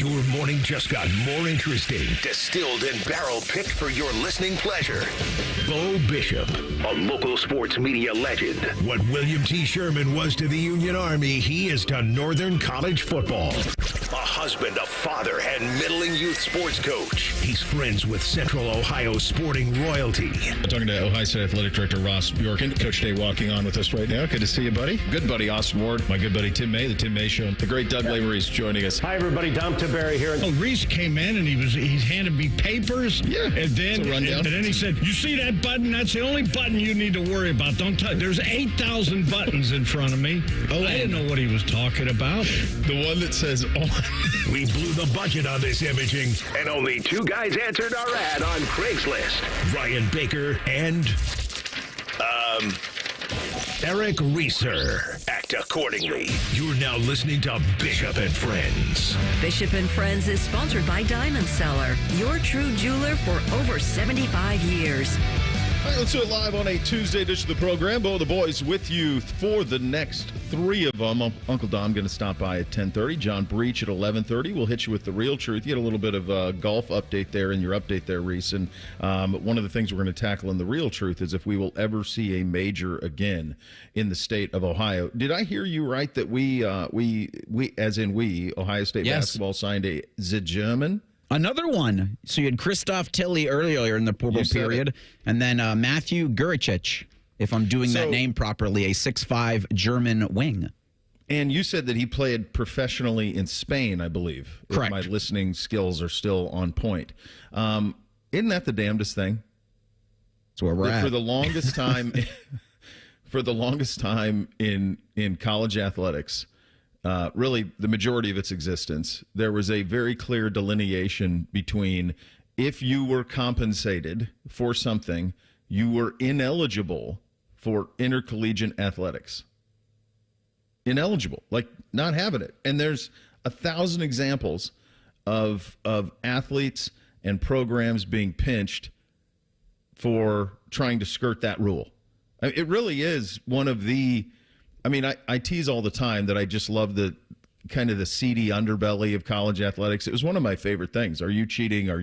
Your morning just got more interesting. Distilled and barrel-picked for your listening pleasure. Bo Bishop, a local sports media legend. What William T. Sherman was to the Union Army, he is to Northern College football. A husband, a father, and middling youth sports coach. He's friends with Central Ohio sporting royalty. I'm talking to Ohio State Athletic Director Ross Bjorken. Coach Day walking on with us right now. Good to see you, buddy. Good buddy Austin Ward. My good buddy Tim May, the Tim May Show. The great Doug Lavery's joining us. Hi, everybody. Dom Tiberi here. Oh, Reese came in and he handed me papers. Yeah, and then he said, "You see that button? That's the only button you need to worry about. Don't touch. There's 8,000 buttons in front of me." Oh, I didn't know what he was talking about. The one that says on. We blew the budget on this imaging, and only two guys answered our ad on Craigslist. Ryan Baker and Eric Reeser. Act accordingly. You're now listening to Bishop and Friends. Bishop and Friends is sponsored by Diamond Seller, your true jeweler for over 75 years. All right, let's do it live on a Tuesday edition of the program. Bo, the boys with you for the next three of them. Uncle Dom going to stop by at 10:30. John Breech at 11:30. We'll hit you with the real truth. You had a little bit of a golf update there in your update there, Reese. And one of the things we're going to tackle in the real truth is if we will ever see a major again in the state of Ohio. Did I hear you right that we as in we, Ohio State basketball signed a German? Another one. So you had Christoph Tilley earlier in the portal period, and then Matthew Guricic, if I'm doing that name properly, a 6'5" German wing. And you said that he played professionally in Spain, I believe. Correct. If my listening skills are still on point. Isn't that the damnedest thing? That's where we're at. For the longest time, in college athletics, really the majority of its existence, there was a very clear delineation between if you were compensated for something, you were ineligible for intercollegiate athletics. Ineligible, like not having it. And there's 1,000 examples of athletes and programs being pinched for trying to skirt that rule. I mean, it really is one of the... I mean, I tease all the time that I just love the kind of the seedy underbelly of college athletics. It was one of my favorite things. Are you cheating? Or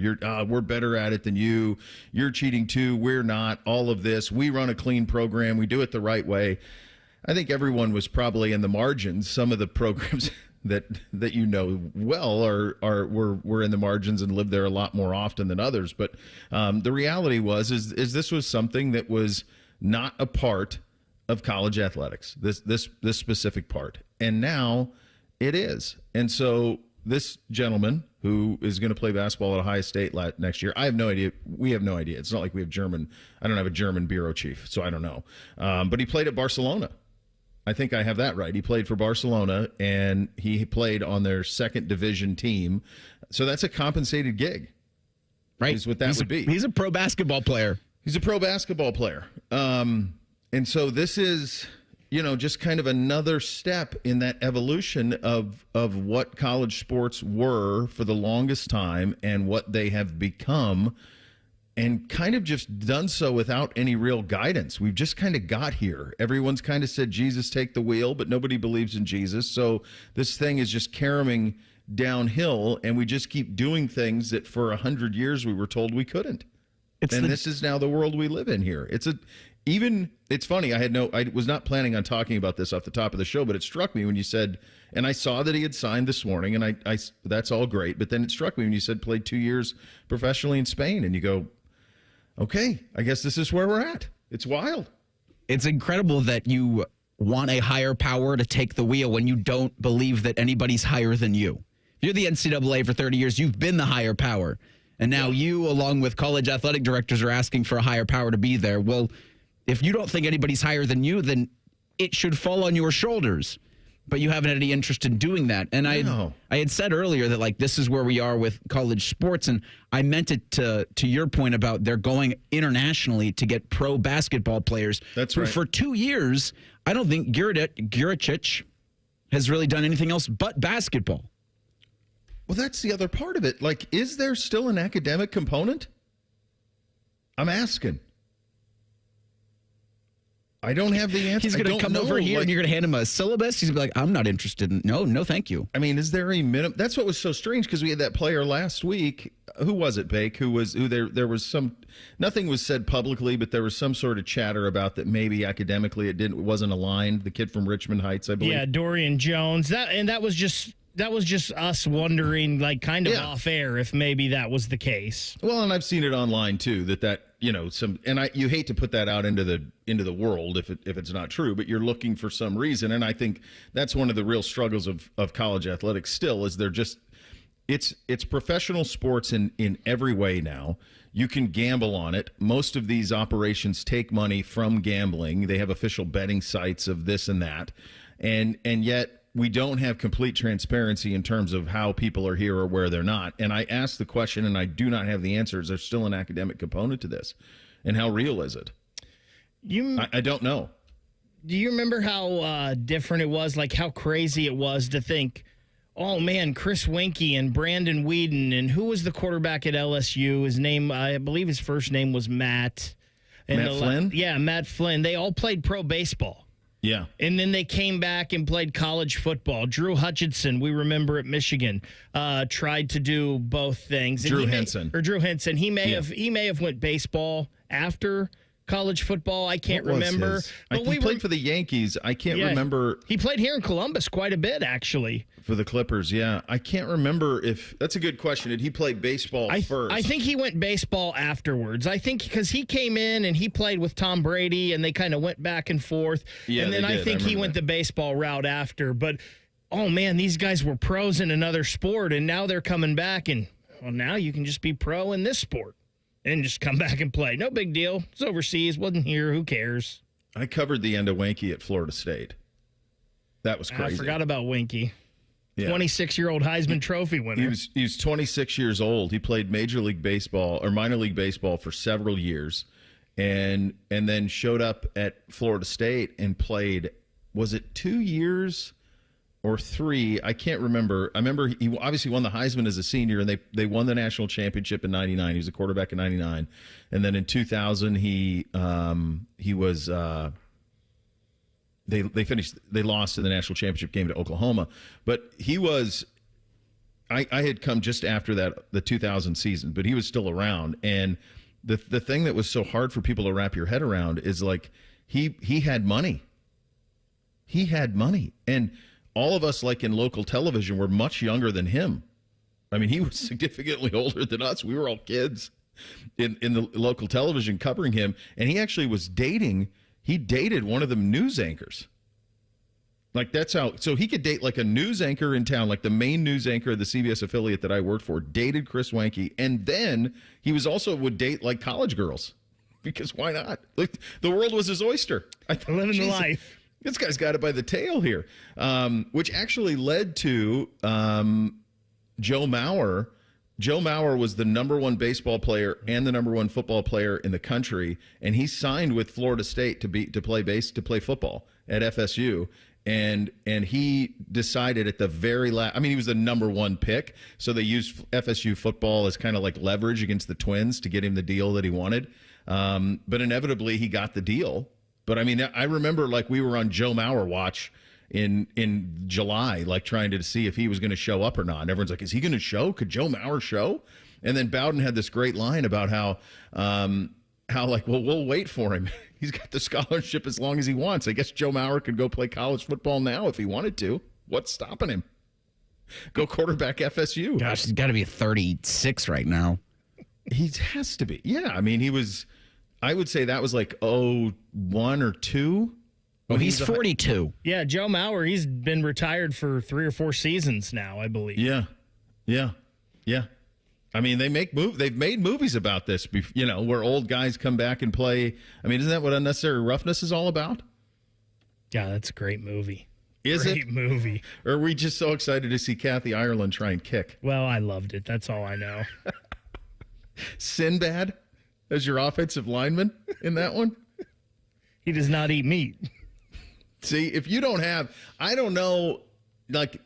we're better at it than you. You're cheating too. We're not. All of this. We run a clean program. We do it the right way. I think everyone was probably in the margins. Some of the programs that you know well were in the margins and lived there a lot more often than others. But the reality is this was something that was not a part of college athletics, this specific part, and now it is. And so this gentleman who is going to play basketball at Ohio State next year, I have no idea. We have no idea. It's not like we have German. I don't have a German bureau chief, so I don't know. But he played at Barcelona. I think I have that right. He played for Barcelona, and he played on their second division team. So that's a compensated gig, right? Is what that would be. He's a pro basketball player. He's a pro basketball player. And so this is, just kind of another step in that evolution of what college sports were for the longest time and what they have become, and kind of just done so without any real guidance. We've just kind of got here. Everyone's kind of said, Jesus, take the wheel, but nobody believes in Jesus. So this thing is just caroming downhill, and we just keep doing things that for 100 years we were told we couldn't. This is now the world we live in here. It's funny. I was not planning on talking about this off the top of the show, but it struck me when you said, and I saw that he had signed this morning, and I that's all great. But then it struck me when you said played 2 years professionally in Spain, and you go, okay, I guess this is where we're at. It's wild. It's incredible that you want a higher power to take the wheel when you don't believe that anybody's higher than you. If you're the NCAA for 30 years, you've been the higher power. And now you, along with college athletic directors, are asking for a higher power to be there. Well, if you don't think anybody's higher than you, then it should fall on your shoulders. But you haven't had any interest in doing that. And I had said earlier that, this is where we are with college sports. And I meant it to your point about they're going internationally to get pro basketball players. That's right. For 2 years, I don't think Guricic has really done anything else but basketball. Well, that's the other part of it. Is there still an academic component? I'm asking. I don't have the answer. He's going to come over here and you're going to hand him a syllabus. He's going to be like, I'm not interested. No, thank you. I mean, is there a minimum? That's what was so strange because we had that player last week. Who was it, Bake? There was some, nothing was said publicly, but there was some sort of chatter about that maybe academically it wasn't aligned. The kid from Richmond Heights, I believe. Yeah, Dorian Jones. That was just us wondering, like, kind of off air if maybe that was the case. Well, and I've seen it online too. You hate to put that out into the world if it's not true, but you're looking for some reason, and I think that's one of the real struggles of college athletics. Still, is they're just it's professional sports in every way now. You can gamble on it. Most of these operations take money from gambling. They have official betting sites of this and that, and yet we don't have complete transparency in terms of how people are here or where they're not. And I asked the question, and I do not have the answers. There's still an academic component to this. And how real is it? I don't know. Do you remember how different it was, like how crazy it was to think, oh, man, Chris Winkie and Brandon Whedon, and who was the quarterback at LSU? His name, I believe his first name was Matt. Matt Flynn? Yeah, Matt Flynn. They all played pro baseball. Yeah. And then they came back and played college football. Drew Hutchinson, we remember at Michigan, tried to do both things. Drew Henson. He may have went baseball after college football. I can't remember. He played for the Yankees. I can't remember. He played here in Columbus quite a bit, actually. For the Clippers, yeah. I can't remember if... That's a good question. Did he play baseball first? I think he went baseball afterwards. I think because he came in and he played with Tom Brady, and they kind of went back and forth. Yeah, and then I think he went the baseball route after. But, oh, man, these guys were pros in another sport, and now they're coming back, and, well, now you can just be pro in this sport and just come back and play. No big deal. It's overseas. Wasn't here. Who cares? I covered the end of Winkie at Florida State. That was crazy. I forgot about Winkie. Yeah. 26-year-old Heisman Trophy winner. He was 26 years old. He played Major League Baseball or minor league baseball for several years, and then showed up at Florida State and played. Was it 2 years or 3? I can't remember. I remember he obviously won the Heisman as a senior, and they won the national championship in '99. He was a quarterback in '99, and then in 2000 he was. They lost in the national championship game to Oklahoma, but he was, I had come just after that, the 2000 season, but he was still around. And the thing that was so hard for people to wrap your head around is like, he had money. He had money. And all of us, like in local television, were much younger than him. I mean, he was significantly older than us. We were all kids in the local television covering him. And he actually was he dated one of the news anchors. Like, that's how, so he could date like a news anchor in town, like the main news anchor of the CBS affiliate that I worked for, dated Chris Winkie. And then he would date like college girls, because why not? Like, the world was his oyster. Living the life. This guy's got it by the tail here, which actually led to Joe Mauer. Joe Mauer was the number one baseball player and the number one football player in the country, and he signed with Florida State to play football at FSU. And he decided at the very last, I mean, he was the number one pick, so they used FSU football as kind of like leverage against the Twins to get him the deal that he wanted. But inevitably, he got the deal. But I mean, I remember like we were on Joe Mauer watch in July, like trying to see if he was going to show up or not. And everyone's like, is he going to show? Could Joe Mauer show? And then Bowden had this great line about how like, well, we'll wait for him. He's got the scholarship as long as he wants. I guess Joe Mauer could go play college football now if he wanted to. What's stopping him? Go quarterback FSU. Gosh, he's got to be 36 right now. He has to be. Yeah, I mean, I would say that was like 01 or 2. Oh, he's 42. Yeah, Joe Mauer, he's been retired for 3 or 4 seasons now, I believe. Yeah. I mean, they've made movies about this, where old guys come back and play. I mean, isn't that what Unnecessary Roughness is all about? Yeah, that's a great movie. Great movie. Or are we just so excited to see Kathy Ireland try and kick? Well, I loved it. That's all I know. Sinbad as your offensive lineman in that one? He does not eat meat. See, if you don't have, I don't know, like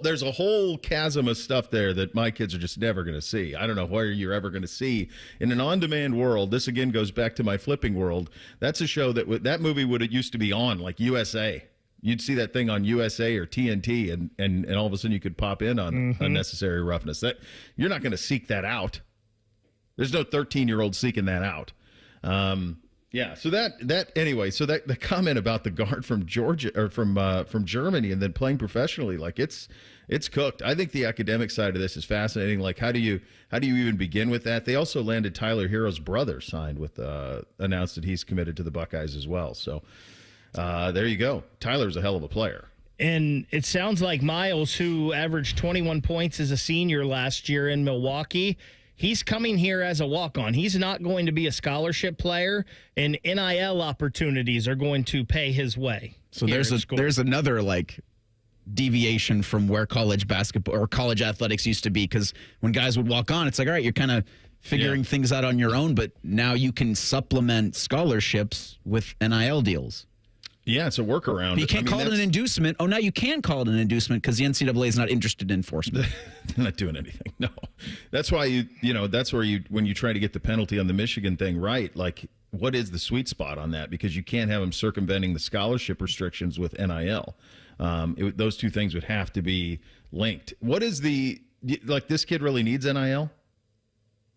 there's a whole chasm of stuff there that my kids are just never going to see. I don't know where you're ever going to see in an on-demand world. This again goes back to my flipping world. That's a show that movie would have used to be on like USA. You'd see that thing on USA or TNT, and all of a sudden you could pop in on Unnecessary Roughness. That you're not going to seek that out. There's no 13-year-old seeking that out. Yeah. So anyway. So that the comment about the guard from Georgia or from Germany and then playing professionally, like it's cooked. I think the academic side of this is fascinating. Like how do you even begin with that? They also landed Tyler Hero's brother signed with announced that he's committed to the Buckeyes as well. So. There you go. Tyler's a hell of a player. And it sounds like Miles, who averaged 21 points as a senior last year in Milwaukee, he's coming here as a walk-on. He's not going to be a scholarship player, and NIL opportunities are going to pay his way. So there's another deviation from where college basketball or college athletics used to be, because when guys would walk on, it's like, all right, you're kind of figuring things out on your own, but now you can supplement scholarships with NIL deals. Yeah, it's a workaround. You can't call it an inducement. Oh, now you can call it an inducement because the NCAA is not interested in enforcement. They're not doing anything. No, that's why that's where when you try to get the penalty on the Michigan thing right, like what is the sweet spot on that? Because you can't have them circumventing the scholarship restrictions with NIL. Those two things would have to be linked. What is this kid really needs NIL?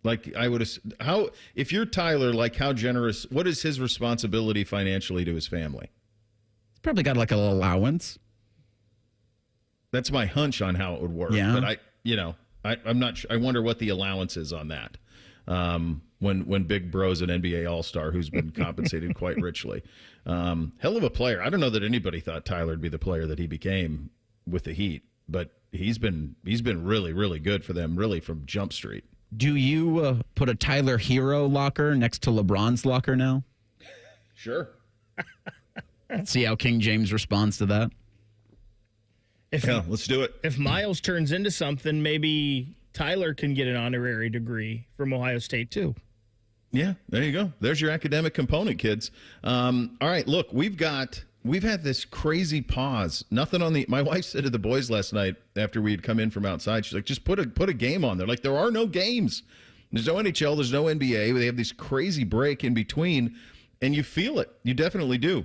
Like if you're Tyler, like how generous, what is his responsibility financially to his family? Probably got like an allowance. That's my hunch on how it would work. Yeah. But I'm not sure. I wonder what the allowance is on that. When Big Bro's an NBA All-Star who's been compensated quite richly. Hell of a player. I don't know that anybody thought Tyler would be the player that he became with the Heat, but he's been really, really good for them, really from Jump Street. Do you put a Tyler Hero locker next to LeBron's locker now? Sure. See how King James responds to that. Let's do it. If Miles turns into something, maybe Tyler can get an honorary degree from Ohio State too. Yeah, there you go. There's your academic component, kids. All right, look, we've had this crazy pause. Nothing on my wife said to the boys last night after we had come in from outside, she's like, just put a game on there. Like, there are no games. There's no NHL, there's no NBA. They have this crazy break in between, and you feel it. You definitely do.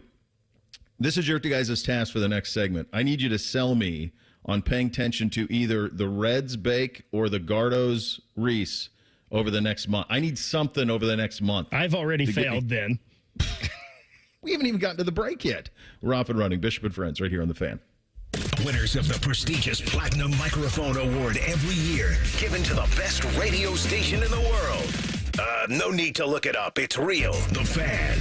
This is your guys' task for the next segment. I need you to sell me on paying attention to either the Reds Bake or the Gardo's Reese over the next month. I need something over the next month. I've already failed then. We haven't even gotten to the break yet. We're off and running. Bishop and Friends right here on The Fan. Winners of the prestigious Platinum Microphone Award every year, given to the best radio station in the world. No need to look it up. It's real. The Fan.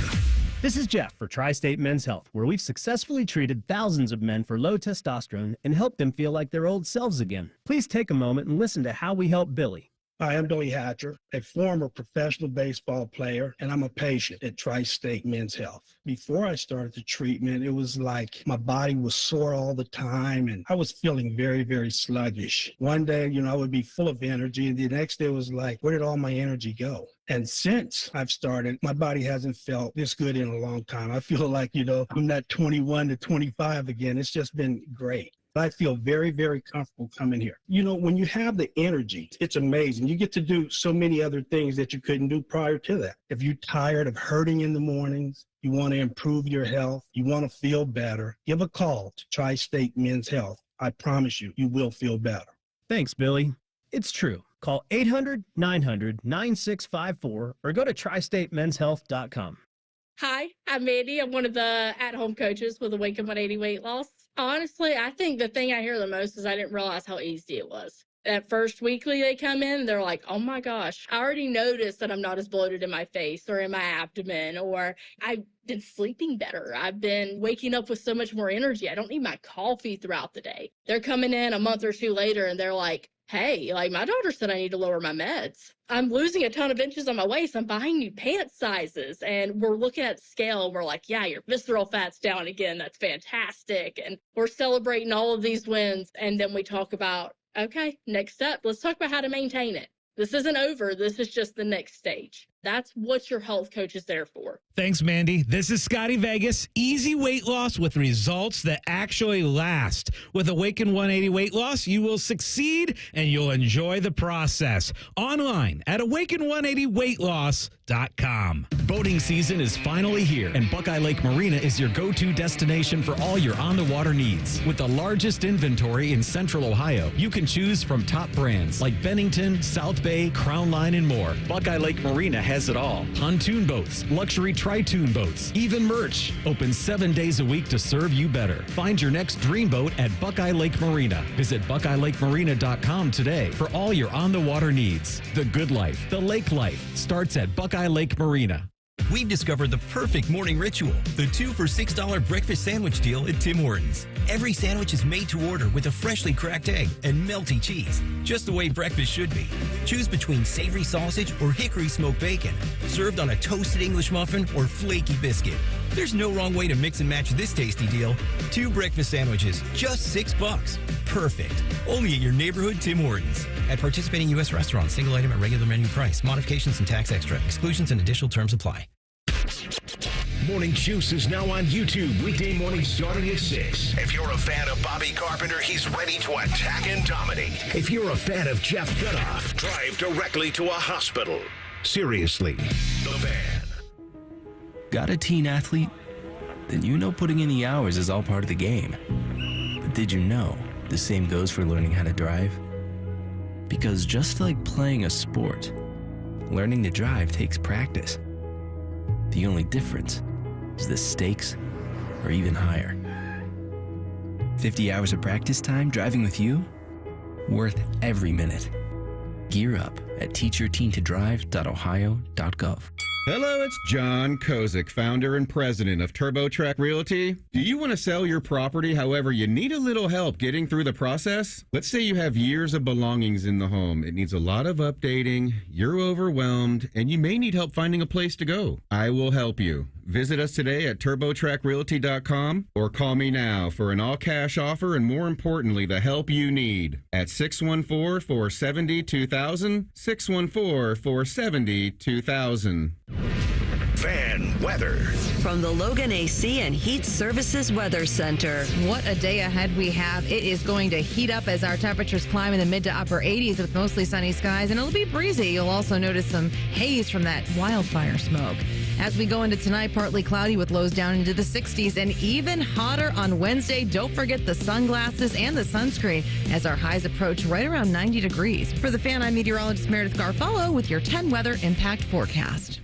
This is Jeff for Tri-State Men's Health, where we've successfully treated thousands of men for low testosterone and helped them feel like their old selves again. Please take a moment and listen to how we help Billy. Hi, I'm Billy Hatcher, a former professional baseball player, and I'm a patient at Tri-State Men's Health. Before I started the treatment, it was like my body was sore all the time, and I was feeling very, very sluggish. One day, I would be full of energy, and the next day it was like, where did all my energy go? And since I've started, my body hasn't felt this good in a long time. I feel like, I'm not 21 to 25 again. It's just been great. I feel very, very comfortable coming here. When you have the energy, it's amazing. You get to do so many other things that you couldn't do prior to that. If you're tired of hurting in the mornings, you want to improve your health, you want to feel better, give a call to Tri-State Men's Health. I promise you, you will feel better. Thanks, Billy. It's true. Call 800-900-9654 or go to tristatemenshealth.com. Hi, I'm Mandy. I'm one of the at-home coaches with Awaken 180 Weight Loss. Honestly, I think the thing I hear the most is I didn't realize how easy it was. That first weekly they come in, they're like, oh my gosh, I already noticed that I'm not as bloated in my face or in my abdomen, or I've been sleeping better. I've been waking up with so much more energy. I don't need my coffee throughout the day. They're coming in a month or two later and they're like, hey, my doctor said I need to lower my meds. I'm losing a ton of inches on my waist. I'm buying new pant sizes. And we're looking at the scale and we're like, yeah, your visceral fat's down again. That's fantastic. And we're celebrating all of these wins. And then we talk about, okay, next step, let's talk about how to maintain it. This isn't over. This is just the next stage. That's what your health coach is there for. Thanks, Mandy. This is Scotty Vegas. Easy weight loss with results that actually last. With Awaken 180 Weight Loss, you will succeed and you'll enjoy the process. Online at awaken180weightloss.com. Boating season is finally here, and Buckeye Lake Marina is your go-to destination for all your on-the-water needs. With the largest inventory in Central Ohio, you can choose from top brands like Bennington, South Bay, Crown Line, and more. Buckeye Lake Marina has it all. Pontoon boats, luxury tri-toon boats, even merch. Open 7 days a week to serve you better. Find your next dream boat at Buckeye Lake Marina. Visit BuckeyeLakeMarina.com today for all your on-the-water needs. The good life, the lake life, starts at Buckeye Lake Marina. We've discovered the perfect morning ritual, the 2 for $6 breakfast sandwich deal at Tim Hortons. Every sandwich is made to order with a freshly cracked egg and melty cheese, just the way breakfast should be. Choose between savory sausage or hickory smoked bacon, served on a toasted English muffin or flaky biscuit. There's no wrong way to mix and match this tasty deal. 2 breakfast sandwiches, just $6. Perfect. Only at your neighborhood Tim Hortons. At participating U.S. restaurants, single item at regular menu price. Modifications and tax extra. Exclusions and additional terms apply. Morning Juice is now on YouTube weekday mornings starting at 6. If you're a fan of Bobby Carpenter, he's ready to attack and dominate. If you're a fan of Jeff Gutoff, drive directly to a hospital. Seriously, the Fan. Got a teen athlete? Then you know putting in the hours is all part of the game. But did you know the same goes for learning how to drive? Because just like playing a sport, learning to drive takes practice. The only difference is the stakes are even higher. 50 hours of practice time driving with you? Worth every minute. Gear up at teachyourteentodrive.ohio.gov. Hello, it's John Kozik, founder and president of TurboTrack Realty. Do you want to sell your property? However, you need a little help getting through the process? Let's say you have years of belongings in the home. It needs a lot of updating, you're overwhelmed, and you may need help finding a place to go. I will help you. Visit us today at TurboTrackRealty.com or call me now for an all-cash offer and, more importantly, the help you need at 614-470-2000, 614-470-2000. Fan weather. From the Logan AC and Heat Services Weather Center. What a day ahead we have. It is going to heat up as our temperatures climb in the mid to upper 80s with mostly sunny skies, and it'll be breezy. You'll also notice some haze from that wildfire smoke. As we go into tonight, partly cloudy with lows down into the 60s and even hotter on Wednesday. Don't forget the sunglasses and the sunscreen as our highs approach right around 90 degrees. For the Fan, I'm meteorologist Meredith Garfalo with your 10 weather impact forecast.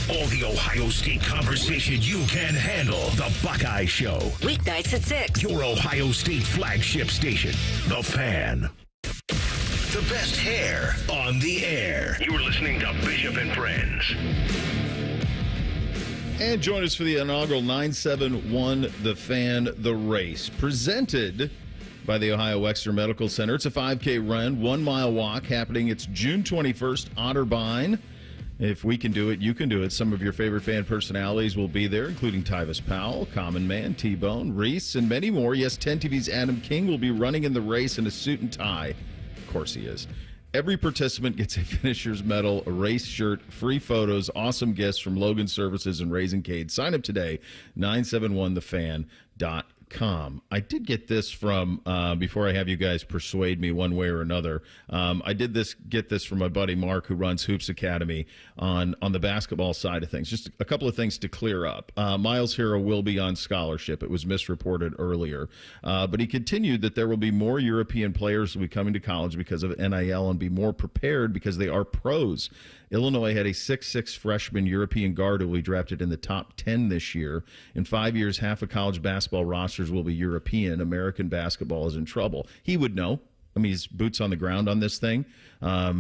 All the Ohio State conversation you can handle. The Buckeye Show. Weeknights at 6. Your Ohio State flagship station. The Fan. The best hair on the air. You're listening to Bishop and Friends. And join us for the inaugural 971 The Fan, The Race, presented by the Ohio Wexner Medical Center. It's a 5K run, 1 mile walk happening. It's June 21st, Otterbein. If we can do it, you can do it. Some of your favorite fan personalities will be there, including Tyvis Powell, Common Man, T-Bone, Reese, and many more. Yes, 10 TV's Adam King will be running in the race in a suit and tie. Of course he is. Every participant gets a finisher's medal, a race shirt, free photos, awesome gifts from Logan Services and Raising Cade. Sign up today, 971thefan.com. I did get this from, before I have you guys persuade me one way or another, I did get this from my buddy Mark, who runs Hoops Academy on the basketball side of things. Just a couple of things to clear up. Miles Hero will be on scholarship. It was misreported earlier. But he continued that there will be more European players who will be coming to college because of NIL and be more prepared because they are pros. Illinois had a 6'6" freshman European guard who will be drafted in the top 10 this year. In 5 years, half of college basketball rosters will be European. American basketball is in trouble. He would know. I mean, he's boots on the ground on this thing. I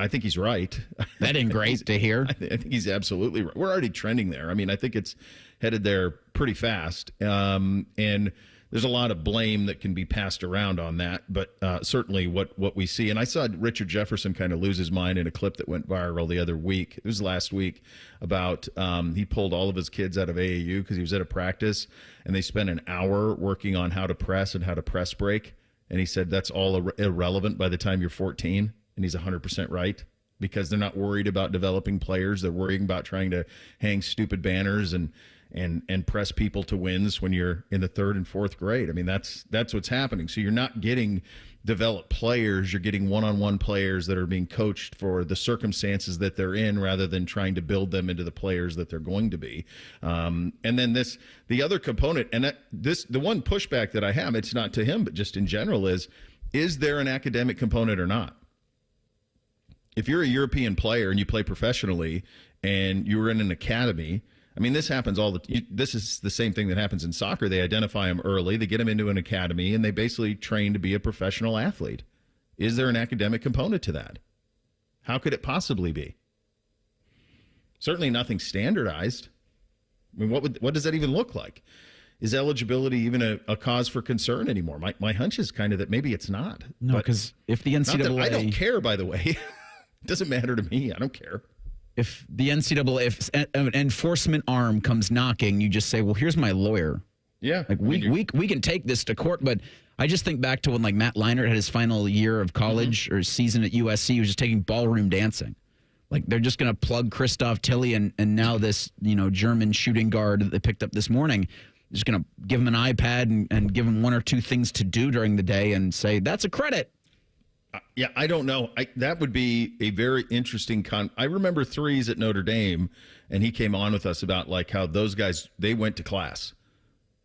think he's right. That ain't great to hear. I think he's absolutely right. We're already trending there. I mean, I think it's headed there pretty fast. And there's a lot of blame that can be passed around on that, but certainly what we see. And I saw Richard Jefferson kind of lose his mind in a clip that went viral the other week. It was last week about he pulled all of his kids out of AAU because he was at a practice, and they spent an hour working on how to press and how to press break. And he said that's all irrelevant by the time you're 14. and he's 100% right, because they're not worried about developing players. They're worrying about trying to hang stupid banners and press people to wins when you're in the 3rd and 4th grade. I mean, that's what's happening. So you're not getting developed players. You're getting one-on-one players that are being coached for the circumstances that they're in, rather than trying to build them into the players that they're going to be. And then the other component, and the one pushback that I have, it's not to him, but just in general, is there an academic component or not? If you're a European player and you play professionally and you're in an academy, I mean, this happens this is the same thing that happens in soccer. They identify them early, they get them into an academy, and they basically train to be a professional athlete. Is there an academic component to that? How could it possibly be? Certainly nothing standardized. I mean, what does that even look like? Is eligibility even a cause for concern anymore? My hunch is kind of that maybe it's not. No, because if the NCAA... I don't care, by the way. It doesn't matter to me. I don't care. If the NCAA, if an enforcement arm comes knocking, you just say, well, here's my lawyer. Yeah. Like we can take this to court. But I just think back to when like Matt Leinart had his final year of college or season at USC. He was just taking ballroom dancing. Like they're just going to plug Christoph Tilly and now this, German shooting guard that they picked up this morning. Just going to give him an iPad and give him 1 or 2 things to do during the day and say, that's a credit. Yeah, I don't know. That would be a very interesting I remember Threes at Notre Dame, and he came on with us about like how those guys, they went to class.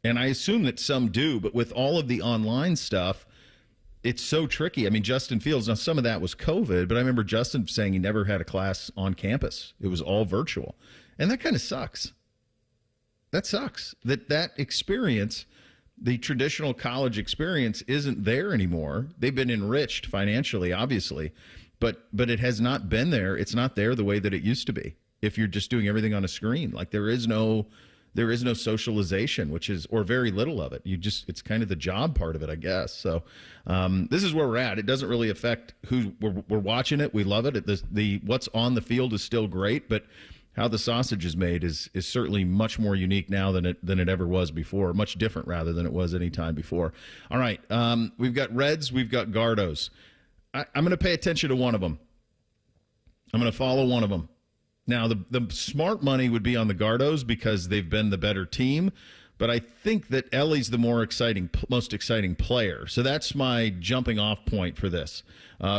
And I assume that some do, but with all of the online stuff, it's so tricky. I mean, Justin Fields, now some of that was COVID, but I remember Justin saying he never had a class on campus. It was all virtual. And that kind of sucks. That sucks. That experience, the traditional college experience, isn't there anymore. They've been enriched financially, obviously, but it has not been there. It's not there the way that it used to be. If you're just doing everything on a screen, like there is no socialization, or very little of it. It's kind of the job part of it, I guess. So this is where we're at. It doesn't really affect who we're watching it. We love it. The what's on the field is still great, but how the sausage is made is certainly much more unique now than it ever was before. Much different, rather, than it was any time before. All right, we've got Reds, we've got Gardos. I'm going to pay attention to one of them. I'm going to follow one of them. Now, the smart money would be on the Gardos because they've been the better team, but I think that Ellie's the most exciting player. So that's my jumping off point for this.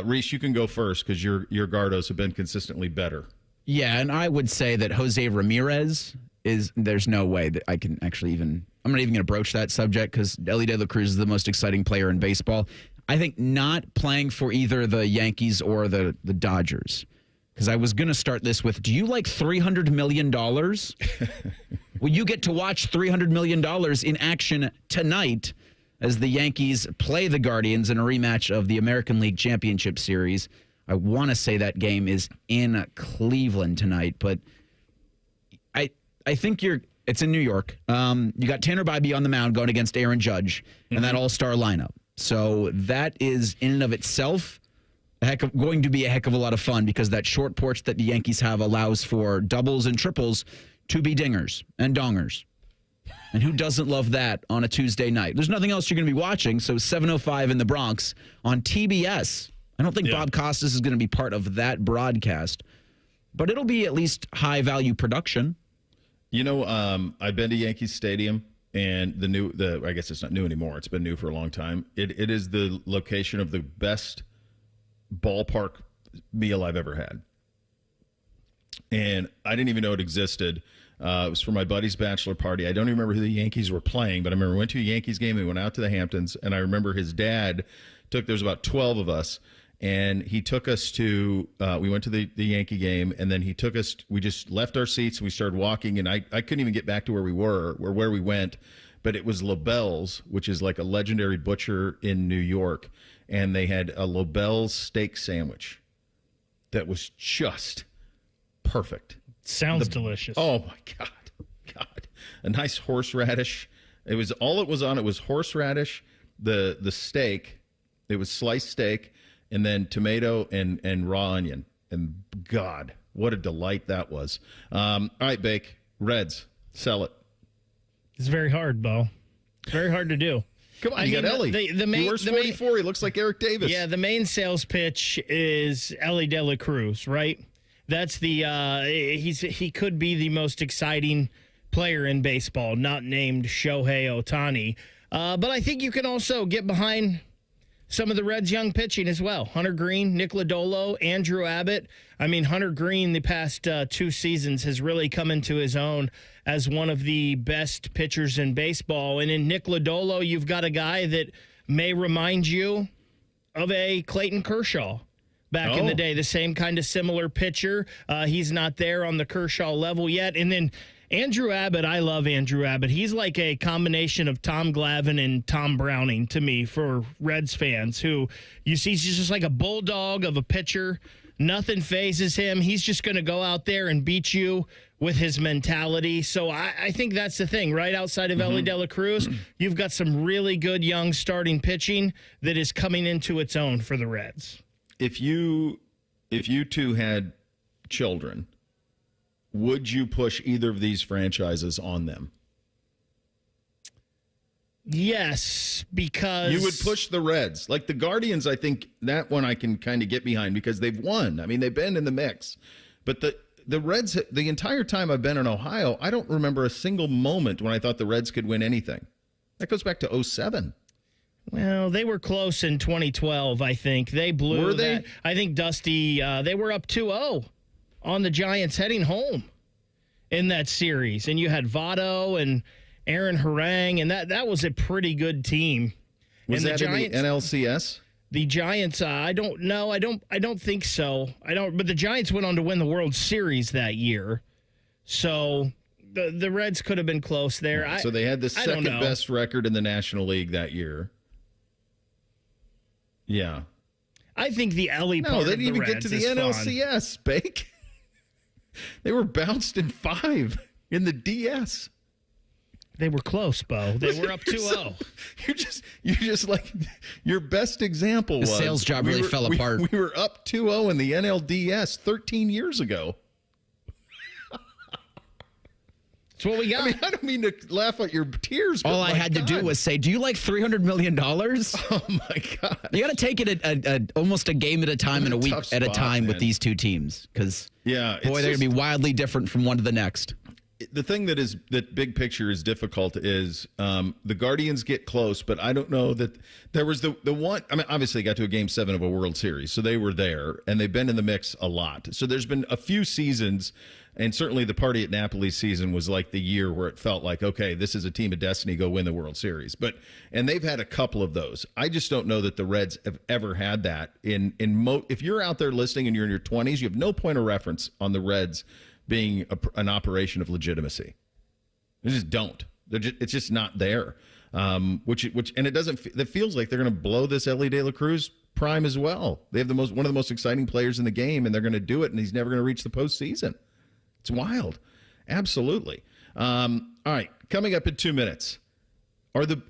Reese, you can go first because your Gardos have been consistently better. Yeah, and I would say that Jose Ramirez there's no way that I can actually I'm not even going to broach that subject because Ellie De La Cruz is the most exciting player in baseball. I think not playing for either the Yankees or the Dodgers. Because I was going to start this with, do you like $300 million? Well, you get to watch $300 million in action tonight as the Yankees play the Guardians in a rematch of the American League Championship Series. I want to say that game is in Cleveland tonight, but I think it's in New York. You got Tanner Bybee on the mound going against Aaron Judge and that all-star lineup. So that is in and of itself going to be a heck of a lot of fun because that short porch that the Yankees have allows for doubles and triples to be dingers and dongers. And who doesn't love that on a Tuesday night? There's nothing else you're going to be watching, so 7:05 in the Bronx on TBS. I don't think Bob Costas is going to be part of that broadcast, but it'll be at least high-value production. I've been to Yankee Stadium, and I guess it's not new anymore. It's been new for a long time. It is the location of the best ballpark meal I've ever had. And I didn't even know it existed. It was for my buddy's bachelor party. I don't even remember who the Yankees were playing, but I remember we went to a Yankees game. We went out to the Hamptons, and I remember his dad there's about 12 of us, and he took us to, we went to the Yankee game, and then we just left our seats, and we started walking, and I couldn't even get back to where we went, but it was Lobel's, which is like a legendary butcher in New York, and they had a Lobel's steak sandwich that was just perfect. Sounds delicious. Oh, my God. A nice horseradish. It was horseradish, the steak. It was sliced steak, and then tomato and raw onion. And God, what a delight that was. All right, Bake. Reds. Sell it. It's very hard, Bo. Very hard to do. Come on, you got Ellie. He wears 44. He looks like Eric Davis. Yeah, the main sales pitch is Ellie De La Cruz, right? That's the he could be the most exciting player in baseball, not named Shohei Ohtani. But I think you can also get behind some of the Reds' young pitching as well. Hunter Green, Nick Lodolo, Andrew Abbott. I mean, Hunter Green the past 2 seasons has really come into his own as one of the best pitchers in baseball. And in Nick Lodolo, you've got a guy that may remind you of a Clayton Kershaw back in the day. The same kind of similar pitcher. He's not there on the Kershaw level yet. And then Andrew Abbott, I love Andrew Abbott. He's like a combination of Tom Glavine and Tom Browning to me for Reds fans who you see he's just like a bulldog of a pitcher. Nothing phases him. He's just going to go out there and beat you with his mentality. So I think that's the thing, right? Outside of Ellie De La Cruz, you've got some really good young starting pitching that is coming into its own for the Reds. If you two had children, would you push either of these franchises on them? Yes, because you would push the Reds. Like the Guardians, I think that one I can kind of get behind because they've won. I mean, they've been in the mix. But the Reds, the entire time I've been in Ohio, I don't remember a single moment when I thought the Reds could win anything. That goes back to 2007. Well, they were close in 2012, I think. They blew Were they? that. I think Dusty, they were up 2-0 on the Giants heading home in that series. And you had Votto and Aaron Harang, and that was a pretty good team. Was and that the Giants, in the NLCS? The Giants, I don't know. I don't think so. But the Giants went on to win the World Series that year. So the Reds could have been close there. Right, so they had the second best record in the National League that year. Yeah. I think the Ellie part of the Reds they didn't even get to the NLCS, Bake. They were bounced in 5 in the DS. They were close, Bo. They were up 2-0. You're just like your best example was the sales job really fell apart. We were up 2-0 in the NLDS 13 years ago. That's what we got. I mean, I don't mean to laugh at your tears. All I had to do was say, "Do you like $300 million?" Oh my God! You got to take it almost a game at a time and a week at a time with these two teams because they're going to be wildly different from one to the next. The thing that big picture is difficult is the Guardians get close, but I don't know that there was the one. I mean, obviously, they got to a Game 7 of a World Series, so they were there, and they've been in the mix a lot. So there's been a few seasons, and certainly the Party at Napoli season was like the year where it felt like, okay, this is a team of destiny, go win the World Series. And they've had a couple of those. I just don't know that the Reds have ever had that. If you're out there listening and you're in your 20s, you have no point of reference on the Reds being an operation of legitimacy. They just don't. It's just not there. Which and it doesn't. It feels like they're going to blow this Ellie De La Cruz prime as well. They have one of the most exciting players in the game, and they're going to do it, and he's never going to reach the postseason. It's wild, absolutely. All right, coming up in 2 minutes,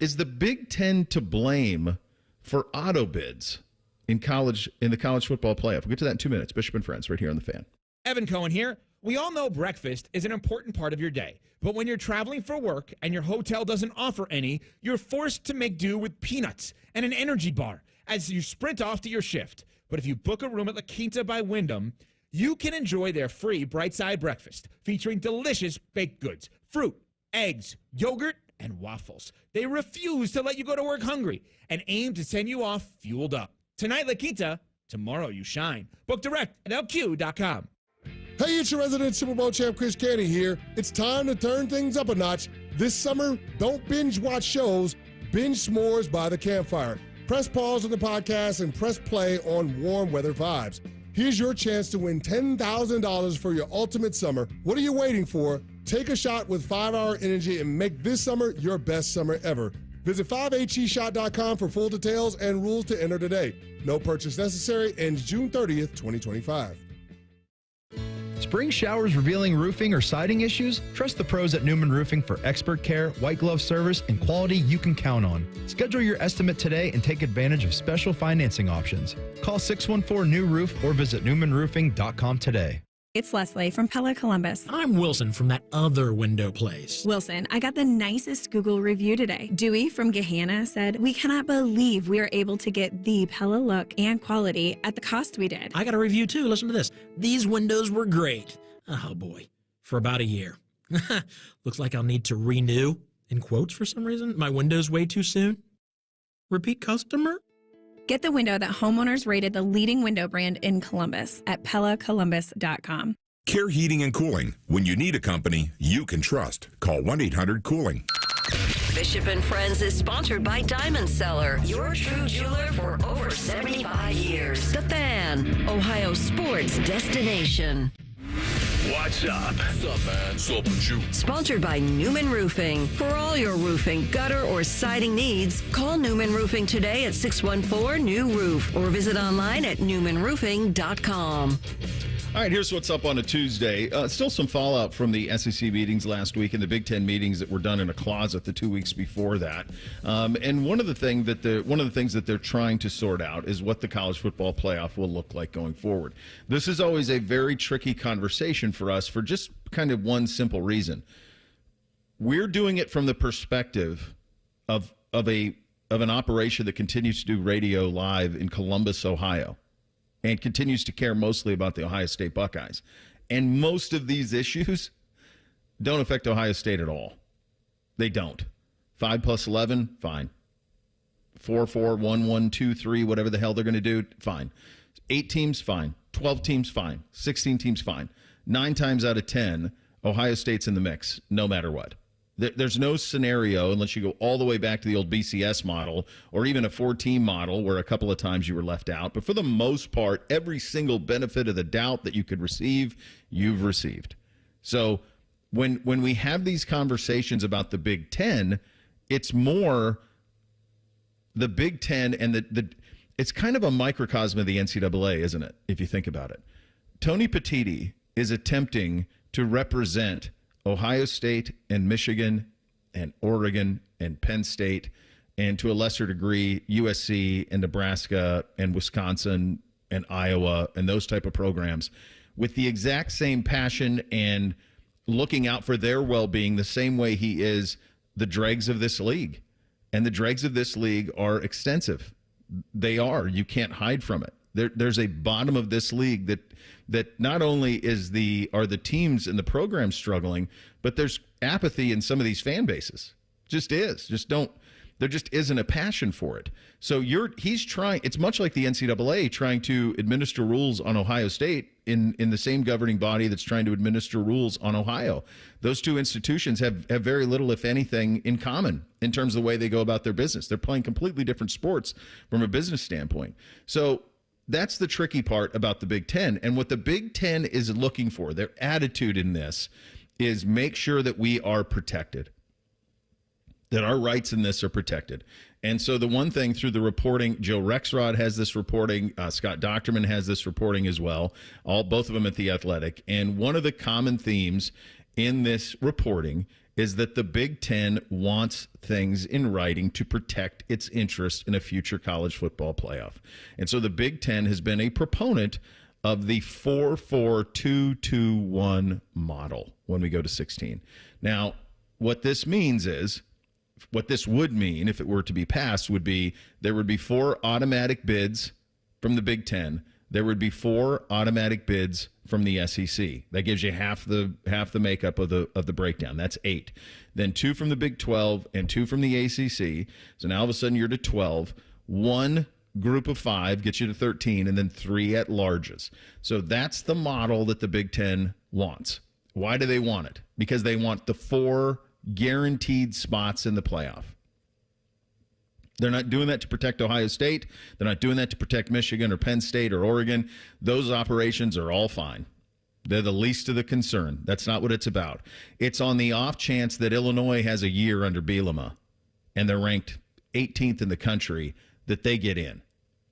is the Big Ten to blame for auto bids in the college football playoff? We'll get to that in 2 minutes. Bishop and Friends, right here on the Fan. Evan Cohen here. We all know breakfast is an important part of your day, but when you're traveling for work and your hotel doesn't offer any, you're forced to make do with peanuts and an energy bar as you sprint off to your shift. But if you book a room at La Quinta by Wyndham, you can enjoy their free Bright Side breakfast featuring delicious baked goods, fruit, eggs, yogurt, and waffles. They refuse to let you go to work hungry and aim to send you off fueled up. Tonight, La Quinta, tomorrow you shine. Book direct at LQ.com. Hey, it's your resident Super Bowl champ, Chris Canty here. It's time to turn things up a notch. This summer, don't binge watch shows, binge s'mores by the campfire. Press pause on the podcast and press play on warm weather vibes. Here's your chance to win $10,000 for your ultimate summer. What are you waiting for? Take a shot with 5-Hour Energy and make this summer your best summer ever. Visit 5HEshot.com for full details and rules to enter today. No purchase necessary. Ends June 30th, 2025. Spring showers revealing roofing or siding issues? Trust the pros at Newman Roofing for expert care, white glove service, and quality you can count on. Schedule your estimate today and take advantage of special financing options. Call 614-NEW-ROOF or visit newmanroofing.com today. It's Leslie from Pella Columbus. I'm Wilson from that other window place. Wilson, I got the nicest Google review today. Dewey from Gehanna said, "We cannot believe we are able to get the Pella look and quality at the cost we did." I got a review too. Listen to this. These windows were great. Oh boy. For about a year. Looks like I'll need to renew, in quotes for some reason, my windows way too soon. Repeat customer? Get the window that homeowners rated the leading window brand in Columbus at PellaColumbus.com. Care Heating and Cooling. When you need a company you can trust, call 1-800-COOLING. Bishop and Friends is sponsored by Diamond Seller, your true jeweler for over 75 years. The Fan, Ohio sports destination. What's up? What's up, man? What's up with you? Sponsored by Newman Roofing. For all your roofing, gutter, or siding needs, call Newman Roofing today at 614-NEW-ROOF or visit online at newmanroofing.com. All right, here's what's up on a Tuesday. Still some fallout from the SEC meetings last week and the Big Ten meetings that were done in a closet the 2 weeks before that. And one of the things that they're trying to sort out is what the college football playoff will look like going forward. This is always a very tricky conversation for us for just kind of one simple reason. We're doing it from the perspective of an operation that continues to do radio live in Columbus, Ohio, and continues to care mostly about the Ohio State Buckeyes. And most of these issues don't affect Ohio State at all. They don't. 5+11, fine. 4-4, 1-1, 2-3, whatever the hell they're going to do, fine. 8 teams, fine. 12 teams, fine. 16 teams, fine. 9 times out of 10, Ohio State's in the mix, no matter what. There's no scenario, unless you go all the way back to the old BCS model or even a 4-team model where a couple of times you were left out. But for the most part, every single benefit of the doubt that you could receive, you've received. So when we have these conversations about the Big Ten, it's more the Big Ten and it's kind of a microcosm of the NCAA, isn't it, if you think about it? Tony Petitti is attempting to represent Ohio State and Michigan and Oregon and Penn State and to a lesser degree USC and Nebraska and Wisconsin and Iowa and those type of programs with the exact same passion and looking out for their well-being the same way he is the dregs of this league. And the dregs of this league are extensive. They are. You can't hide from it. There's a bottom of this league that not only are the teams and the programs struggling, but there's apathy in some of these fan bases. Just is. There just isn't a passion for it. So he's trying. It's much like the NCAA trying to administer rules on Ohio State in the same governing body that's trying to administer rules on Ohio. Those two institutions have very little, if anything, in common in terms of the way they go about their business. They're playing completely different sports from a business standpoint. So that's the tricky part about the Big Ten. And what the Big Ten is looking for, their attitude in this, is make sure that we are protected, that our rights in this are protected. And so the one thing through the reporting, Joe Rexrod has this reporting, Scott Docterman has this reporting as well, both of them at The Athletic. And one of the common themes in this reporting is that the Big Ten wants things in writing to protect its interest in a future college football playoff. And so the Big Ten has been a proponent of the 4-4-2-2-1 model when we go to 16. Now, what this means is, what this would mean if it were to be passed would be there would be 4 automatic bids from the Big Ten. There would be 4 automatic bids from the SEC. That gives you half the makeup of the breakdown. That's 8. Then 2 from the Big 12 and 2 from the ACC. So now all of a sudden you're to 12. 1 group of 5 gets you to 13, and then 3 at larges. So that's the model that the Big Ten wants. Why do they want it? Because they want the 4 guaranteed spots in the playoff. They're not doing that to protect Ohio State. They're not doing that to protect Michigan or Penn State or Oregon. Those operations are all fine. They're the least of the concern. That's not what it's about. It's on the off chance that Illinois has a year under Bielema and they're ranked 18th in the country that they get in.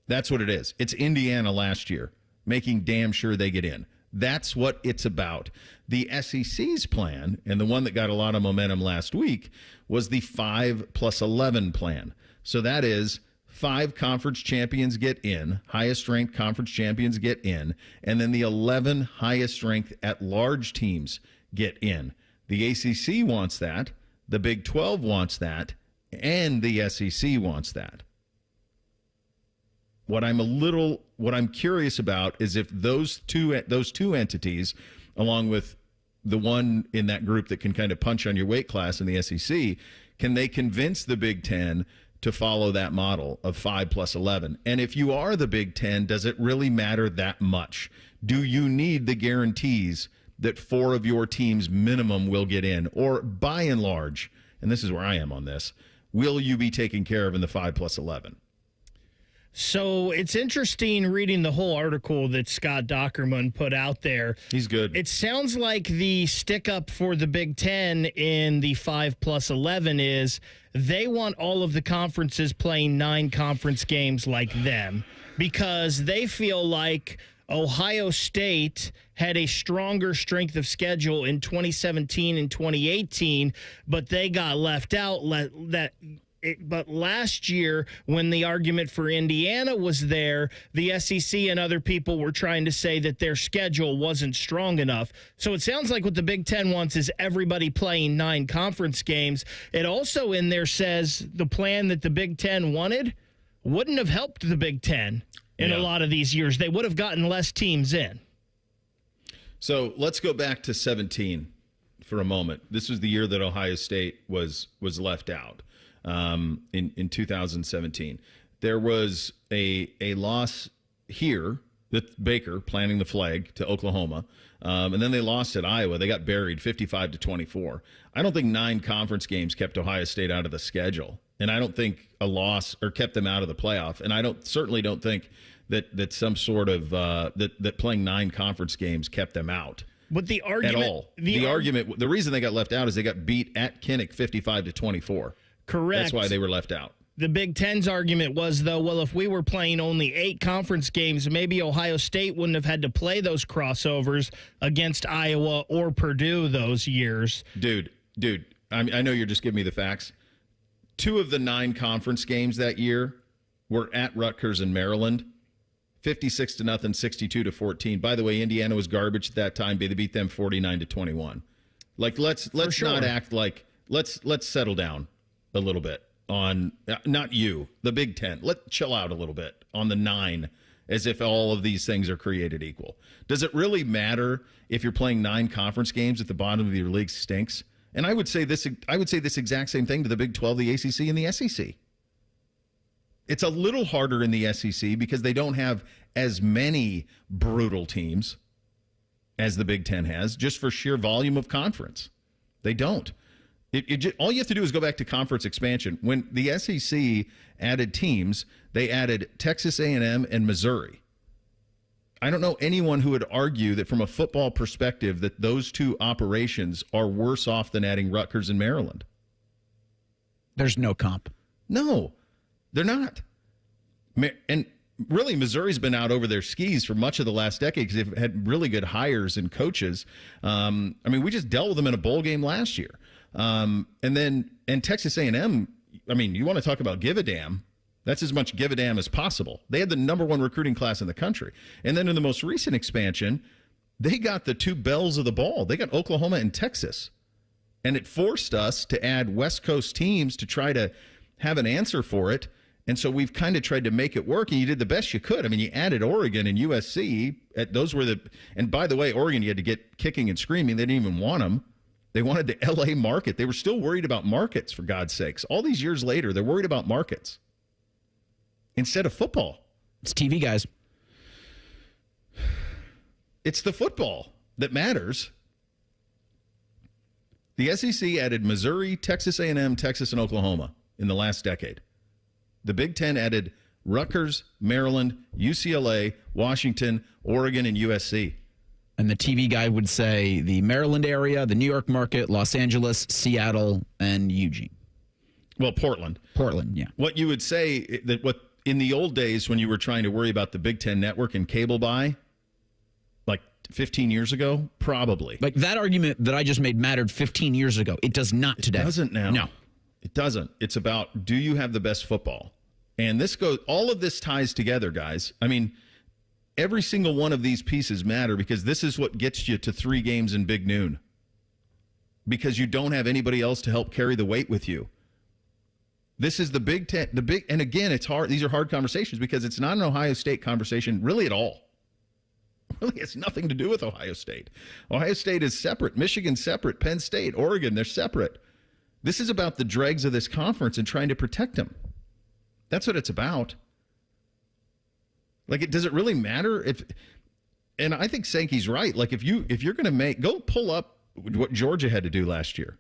That's what it is. It's Indiana last year, making damn sure they get in. That's what it's about. The SEC's plan, and the one that got a lot of momentum last week, was the 5+11 plan. So that is 5 conference champions get in, highest ranked conference champions get in, and then the 11 highest ranked at-large teams get in. The ACC wants that, the Big 12 wants that, and the SEC wants that. What I'm curious about is if those two entities, along with the one in that group that can kind of punch on your weight class in the SEC, can they convince the Big Ten to follow that model of 5 plus 11? And if you are the Big Ten, does it really matter that much? Do you need the guarantees that 4 of your teams minimum will get in? Or by and large, and this is where I am on this, will you be taken care of in the 5 plus 11? So it's interesting reading the whole article that Scott Dockerman put out there. He's good. It sounds like the stick up for the Big Ten in the 5 plus 11 is they want all of the conferences playing 9 conference games like them because they feel like Ohio State had a stronger strength of schedule in 2017 and 2018, but they got left out. But last year, when the argument for Indiana was there, the SEC and other people were trying to say that their schedule wasn't strong enough. So it sounds like what the Big Ten wants is everybody playing 9 conference games. It also in there says the plan that the Big Ten wanted wouldn't have helped the Big Ten in a lot of these years. They would have gotten less teams in. So let's go back to 17 for a moment. This was the year that Ohio State was left out. In 2017, there was a loss here that Baker planting the flag to Oklahoma, and then they lost at Iowa. They got buried 55-24. I don't think 9 conference games kept Ohio State out of the schedule, and I don't think a loss or kept them out of the playoff. And I certainly don't think that some sort of that playing 9 conference games kept them out. But the argument at all, the reason they got left out is they got beat at Kinnick 55-24. Correct. That's why they were left out. The Big Ten's argument was, though, well, if we were playing only 8 conference games, maybe Ohio State wouldn't have had to play those crossovers against Iowa or Purdue those years. Dude, I know you're just giving me the facts. 2 of the 9 conference games that year were at Rutgers and Maryland. 56-0, 62-14. By the way, Indiana was garbage at that time. They beat them 49-21. Like, let's not act like let's settle down a little bit on not you, the Big Ten. Let's chill out a little bit on the 9, as if all of these things are created equal. Does it really matter if you're playing 9 conference games at the bottom of your league stinks? And I would say this exact same thing to the Big 12, the ACC, and the SEC. It's a little harder in the SEC because they don't have as many brutal teams as the Big Ten has, just for sheer volume of conference. They don't. All you have to do is go back to conference expansion. When the SEC added teams, they added Texas A&M and Missouri. I don't know anyone who would argue that from a football perspective that those 2 operations are worse off than adding Rutgers and Maryland. There's no comp. No, they're not. And really, Missouri's been out over their skis for much of the last decade because they've had really good hires and coaches. We just dealt with them in a bowl game last year. And Texas A&M, you want to talk about give a damn. That's as much give a damn as possible. They had the number 1 recruiting class in the country. And then in the most recent expansion, they got the 2 bells of the ball. They got Oklahoma and Texas. And it forced us to add West Coast teams to try to have an answer for it. And so we've kind of tried to make it work, and you did the best you could. You added Oregon and USC. And by the way, Oregon, you had to get kicking and screaming. They didn't even want them. They wanted the L.A. market. They were still worried about markets, for God's sakes. All these years later, they're worried about markets instead of football. It's TV, guys. It's the football that matters. The SEC added Missouri, Texas A&M, Texas, and Oklahoma in the last decade. The Big Ten added Rutgers, Maryland, UCLA, Washington, Oregon, and USC. And the TV guy would say the Maryland area, the New York market, Los Angeles, Seattle, and Eugene. Well, Portland. Portland, yeah. What you would say that what in the old days when you were trying to worry about the Big Ten network and cable buy, like 15 years ago, probably. Like that argument that I just made mattered 15 years ago. It does not today. It doesn't now. No. It doesn't. It's about, do you have the best football? And all of this ties together, guys. I mean, every single one of these pieces matter because this is what gets you to 3 games in Big Noon. Because you don't have anybody else to help carry the weight with you. This is the Big Ten. And again, it's hard. These are hard conversations because it's not an Ohio State conversation really at all. Really, it's nothing to do with Ohio State. Ohio State is separate. Michigan's separate. Penn State, Oregon, they're separate. This is about the dregs of this conference and trying to protect them. That's what it's about. Like, does it really matter if? And I think Sankey's right. Like, if you're going to go pull up what Georgia had to do last year.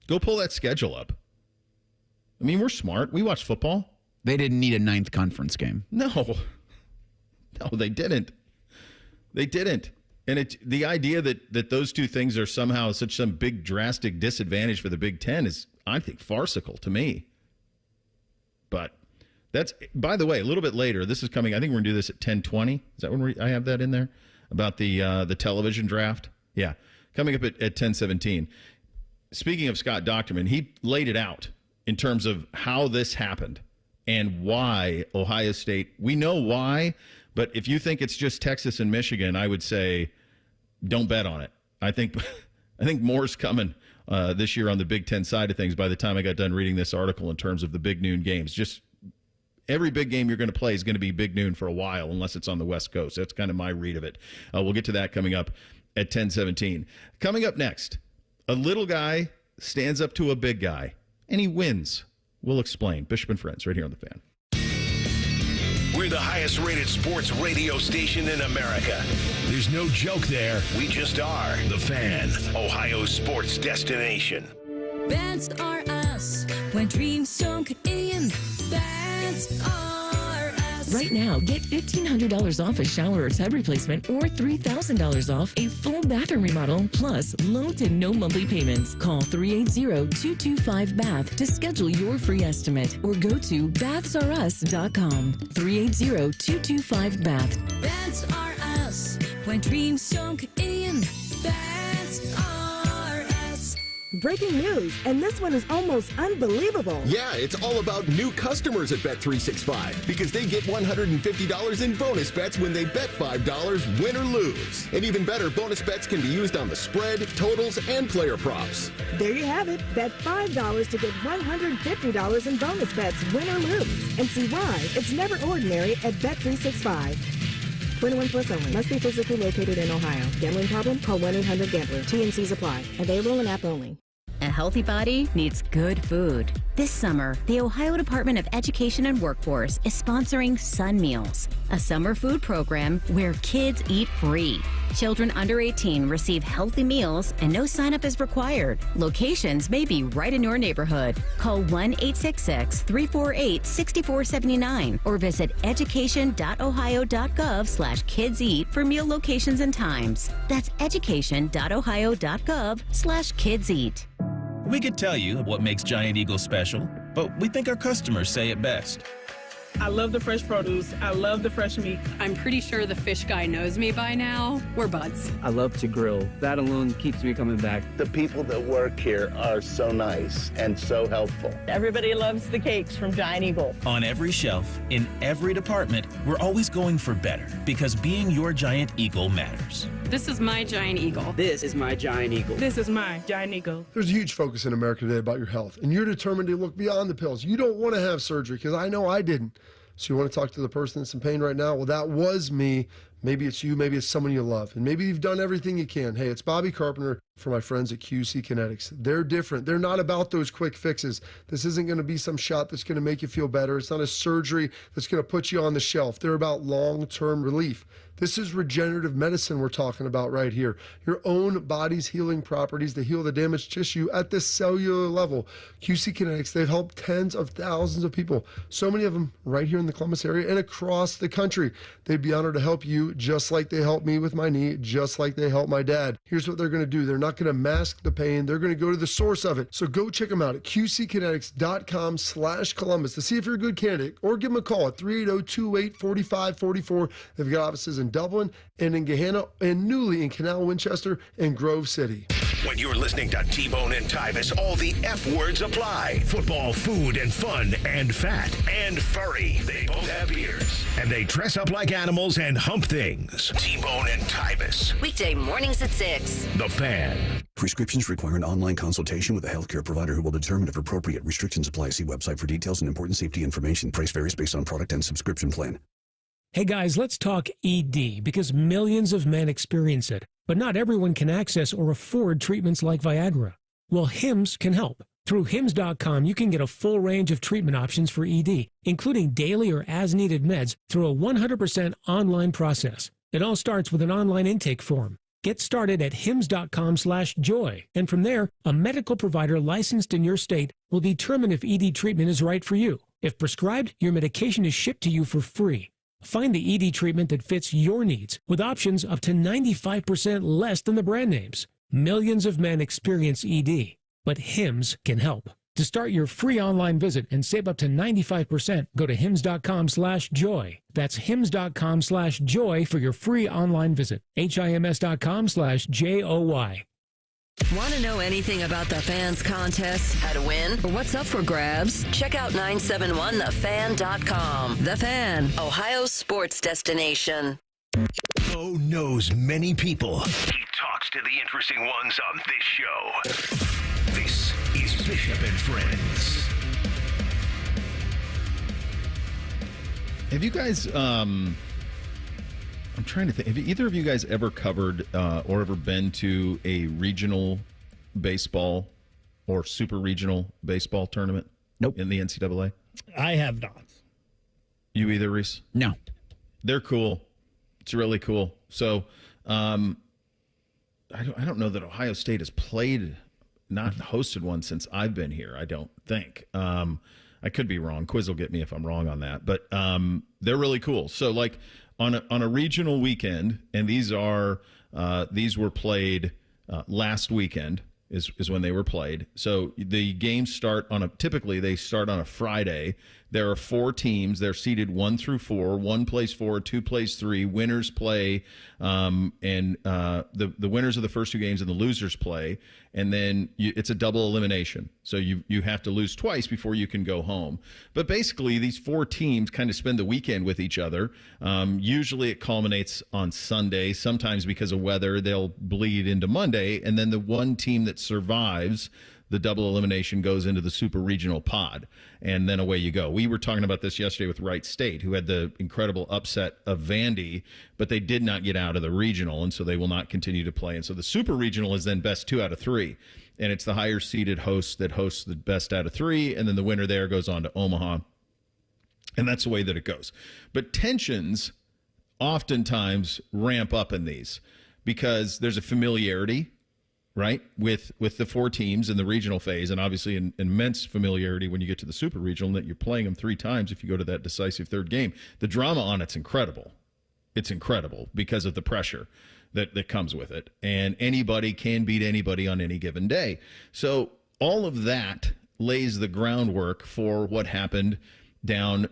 Go pull that schedule up. I mean, we're smart. We watch football. They didn't need a 9th conference game. No, they didn't. They didn't. And the idea that those two things are somehow some big drastic disadvantage for the Big Ten is, I think, farcical to me. But that's, by the way, a little bit later. This is coming. I think we're gonna do this at 10:20. Is that when I have that in there about the television draft? Yeah, coming up at 10:17. Speaking of Scott Docterman, he laid it out in terms of how this happened and why Ohio State. We know why, but if you think it's just Texas and Michigan, I would say don't bet on it. I think more's coming this year on the Big Ten side of things by the time I got done reading this article in terms of the Big Noon games. Just every big game you're going to play is going to be Big Noon for a while unless it's on the West Coast. That's kind of my read of it. We'll get to that coming up at 10:17. Coming up next, a little guy stands up to a big guy, and he wins. We'll explain. Bishop and Friends, right here on The Fan. We're the highest rated sports radio station in America. There's no joke there. We just are. The Fan, Ohio's sports destination. That's are us. When dreams don't get in, that's are us. Right now, get $1,500 off a shower or tub replacement or $3,000 off a full bathroom remodel, plus low to no monthly payments. Call 380-225-BATH to schedule your free estimate or go to bathsareus.com. 380-225-BATH. That's are us. When dreams don't get in, that's are us. Breaking news, and this one is almost unbelievable. Yeah, it's all about new customers at Bet365 because they get $150 in bonus bets when they bet $5, win or lose. And even better, bonus bets can be used on the spread, totals, and player props. There you have it. Bet $5 to get $150 in bonus bets, win or lose. And see why it's never ordinary at Bet365. 21 plus only. Must be physically located in Ohio. Gambling problem? Call 1-800-GAMBLER. T&Cs apply. Available in app only. A healthy body needs good food. This summer, the Ohio Department of Education and Workforce is sponsoring Sun Meals, a summer food program where kids eat free. Children under 18 receive healthy meals and no sign-up is required. Locations may be right in your neighborhood. Call 1-866-348-6479 or visit education.ohio.gov/kidseat for meal locations and times. That's education.ohio.gov/kidseat. We could tell you what makes Giant Eagle special, but we think our customers say it best. I love the fresh produce. I love the fresh meat. I'm pretty sure the fish guy knows me by now. We're buds. I love to grill. That alone keeps me coming back. The people that work here are so nice and so helpful. Everybody loves the cakes from Giant Eagle. On every shelf, in every department, we're always going for better because being your Giant Eagle matters. This is my Giant Eagle. This is my Giant Eagle. This is my Giant Eagle. There's a huge focus in America today about your health, and you're determined to look beyond the pills. You don't want to have surgery, because I know I didn't. So you want to talk to the person that's in pain right now? Well, that was me. Maybe it's you. Maybe it's someone you love. And maybe you've done everything you can. Hey, it's Bobby Carpenter for my friends at QC Kinetics. They're different. They're not about those quick fixes. This isn't going to be some shot that's going to make you feel better. It's not a surgery that's going to put you on the shelf. They're about long-term relief. This is regenerative medicine we're talking about right here. Your own body's healing properties to heal the damaged tissue at the cellular level. QC Kinetics, they've helped tens of thousands of people, so many of them right here in the Columbus area and across the country. They'd be honored to help you just like they helped me with my knee, just like they helped my dad. Here's what they're going to do. They're not going to mask the pain. They're going to go to the source of it. So go check them out at qckinetics.com/Columbus to see if you're a good candidate, or give them a call at 380-28-4544. They've got offices in Dublin and in Gahanna and newly in Canal Winchester and Grove City. When you're listening to T-Bone and Tyvis, all the F words apply. Football, food, and fun, and fat, and furry. They both have beards. And they dress up like animals and hump things. T-Bone and Tyvis. Weekday mornings at 6. The Fan. Prescriptions require an online consultation with a healthcare provider who will determine if appropriate. Restrictions apply. See website for details and important safety information. Price varies based on product and subscription plan. Hey guys, let's talk ED because millions of men experience it, but not everyone can access or afford treatments like Viagra. Well, Hims can help. Through Hims.com, you can get a full range of treatment options for ED, including daily or as-needed meds through a 100% online process. It all starts with an online intake form. Get started at hims.com/joy, and from there, a medical provider licensed in your state will determine if ED treatment is right for you. If prescribed, your medication is shipped to you for free. Find the ED treatment that fits your needs with options up to 95% less than the brand names. Millions of men experience ED, but Hims can help. To start your free online visit and save up to 95%, go to hims.com/joy. That's hims.com/joy for your free online visit. HIMS.com/JOY. Want to know anything about the Fan's contests, how to win, or what's up for grabs? Check out 971thefan.com. The Fan, Ohio's sports destination. Bo knows many people. He talks to the interesting ones on this show. This is Bishop and Friends. Have you guys, I'm trying to think, have either of you guys ever covered or ever been to a regional baseball or super regional baseball tournament? Nope. In the NCAA? I have not. You either, Reese? No. They're cool. It's really cool. So, I don't know that Ohio State has not hosted one since I've been here, I don't think. I could be wrong. Quiz will get me if I'm wrong on that. But they're really cool. So, like, on a regional weekend, and these were played last weekend is when they were played. So the games typically they start on a Friday. There are 4 teams. They're seeded 1 through 4. 1 plays 4, 2 plays 3. Winners play, and the winners of the first 2 games and the losers play. And then it's a double elimination. So you have to lose twice before you can go home. But basically, these 4 teams kind of spend the weekend with each other. Usually it culminates on Sunday. Sometimes because of weather, they'll bleed into Monday. And then the one team that survives the double elimination goes into the super regional pod, and then away you go. We were talking about this yesterday with Wright State, who had the incredible upset of Vandy, but they did not get out of the regional, and so they will not continue to play. And so the super regional is then best 2 out of 3, and it's the higher seeded host that hosts the best out of 3, and then the winner there goes on to Omaha, and that's the way that it goes. But tensions oftentimes ramp up in these because there's a familiarity, right, with the 4 teams in the regional phase, and obviously an immense familiarity when you get to the super regional, that you're playing them 3 times if you go to that decisive 3rd game. The drama on it's incredible. It's incredible because of the pressure that comes with it, and anybody can beat anybody on any given day. So all of that lays the groundwork for what happened down.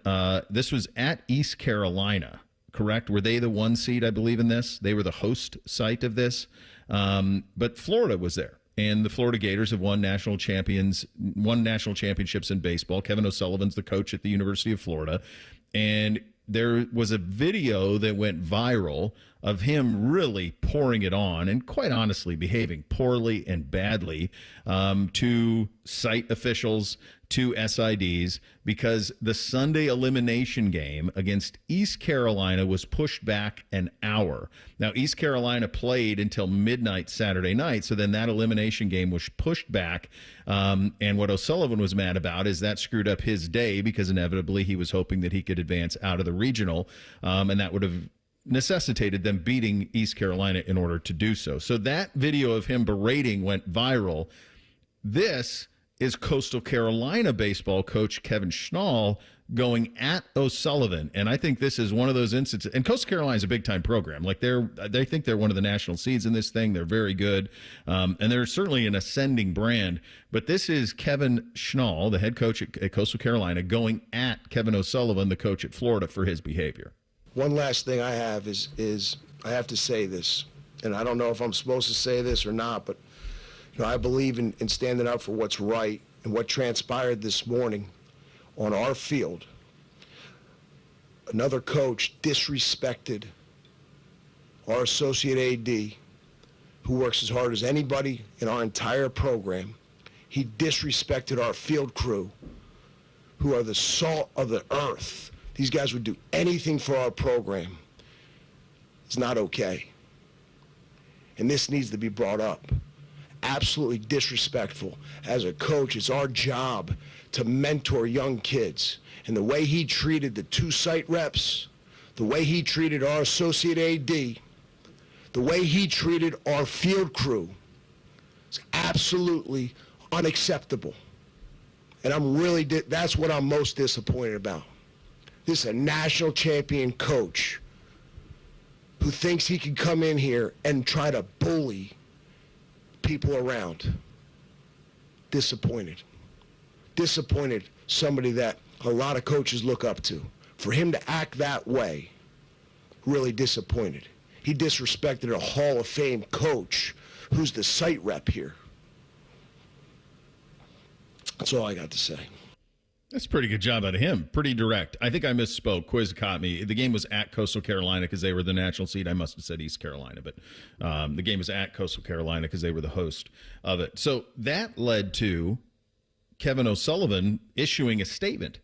This was at East Carolina, correct? Were they the 1 seed, I believe, in this? They were the host site of this. But Florida was there, and the Florida Gators have won national championships in baseball. Kevin O'Sullivan's the coach at the University of Florida, and there was a video that went viral of him really pouring it on and quite honestly behaving poorly and badly to site officials, to SIDs, because the Sunday elimination game against East Carolina was pushed back an hour. Now, East Carolina played until midnight Saturday night, so then that elimination game was pushed back. And what O'Sullivan was mad about is that screwed up his day, because inevitably he was hoping that he could advance out of the regional, and that would have necessitated them beating East Carolina in order to do so. So that video of him berating went viral. This is Coastal Carolina baseball coach Kevin Schnall going at O'Sullivan. And I think this is one of those instances. And Coastal Carolina is a big-time program. Like, they think they're one of the national seeds in this thing. They're very good. And they're certainly an ascending brand. But this is Kevin Schnall, the head coach at Coastal Carolina, going at Kevin O'Sullivan, the coach at Florida, for his behavior. One last thing I have is I have to say this, and I don't know if I'm supposed to say this or not, but I believe in standing up for what's right, and what transpired this morning on our field. Another coach disrespected our associate AD, who works as hard as anybody in our entire program. He disrespected our field crew, who are the salt of the earth. These guys would do anything for our program. It's not okay. And this needs to be brought up. Absolutely disrespectful. As a coach, it's our job to mentor young kids. And the way he treated the 2 site reps, the way he treated our associate AD, the way he treated our field crew is absolutely unacceptable. And that's what I'm most disappointed about. This is a national champion coach who thinks he can come in here and try to bully people around. Disappointed. Disappointed, somebody that a lot of coaches look up to. For him to act that way, really disappointed. He disrespected a Hall of Fame coach who's the site rep here. That's all I got to say. That's a pretty good job out of him. Pretty direct. I think I misspoke. Quiz caught me. The game was at Coastal Carolina because they were the national seed. I must have said East Carolina, but the game was at Coastal Carolina because they were the host of it. So that led to Kevin O'Sullivan issuing a statement.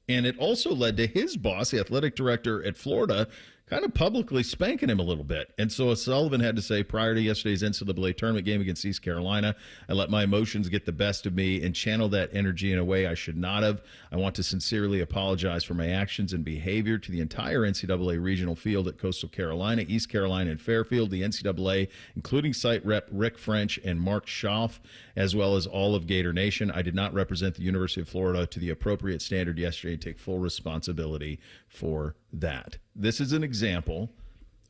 And it also led to his boss, the athletic director at Florida, kind of publicly spanking him a little bit. And so Sullivan had to say, prior to yesterday's NCAA tournament game against East Carolina, I let my emotions get the best of me and channel that energy in a way I should not have. I want to sincerely apologize for my actions and behavior to the entire NCAA regional field at Coastal Carolina, East Carolina, and Fairfield, the NCAA, including site rep Rick French and Mark Schaff, as well as all of Gator Nation. I did not represent the University of Florida to the appropriate standard yesterday and take full responsibility for that. This is an example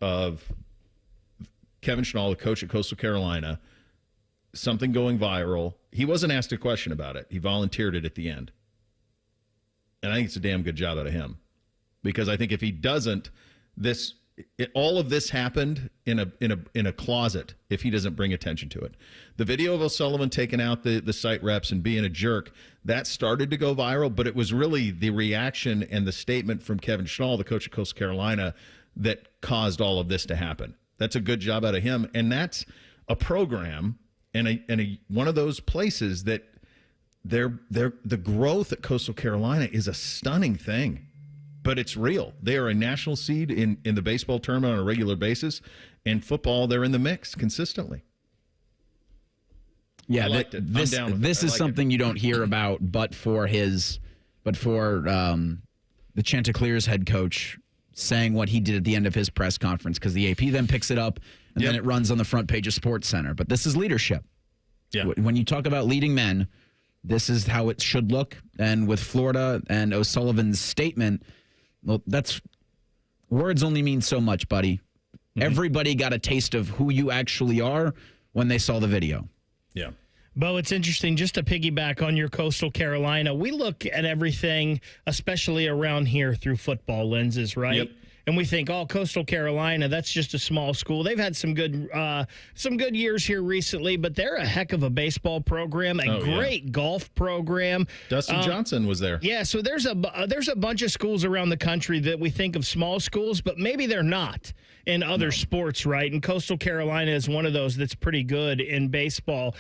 of Kevin Schnall, the coach at Coastal Carolina, something going viral. He wasn't asked a question about it. He volunteered it at the end. And I think it's a damn good job out of him. Because I think if he doesn't, all of this happened in a closet if he doesn't bring attention to it. The video of O'Sullivan taking out the site reps and being a jerk, that started to go viral, but it was really the reaction and the statement from Kevin Schnall, the coach of Coastal Carolina, that caused all of this to happen. That's a good job out of him, and that's a program and one of those places that the growth at Coastal Carolina is a stunning thing. But it's real. They are a national seed in the baseball tournament on a regular basis. And football, they're in the mix consistently. Yeah, this is something you don't hear about, but for the Chanticleer's head coach saying what he did at the end of his press conference, because the AP then picks it up and then it runs on the front page of Sports Center. But this is leadership. Yeah. When you talk about leading men, this is how it should look. And with Florida and O'Sullivan's statement, well, words only mean so much, buddy. Mm-hmm. Everybody got a taste of who you actually are when they saw the video. Yeah. Bo, it's interesting, just to piggyback on your Coastal Carolina, we look at everything, especially around here, through football lenses, right? Yep. And we think, oh, Coastal Carolina, that's just a small school. They've had some good years here recently, but they're a heck of a baseball program, a great golf program. Dustin Johnson was there. Yeah, so there's a bunch of schools around the country that we think of small schools, but maybe they're not in other sports, right? And Coastal Carolina is one of those that's pretty good in baseball.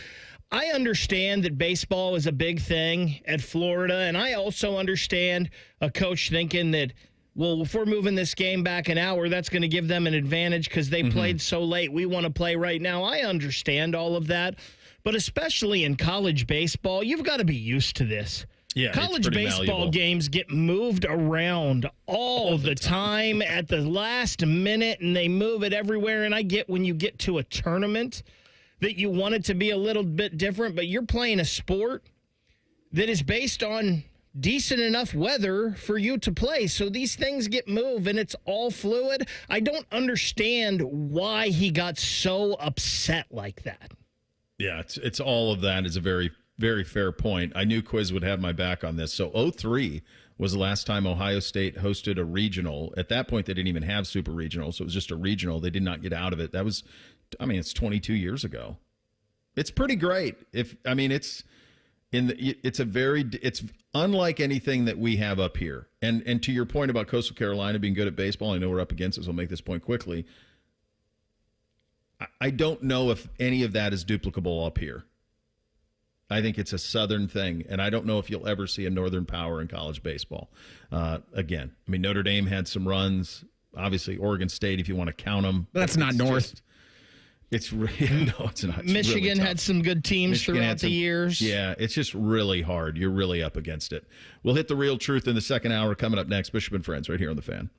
I understand that baseball is a big thing at Florida, and I also understand a coach thinking that, well, if we're moving this game back an hour, that's going to give them an advantage because they played so late. We want to play right now. I understand all of that. But especially in college baseball, you've got to be used to this. Yeah, college baseball games get moved around all the time at the last minute, and they move it everywhere. And I get when you get to a tournament that you want it to be a little bit different, but you're playing a sport that is based on decent enough weather for you to play. So these things get moved and it's all fluid. I don't understand why he got so upset like that. Yeah, it's all of that is a very, very fair point. I knew Quiz would have my back on this. So 2003 was the last time Ohio State hosted a regional. At that point, they didn't even have super regional, so it was just a regional. They did not get out of it. That was, it's 22 years ago. It's pretty great. It's unlike anything that we have up here. And to your point about Coastal Carolina being good at baseball, I know we're up against it, so I'll make this point quickly. I don't know if any of that is duplicable up here. I think it's a Southern thing, and I don't know if you'll ever see a Northern power in college baseball again. I mean, Notre Dame had some runs. Obviously, Oregon State, if you want to count them. But that's not North. It's no, it's not. It's Michigan really had some good teams throughout the years. Yeah, it's just really hard. You're really up against it. We'll hit the real truth in the second hour coming up next. Bishop and Friends right here on The Fan.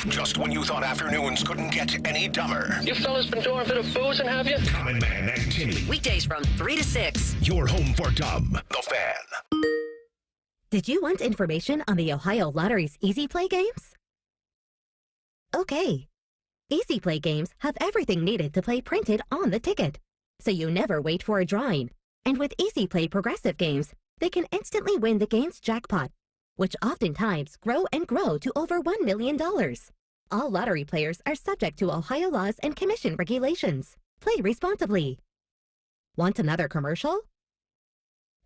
Just when you thought afternoons couldn't get any dumber. You fellas been doing a bit of boozing, have you? Common Man and Timmy. Weekdays from 3 to 6. Your home for dumb. The Fan. Did you want information on the Ohio Lottery's Easy Play games? Okay. Easy Play games have everything needed to play printed on the ticket, so you never wait for a drawing. And with Easy Play Progressive games, they can instantly win the game's jackpot, which oftentimes grow and grow to over $1 million. All lottery players are subject to Ohio laws and commission regulations. Play responsibly. Want another commercial?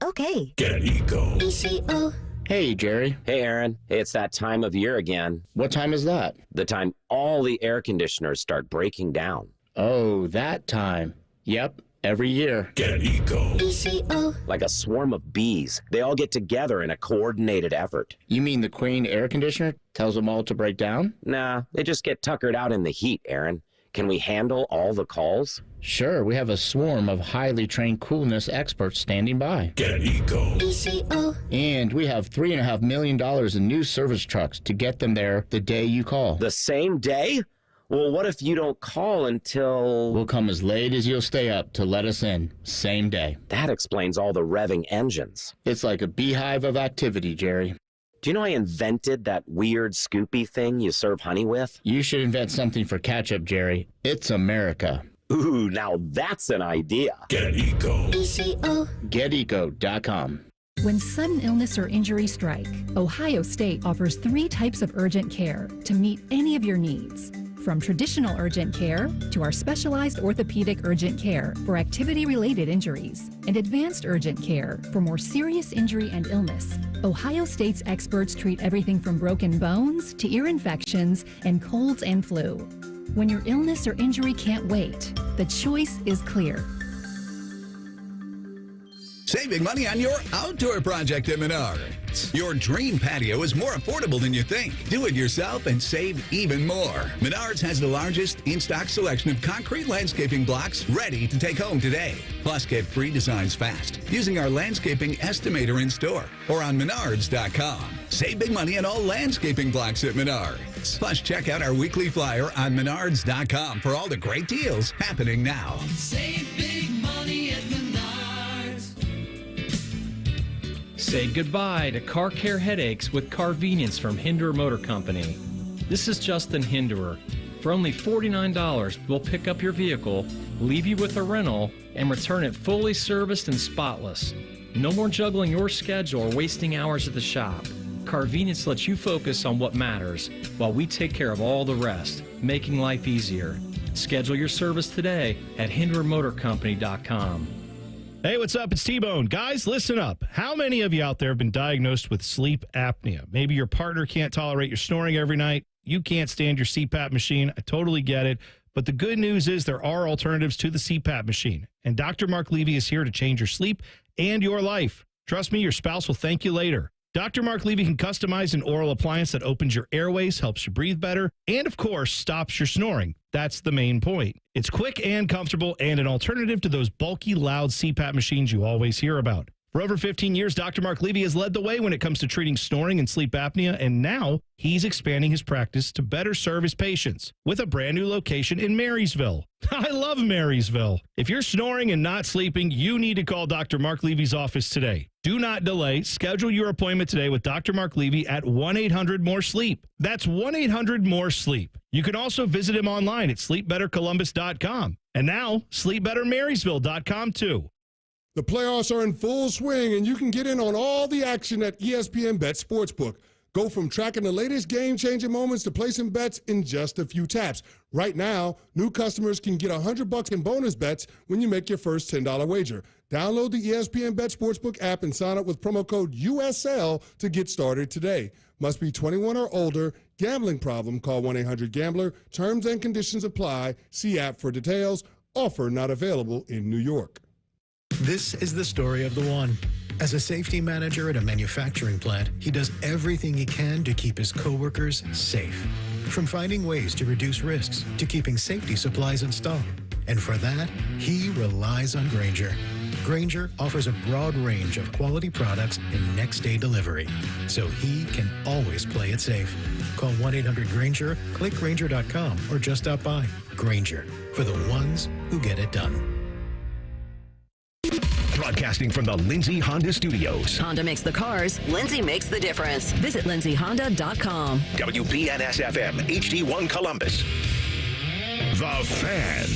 Okay. Get Eco. ECO. Hey, Jerry. Hey, Aaron. Hey, it's that time of year again. What time is that? The time all the air conditioners start breaking down. Oh, that time. Yep, every year. Get Eco. ECO. Like a swarm of bees. They all get together in a coordinated effort. You mean the Queen air conditioner tells them all to break down? Nah, they just get tuckered out in the heat, Aaron. Can we handle all the calls? Sure, we have a swarm of highly trained coolness experts standing by. Get Eco. ECO. And we have $3.5 million in new service trucks to get them there the day you call. The same day? Well, what if you don't call until... We'll come as late as you'll stay up to let us in. Same day. That explains all the revving engines. It's like a beehive of activity, Jerry. Do you know I invented that weird Scoopy thing you serve honey with? You should invent something for ketchup, Jerry. It's America. Ooh, now that's an idea. Get Eco. ECO. GetEco.com. When sudden illness or injury strike, Ohio State offers 3 types of urgent care to meet any of your needs. From traditional urgent care to our specialized orthopedic urgent care for activity-related injuries and advanced urgent care for more serious injury and illness, Ohio State's experts treat everything from broken bones to ear infections and colds and flu. When your illness or injury can't wait, the choice is clear. Saving money on your outdoor project at Menards. Your dream patio is more affordable than you think. Do it yourself and save even more. Menards has the largest in-stock selection of concrete landscaping blocks ready to take home today. Plus, get free designs fast using our landscaping estimator in store or on Menards.com. Save big money on all landscaping blocks at Menards. Plus, check out our weekly flyer on Menards.com for all the great deals happening now. Save big money at Menards. Say goodbye to car care headaches with Carvenience from Hinderer Motor Company. This is Justin Hinderer. For only $49, we'll pick up your vehicle, leave you with a rental, and return it fully serviced and spotless. No more juggling your schedule or wasting hours at the shop. Carvenience lets you focus on what matters while we take care of all the rest, making life easier. Schedule your service today at HindererMotorCompany.com. Hey, what's up? It's T-Bone. Guys, listen up. How many of you out there have been diagnosed with sleep apnea? Maybe your partner can't tolerate your snoring every night. You can't stand your CPAP machine. I totally get it. But the good news is there are alternatives to the CPAP machine. And Dr. Mark Levy is here to change your sleep and your life. Trust me, your spouse will thank you later. Dr. Mark Levy can customize an oral appliance that opens your airways, helps you breathe better, and, of course, stops your snoring. That's the main point. It's quick and comfortable and an alternative to those bulky, loud CPAP machines you always hear about. For over 15 years, Dr. Mark Levy has led the way when it comes to treating snoring and sleep apnea, and now he's expanding his practice to better serve his patients with a brand new location in Marysville. I love Marysville. If you're snoring and not sleeping, you need to call Dr. Mark Levy's office today. Do not delay. Schedule your appointment today with Dr. Mark Levy at 1-800-MORE-SLEEP. That's 1-800-MORE-SLEEP. You can also visit him online at sleepbettercolumbus.com. And now, sleepbettermarysville.com too. The playoffs are in full swing, and you can get in on all the action at ESPN Bet Sportsbook. Go from tracking the latest game-changing moments to placing bets in just a few taps. Right now, new customers can get $100 in bonus bets when you make your first $10 wager. Download the ESPN Bet Sportsbook app and sign up with promo code USL to get started today. Must be 21 or older. Gambling problem? Call 1-800-GAMBLER. Terms and conditions apply. See app for details. Offer not available in New York. This is the story of the one. As a safety manager at a manufacturing plant, he does everything he can to keep his coworkers safe. From finding ways to reduce risks to keeping safety supplies in stock. And for that, he relies on Grainger. Grainger offers a broad range of quality products and next-day delivery, so he can always play it safe. Call 1-800-GRAINGER, click Grainger.com, or just stop by. Grainger, for the ones who get it done. Broadcasting from the Lindsay Honda Studios. Honda makes the cars. Lindsay makes the difference. Visit lindsayhonda.com. WBNS-FM, HD1 Columbus. The Fan.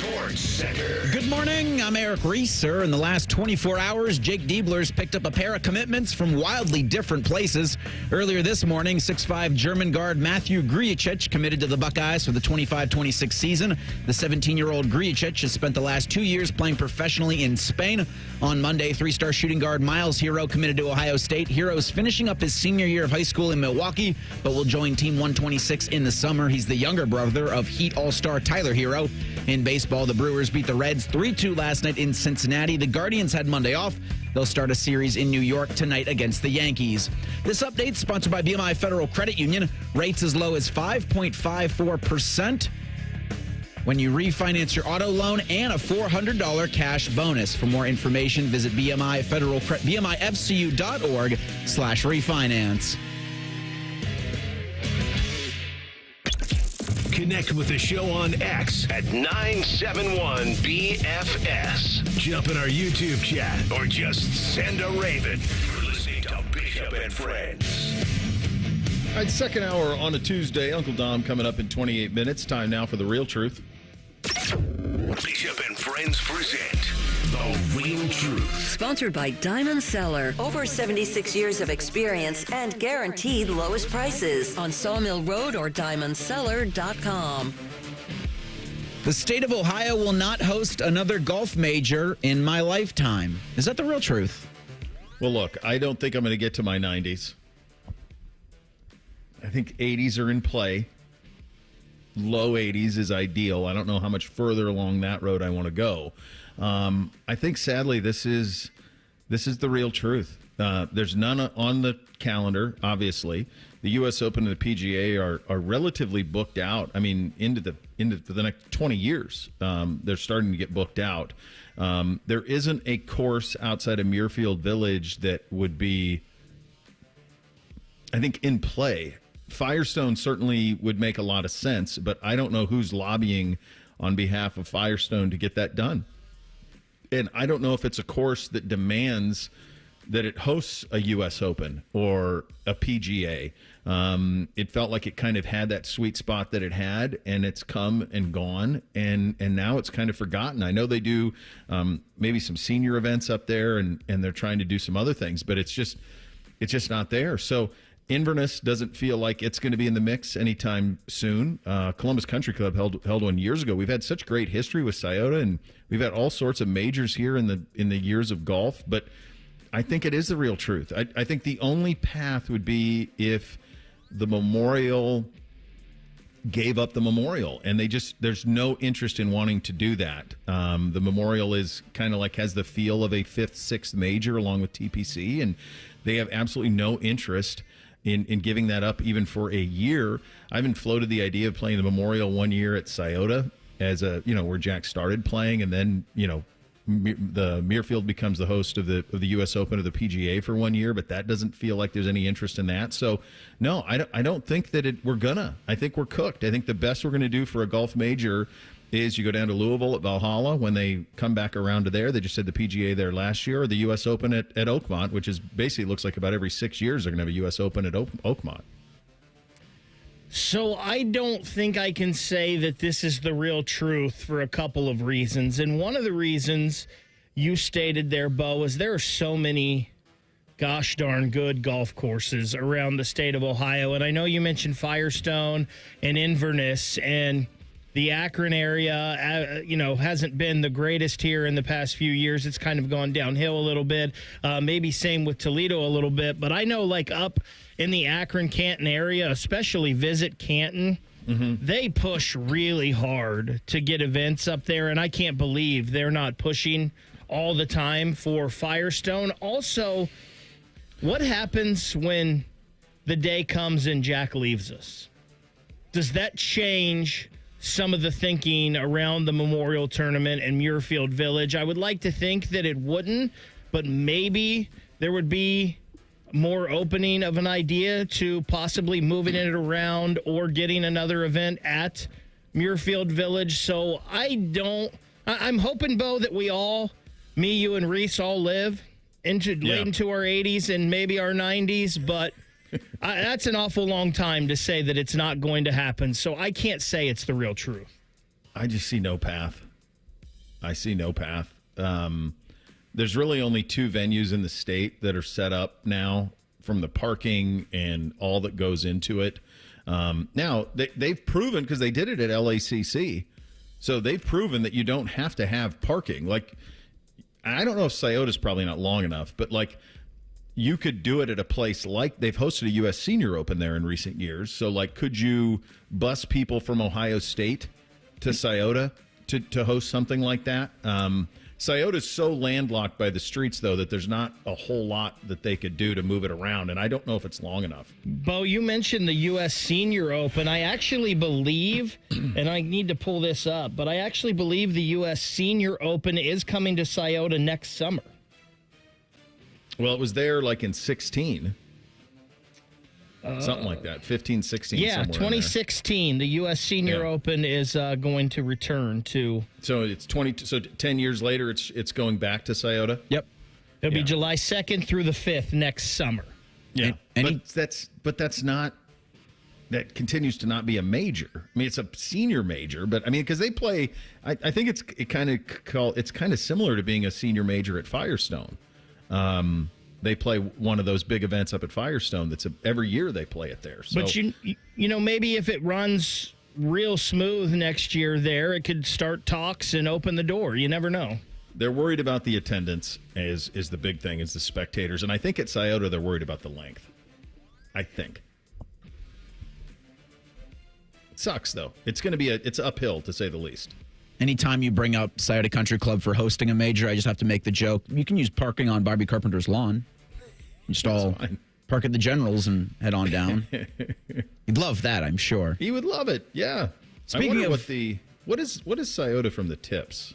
Sports Center. Good morning. I'm Eric Reeser. In the last 24 hours, Jake Diebler's picked up a pair of commitments from wildly different places. Earlier this morning, 6'5" German guard Matthew Gricic committed to the Buckeyes for the 25-26 season. The 17-year-old Gricic has spent the last 2 years playing professionally in Spain. On Monday, 3-star shooting guard Miles Hero committed to Ohio State. Hero's finishing up his senior year of high school in Milwaukee, but will join Team 126 in the summer. He's the younger brother of Heat All-Star Tyler Hero. In baseball, the Brewers beat the Reds 3-2 last night in Cincinnati. The Guardians had Monday off. They'll start a series in New York tonight against the Yankees. This update sponsored by BMI Federal Credit Union. Rates as low as 5.54% when you refinance your auto loan, and a $400 cash bonus. For more information, visit BMIFCU.org/refinance. Connect with the show on X at 971BFS. Jump in our YouTube chat or just send a raven. You're listening to Bishop and Friends. All right, second hour on a Tuesday. Uncle Dom coming up in 28 minutes. Time now for The Real Truth. Bishop and Friends present The Real Truth. Sponsored by Diamond Cellar. Over 76 years of experience and guaranteed lowest prices on Sawmill Road or diamondcellar.com. The state of Ohio will not host another golf major in my lifetime. Is that the real truth? Well, look, I don't think I'm going to get to my 90s. I think 80s are in play. Low 80s is ideal. I don't know how much further along that road I want to go. I think, sadly, this is the real truth. There's none on the calendar, obviously. The U.S. Open and the PGA are relatively booked out. I mean, into the next 20 years, they're starting to get booked out. There isn't a course outside of Muirfield Village that would be, I think, in play. Firestone certainly would make a lot of sense, but I don't know who's lobbying on behalf of Firestone to get that done. And I don't know if it's a course that demands that it hosts a U.S. Open or a PGA. It felt like it kind of had that sweet spot that it had, and it's come and gone, and now it's kind of forgotten. I know they do maybe some senior events up there, and they're trying to do some other things, but it's just not there. So Inverness doesn't feel like it's going to be in the mix anytime soon. Columbus Country Club held one years ago. We've had such great history with Scioto, and we've had all sorts of majors here in the years of golf. But I think it is the real truth. I think the only path would be if the Memorial gave up the Memorial, and there's no interest in wanting to do that. The Memorial is kind of like has the feel of a 5th, 6th major along with TPC, and they have absolutely no interest in giving that up even for a year. I've been floated the idea of playing the Memorial 1 year at Scioto as where Jack started playing, and then, the Muirfield becomes the host of the U.S. Open of the PGA for 1 year, but that doesn't feel like there's any interest in that. So, no, I don't think that we're gonna. I think we're cooked. I think the best we're going to do for a golf major is you go down to Louisville at Valhalla when they come back around to there. They just had the PGA there last year, or the U.S. Open at Oakmont, which is basically looks like about every 6 years they're going to have a U.S. Open at Oakmont. So I don't think I can say that this is the real truth for a couple of reasons. And one of the reasons you stated there, Bo, is there are so many gosh darn good golf courses around the state of Ohio. And I know you mentioned Firestone and Inverness, and the Akron area, hasn't been the greatest here in the past few years. It's kind of gone downhill a little bit. Maybe same with Toledo a little bit. But I know, like, up in the Akron-Canton area, especially Visit Canton, they push really hard to get events up there. And I can't believe they're not pushing all the time for Firestone. Also, what happens when the day comes and Jack leaves us? Does that change some of the thinking around the Memorial Tournament and Muirfield Village? I would like to think that it wouldn't, but maybe there would be more opening of an idea to possibly moving it around or getting another event at Muirfield Village. So I'm hoping, Bo, that we all, me, you, and Reese, all live late into our 80s and maybe our 90s, but that's an awful long time to say that it's not going to happen. So I can't say it's the real truth. I just see no path. I see no path. There's really only 2 venues in the state that are set up now, from the parking and all that goes into it. Now, they've proven, because they did it at LACC, so they've proven that you don't have to have parking. Like, I don't know if Scioto's probably not long enough, but, like, you could do it at a place like they've hosted a U.S. Senior Open there in recent years. So, like, could you bus people from Ohio State to Scioto to host something like that? Scioto's so landlocked by the streets, though, that there's not a whole lot that they could do to move it around, and I don't know if it's long enough. Bo, you mentioned the U.S. Senior Open. I actually believe, and I need to pull this up, but I actually believe the U.S. Senior Open is coming to Scioto next summer. Well, it was there like in 16. Something like that, 15, 16. Yeah, 2016, the U.S. Senior Open is going to return to. So it's 10 years later, it's going back to Scioto? Yep. It'll be July 2nd through the 5th next summer. Yeah, but that continues to not be a major. I mean, it's a senior major, but I mean, because they play, I think it's kind of similar to being a senior major at Firestone. They play one of those big events up at Firestone. Every year they play it there. So. But maybe if it runs real smooth next year there, it could start talks and open the door. You never know. They're worried about the attendance is the big thing, is the spectators. And I think at Scioto they're worried about the length. I think. It sucks, though. It's going to be it's uphill, to say the least. Anytime you bring up Scioto Country Club for hosting a major, I just have to make the joke. You can use parking on Barbie Carpenter's lawn. Just all park at the Generals and head on down. He'd love that, I'm sure. He would love it, yeah. Speaking of what is Scioto from the tips?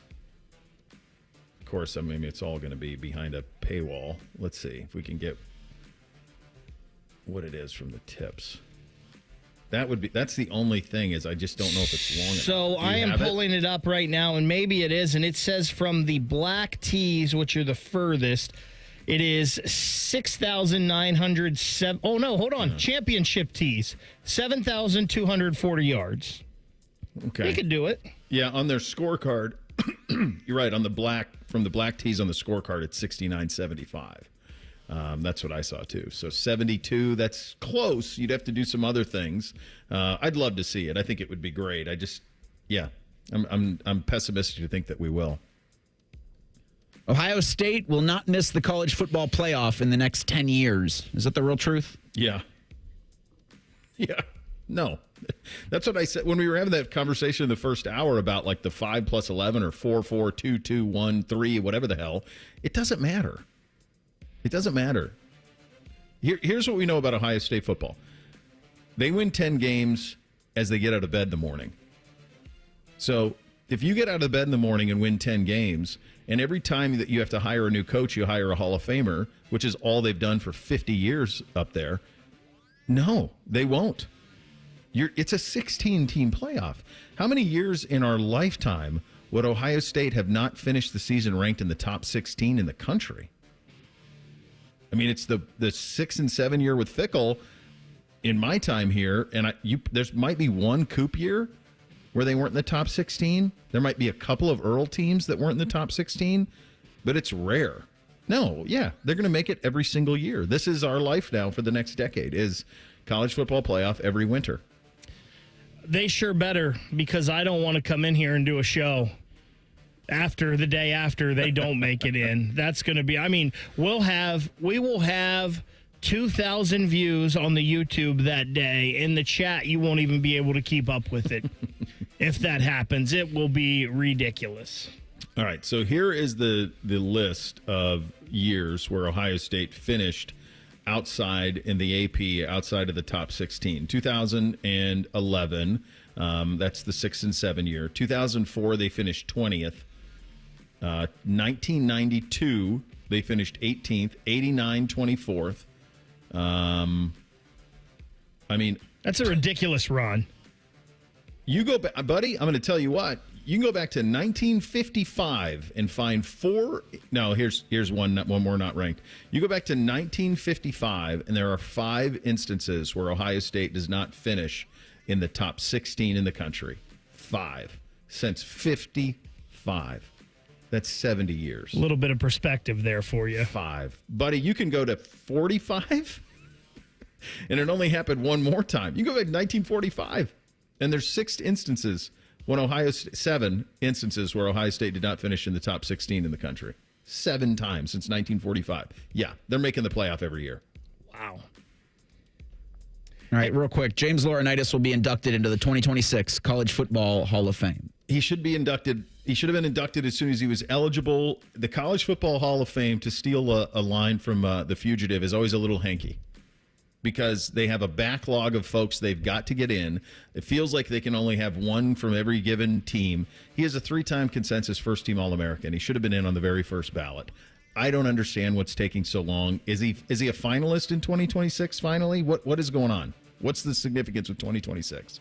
Of course, I mean, it's all going to be behind a paywall. Let's see if we can get what it is from the tips. That's the only thing, is I just don't know if it's long enough. So I am pulling it up right now, and maybe it is, and it says from the black tees, which are the furthest, it is 6,907. Oh, no, hold on. Championship tees, 7,240 yards. Okay. They could do it. Yeah, on their scorecard, you're right, from the black tees on the scorecard, it's 69.75. That's what I saw too. So 72, that's close. You'd have to do some other things. I'd love to see it. I think it would be great. I'm pessimistic to think that we will. Ohio State will not miss the college football playoff in the next 10 years. Is that the real truth? Yeah. Yeah. No. That's what I said when we were having that conversation in the first hour about like the 5+11 or 4-4, 2-2, 1-3, whatever the hell. It doesn't matter. It doesn't matter. Here's what we know about Ohio State football. They win 10 games as they get out of bed in the morning. So if you get out of bed in the morning and win 10 games, and every time that you have to hire a new coach, you hire a Hall of Famer, which is all they've done for 50 years up there, no, they won't. It's a 16-team playoff. How many years in our lifetime would Ohio State have not finished the season ranked in the top 16 in the country? I mean, it's the 6 and 7 year with Fickle in my time here, and there might be one Coop year where they weren't in the top 16. There might be a couple of Earl teams that weren't in the top 16, but it's rare. No, yeah, they're going to make it every single year. This is our life now for the next decade, is college football playoff every winter. They sure better, because I don't want to come in here and do a show after the day after they don't make it in. That's going to be, I mean, we will have 2,000 views on the YouTube that day. In the chat, you won't even be able to keep up with it. If that happens, it will be ridiculous. All right, so here is the list of years where Ohio State finished outside in the AP, outside of the top 16. 2011, that's the 6 and 7 year. 2004, they finished 20th. 1992, they finished 18th. 89, 24th. I mean, that's a ridiculous run. You go back, buddy. I'm going to tell you what. You can go back to 1955 and find four. No, here's one more not ranked. You go back to 1955, and there are 5 instances where Ohio State does not finish in the top 16 in the country. 5 since 55. That's 70 years. A little bit of perspective there for you. 5, buddy. You can go to 45, and it only happened one more time. You go back to 1945, and there's 6 instances. 7 instances where Ohio State did not finish in the top 16 in the country. 7 times since 1945. Yeah, they're making the playoff every year. Wow. All right, real quick. James Laurinaitis will be inducted into the 2026 College Football Hall of Fame. He should be inducted. He should have been inducted as soon as he was eligible. The College Football Hall of Fame, to steal a line from The Fugitive, is always a little hanky, because they have a backlog of folks they've got to get in. It feels like they can only have one from every given team. He is a 3-time consensus first-team All-American. He should have been in on the very first ballot. I don't understand what's taking so long. Is he a finalist in 2026 finally? What is going on? What's the significance of 2026?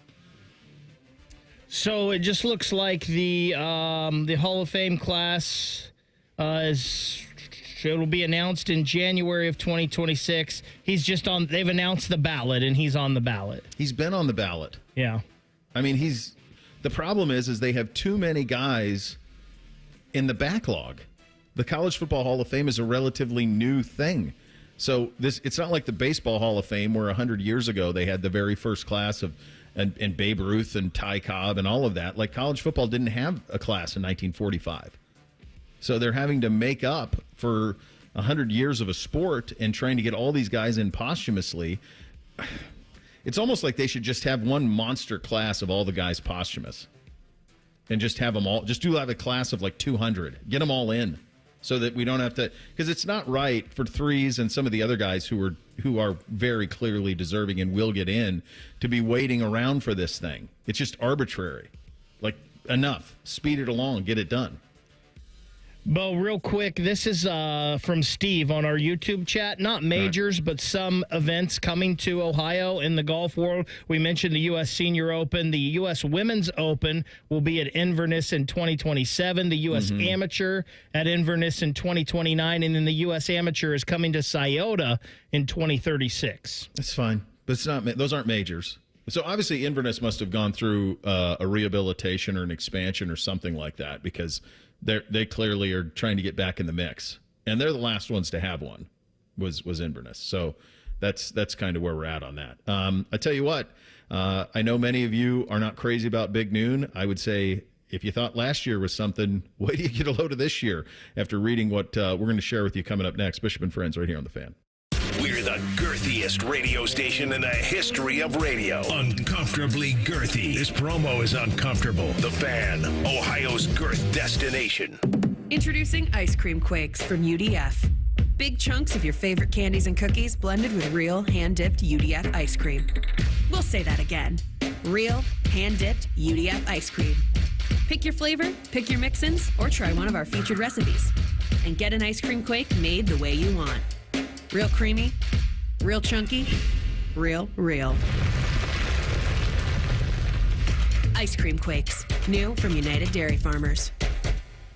So it just looks like the Hall of Fame class it'll be announced in January of 2026. They've announced the ballot, and he's on the ballot. He's been on the ballot. Yeah. I mean, the problem is they have too many guys in the backlog. The College Football Hall of Fame is a relatively new thing. So it's not like the Baseball Hall of Fame, where 100 years ago they had the very first class and Babe Ruth and Ty Cobb and all of that. Like, college football didn't have a class in 1945. So they're having to make up for 100 years of a sport and trying to get all these guys in posthumously. It's almost like they should just have one monster class of all the guys posthumous and just have them all. Just have a class of like 200. Get them all in so that we don't have to, because it's not right for Threes and some of the other guys who are very clearly deserving and will get in to be waiting around for this thing. It's just arbitrary. Like, enough. Speed it along. Get it done. Bo, real quick, this is from Steve on our YouTube chat. Not majors, but some events coming to Ohio in the golf world. We mentioned the U.S. Senior Open. The U.S. Women's Open will be at Inverness in 2027. The U.S. Amateur at Inverness in 2029. And then the U.S. Amateur is coming to Scioto in 2036. That's fine, but it's not. Those aren't majors. So obviously Inverness must have gone through a rehabilitation or an expansion or something like that, because they clearly are trying to get back in the mix, and they're the last ones to have one. Was Inverness, so that's kind of where we're at on that. I tell you what, I know many of you are not crazy about Big Noon. I would say if you thought last year was something, wait till you get a load of this year after reading what we're going to share with you coming up next. Bishop and Friends right here on The Fan. We're the girthiest radio station in the history of radio. Uncomfortably girthy. This promo is uncomfortable. The Fan, Ohio's girth destination. Introducing Ice Cream Quakes from UDF. Big chunks of your favorite candies and cookies blended with real hand-dipped UDF ice cream. We'll say that again. Real hand-dipped UDF ice cream. Pick your flavor, pick your mix-ins, or try one of our featured recipes. And get an ice cream quake made the way you want. Real creamy, real chunky, real. Ice Cream Quakes, new from United Dairy Farmers.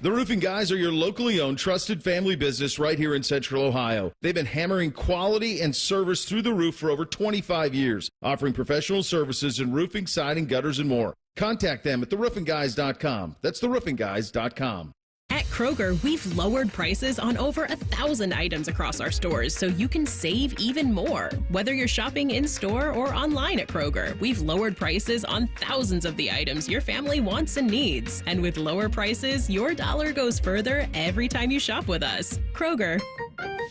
The Roofing Guys are your locally owned, trusted family business right here in Central Ohio. They've been hammering quality and service through the roof for over 25 years, offering professional services in roofing, siding, gutters, and more. Contact them at theroofingguys.com. That's theroofingguys.com. At Kroger, we've lowered prices on over 1,000 items across our stores so you can save even more. Whether you're shopping in-store or online at Kroger, we've lowered prices on thousands of the items your family wants and needs. And with lower prices, your dollar goes further every time you shop with us. Kroger,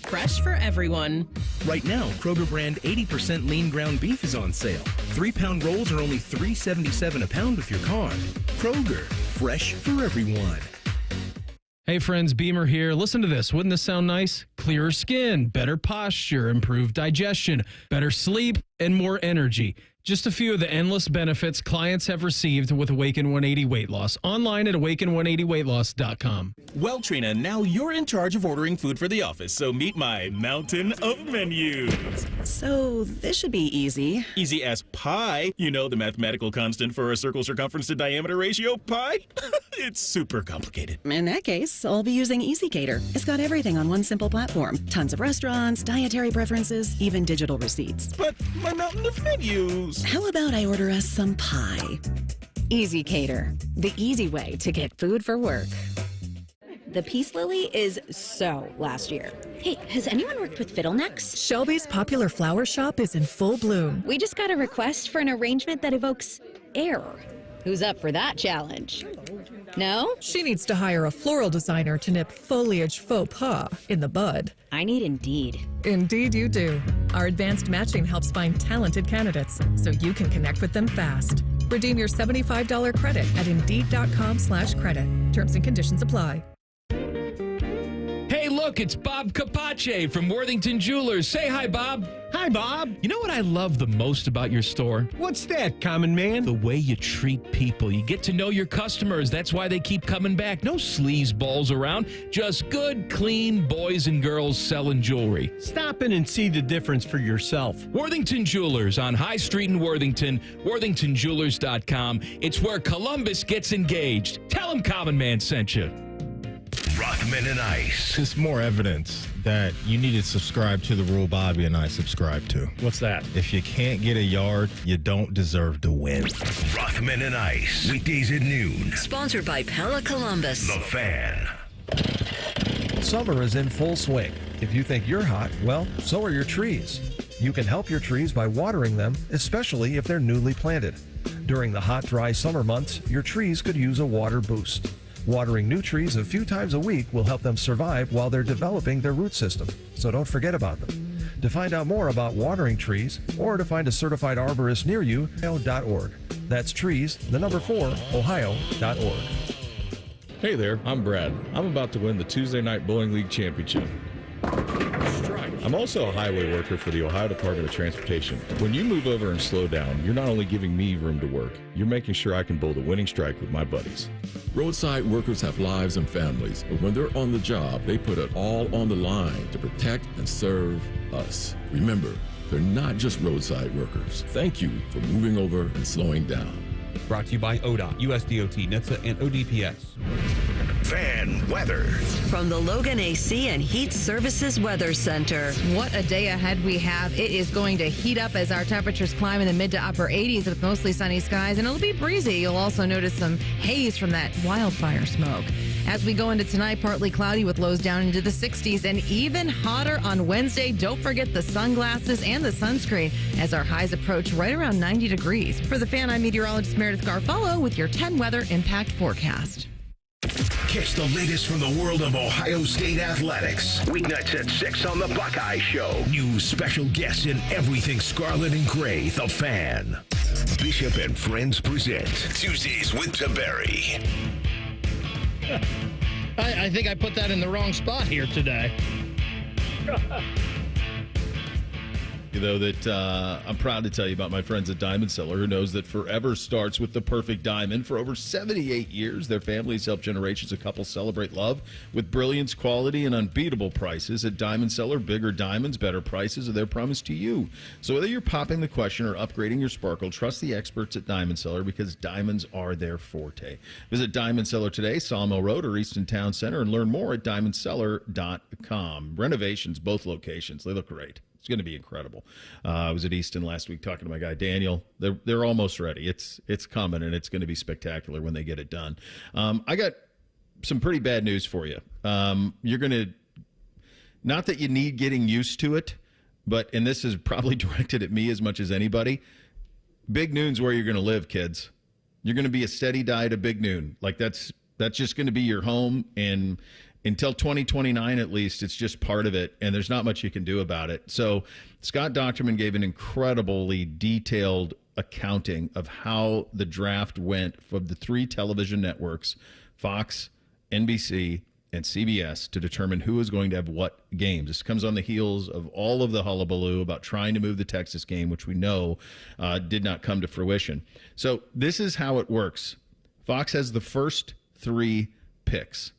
fresh for everyone. Right now, Kroger brand 80% lean ground beef is on sale. 3-pound rolls are only $3.77 a pound with your card. Kroger, fresh for everyone. Hey friends, Beamer here. Listen to this. Wouldn't this sound nice? Clearer skin, better posture, improved digestion, better sleep, and more energy. Just a few of the endless benefits clients have received with Awaken 180 Weight Loss. Online at awaken180weightloss.com. Well, Trina, now you're in charge of ordering food for the office, so meet my mountain of menus. So this should be easy. Easy as pie. You know the mathematical constant for a circle circumference to diameter ratio, pi? It's super complicated. In that case, I'll be using EasyCater. It's got everything on one simple platform. Tons of restaurants, dietary preferences, even digital receipts. But my mountain of menus. How about I order us some pie? EasyCater, the easy way to get food for work. The peace lily is so last year. Hey, has anyone worked with fiddlenecks? Shelby's popular flower shop is in full bloom. We just got a request for an arrangement that evokes air. Who's up for that challenge? No? She needs to hire a floral designer to nip foliage faux pas in the bud. I need Indeed. Indeed you do. Our advanced matching helps find talented candidates so you can connect with them fast. Redeem your $75 credit at Indeed.com/credit. Terms and conditions apply. Hey, look, it's Bob Capace from Worthington Jewelers. Say hi, Bob. Hi, Bob. You know what I love the most about your store? What's that, common man? The way you treat people. You get to know your customers. That's why they keep coming back. No sleazeballs around. Just good, clean boys and girls selling jewelry. Stop in and see the difference for yourself. Worthington Jewelers on High Street in Worthington. WorthingtonJewelers.com. It's where Columbus gets engaged. Tell them Common Man sent you. Rothman and Ice. It's more evidence that you need to subscribe to the rule Bobby and I subscribe to. What's that? If you can't get a yard, you don't deserve to win. Rothman and Ice. Weekdays at noon. Sponsored by Pella Columbus. The Fan. Summer is in full swing. If you think you're hot, well, so are your trees. You can help your trees by watering them, especially if they're newly planted. During the hot, dry summer months, your trees could use a water boost. Watering new trees a few times a week will help them survive while they're developing their root system, so don't forget about them. To find out more about watering trees or to find a certified arborist near you, ohio.org. That's trees, the number 4, ohio.org. Hey there, I'm Brad. I'm about to win the Tuesday Night Bowling League Championship. I'm also a highway worker for the Ohio Department of Transportation. When you move over and slow down, you're not only giving me room to work, you're making sure I can bowl the winning strike with my buddies. Roadside workers have lives and families, but when they're on the job, they put it all on the line to protect and serve us. Remember, they're not just roadside workers. Thank you for moving over and slowing down. Brought to you by ODOT, USDOT, NHTSA, and ODPS. Fan weather. From the Logan AC and Heat Services Weather Center. What a day ahead we have. It is going to heat up as our temperatures climb in the mid to upper 80s with mostly sunny skies, and it'll be breezy. You'll also notice some haze from that wildfire smoke. As we go into tonight, partly cloudy with lows down into the 60s and even hotter on Wednesday. Don't forget the sunglasses and the sunscreen as our highs approach right around 90 degrees. For the Fan, I'm meteorologist Meredith Garfolo with your 10 weather impact forecast. Catch the latest from the world of Ohio State athletics. Weeknights at 6 on the Buckeye Show. New special guests and everything scarlet and gray. The Fan. Bishop and Friends present Tuesdays with Tiberi. I think I put that in the wrong spot here today. You know that I'm proud to tell you about my friends at Diamond Seller, who knows that forever starts with the perfect diamond. For over 78 years, their families help generations of couples celebrate love with brilliance, quality, and unbeatable prices. At Diamond Seller, bigger diamonds, better prices are their promise to you. So whether you're popping the question or upgrading your sparkle, trust the experts at Diamond Seller because diamonds are their forte. Visit Diamond Seller today, Sawmill Road or Easton Town Center, and learn more at diamondseller.com. Renovations, both locations, they look great. It's going to be incredible. I was at Easton last week talking to my guy Daniel. They're almost ready. It's coming, and it's going to be spectacular when they get it done. I got some pretty bad news for you. You're going to, not that you need getting used to it, but, and this is probably directed at me as much as anybody, Big Noon's where you're going to live, kids. You're going to be a steady diet of Big Noon. Like that's just going to be your home, and until 2029 at least, it's just part of it, and there's not much you can do about it. So Scott Docterman gave an incredibly detailed accounting of how the draft went from the three television networks, Fox, NBC, and CBS, to determine who is going to have what games. This comes on the heels of all of the hullabaloo about trying to move the Texas game, which we know did not come to fruition. So this is how it works. Fox has the first three picks.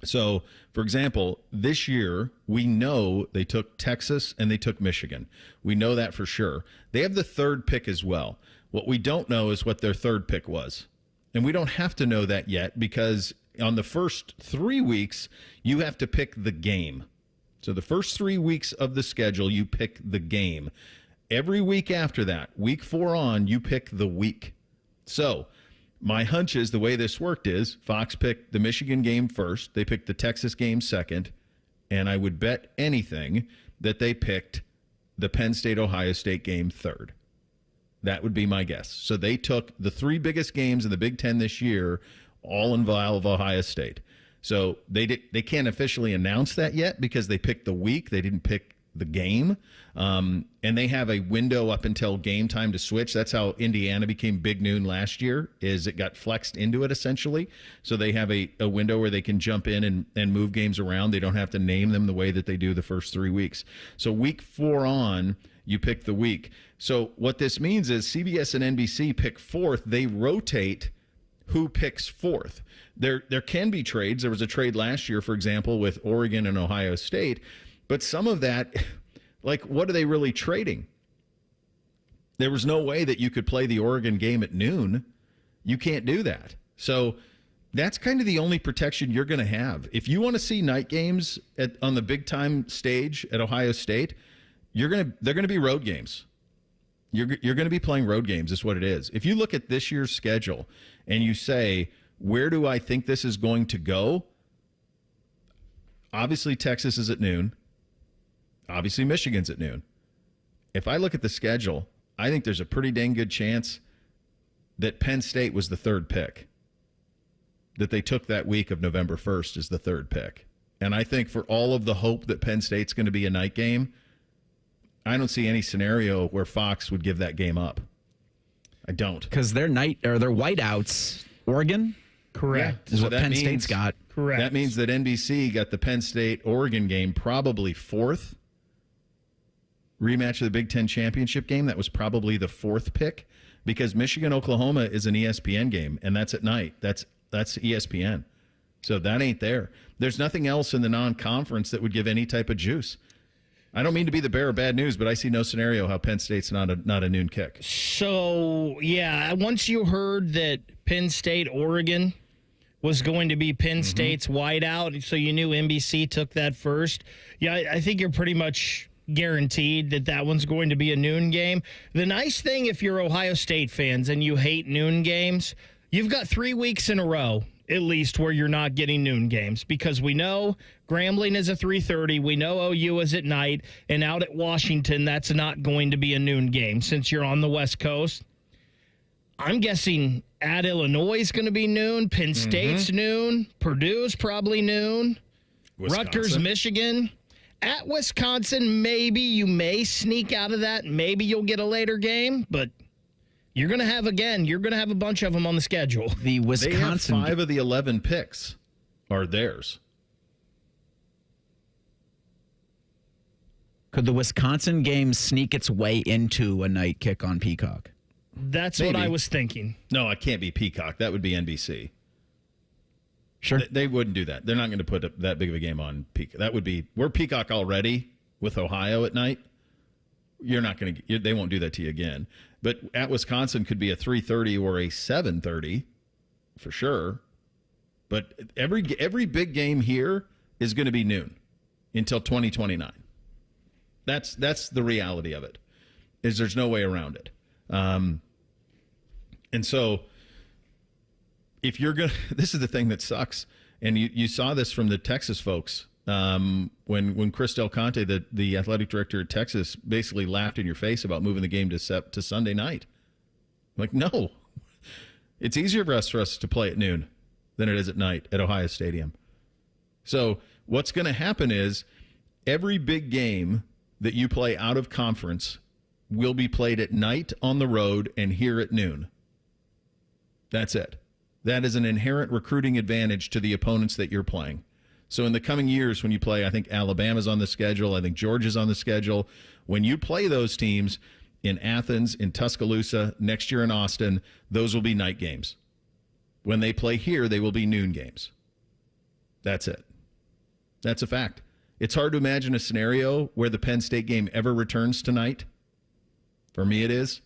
So, for example, this year, we know they took Texas and they took Michigan. We know that for sure. They have the third pick as well. What we don't know is what their third pick was. And we don't have to know that yet, because on the first 3 weeks, you have to pick the game. So the first 3 weeks of the schedule, you pick the game. Every week after that, week 4 on, you pick the week. So my hunch is the way this worked is Fox picked the Michigan game first. They picked the Texas game second. And I would bet anything that they picked the Penn State-Ohio State game third. That would be my guess. So they took the three biggest games in the Big Ten this year, all in vial of Ohio State. So they can't officially announce that yet because they picked the week. They didn't pick the game. And they have a window up until game time to switch. That's how Indiana became Big Noon last year, is it got flexed into it essentially. So they have a window where they can jump in and move games around. They don't have to name them the way that they do the first 3 weeks. So week 4 on, you pick the week. So what this means is CBS and NBC pick fourth. They rotate who picks fourth. There can be trades. There was a trade last year, for example, with Oregon and Ohio State. But some of that, like, what are they really trading? There was no way that you could play the Oregon game at noon. You can't do that. So that's kind of the only protection you're going to have. If you want to see night games on the big time stage at Ohio State, they're going to be road games. You're going to be playing road games, is what it is. If you look at this year's schedule and you say, where do I think this is going to go? Obviously, Texas is at noon. Obviously, Michigan's at noon. If I look at the schedule, I think there's a pretty dang good chance that Penn State was the third pick, that they took that week of November 1st as the third pick. And I think for all of the hope that Penn State's going to be a night game, I don't see any scenario where Fox would give that game up. I don't. Because their whiteouts, Oregon, correct, is what Penn State's got. Correct. That means that NBC got the Penn State-Oregon game probably fourth. Rematch of the Big Ten championship game, that was probably the fourth pick, because Michigan-Oklahoma is an ESPN game, and that's at night. That's ESPN. So that ain't there. There's nothing else in the non-conference that would give any type of juice. I don't mean to be the bearer of bad news, but I see no scenario how Penn State's not a noon kick. So, yeah, once you heard that Penn State, Oregon was going to be Penn State's whiteout, so you knew NBC took that first. Yeah, I think you're pretty much guaranteed that one's going to be a noon game. The nice thing, if you're Ohio State fans and you hate noon games, you've got 3 weeks in a row, at least, where you're not getting noon games, because we know Grambling is a 3:30. We know OU is at night, and out at Washington, that's not going to be a noon game since you're on the West Coast. I'm guessing at Illinois is going to be noon. Penn State's noon. Purdue's probably noon. Wisconsin. Rutgers, Michigan. At Wisconsin, maybe you may sneak out of that. Maybe you'll get a later game, but you're going to have a bunch of them on the schedule. The Wisconsin. They have 5 of the 11 picks are theirs. Could the Wisconsin game sneak its way into a night kick on Peacock? That's Maybe. what I was thinking. No, it can't be Peacock. That would be NBC. Sure. They wouldn't do that. They're not going to put that big of a game on Peacock. That would be, we're Peacock already with Ohio at night. You're not going to, they won't do that to you again. But at Wisconsin could be a 3:30 or a 7:30 for sure. But every big game here is going to be noon until 2029. That's the reality of it, is there's no way around it. And so if you're going to, this is the thing that sucks. And you saw this from the Texas folks when Chris Del Conte, the athletic director at Texas, basically laughed in your face about moving the game to Sunday night. Like, no, it's easier for us to play at noon than it is at night at Ohio Stadium. So what's going to happen is every big game that you play out of conference will be played at night on the road and here at noon. That's it. That is an inherent recruiting advantage to the opponents that you're playing. So in the coming years, when you play, I think Alabama's on the schedule, I think Georgia's on the schedule. When you play those teams in Athens, in Tuscaloosa, next year in Austin, those will be night games. When they play here, they will be noon games. That's it. That's a fact. It's hard to imagine a scenario where the Penn State game ever returns tonight. For me, it is.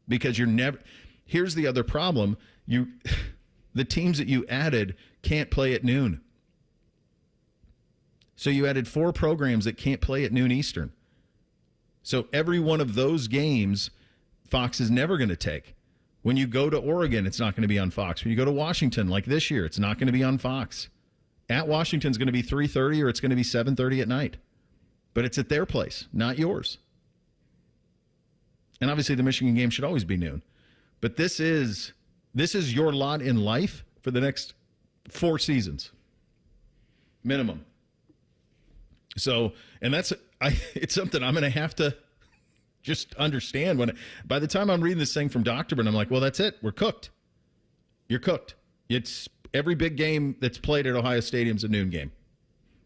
Because you're never... Here's the other problem. The teams that you added can't play at noon. So you added 4 programs that can't play at noon Eastern. So every one of those games, Fox is never going to take. When you go to Oregon, it's not going to be on Fox. When you go to Washington, like this year, it's not going to be on Fox. At Washington, it's going to be 3:30 or it's going to be 7:30 at night. But it's at their place, not yours. And obviously the Michigan game should always be noon. But this is your lot in life for the next 4 seasons. Minimum. So, and it's something I'm going to have to just understand. By the time I'm reading this thing from Dr. I'm like, well, that's it. We're cooked. You're cooked. It's every big game that's played at Ohio Stadium's a noon game.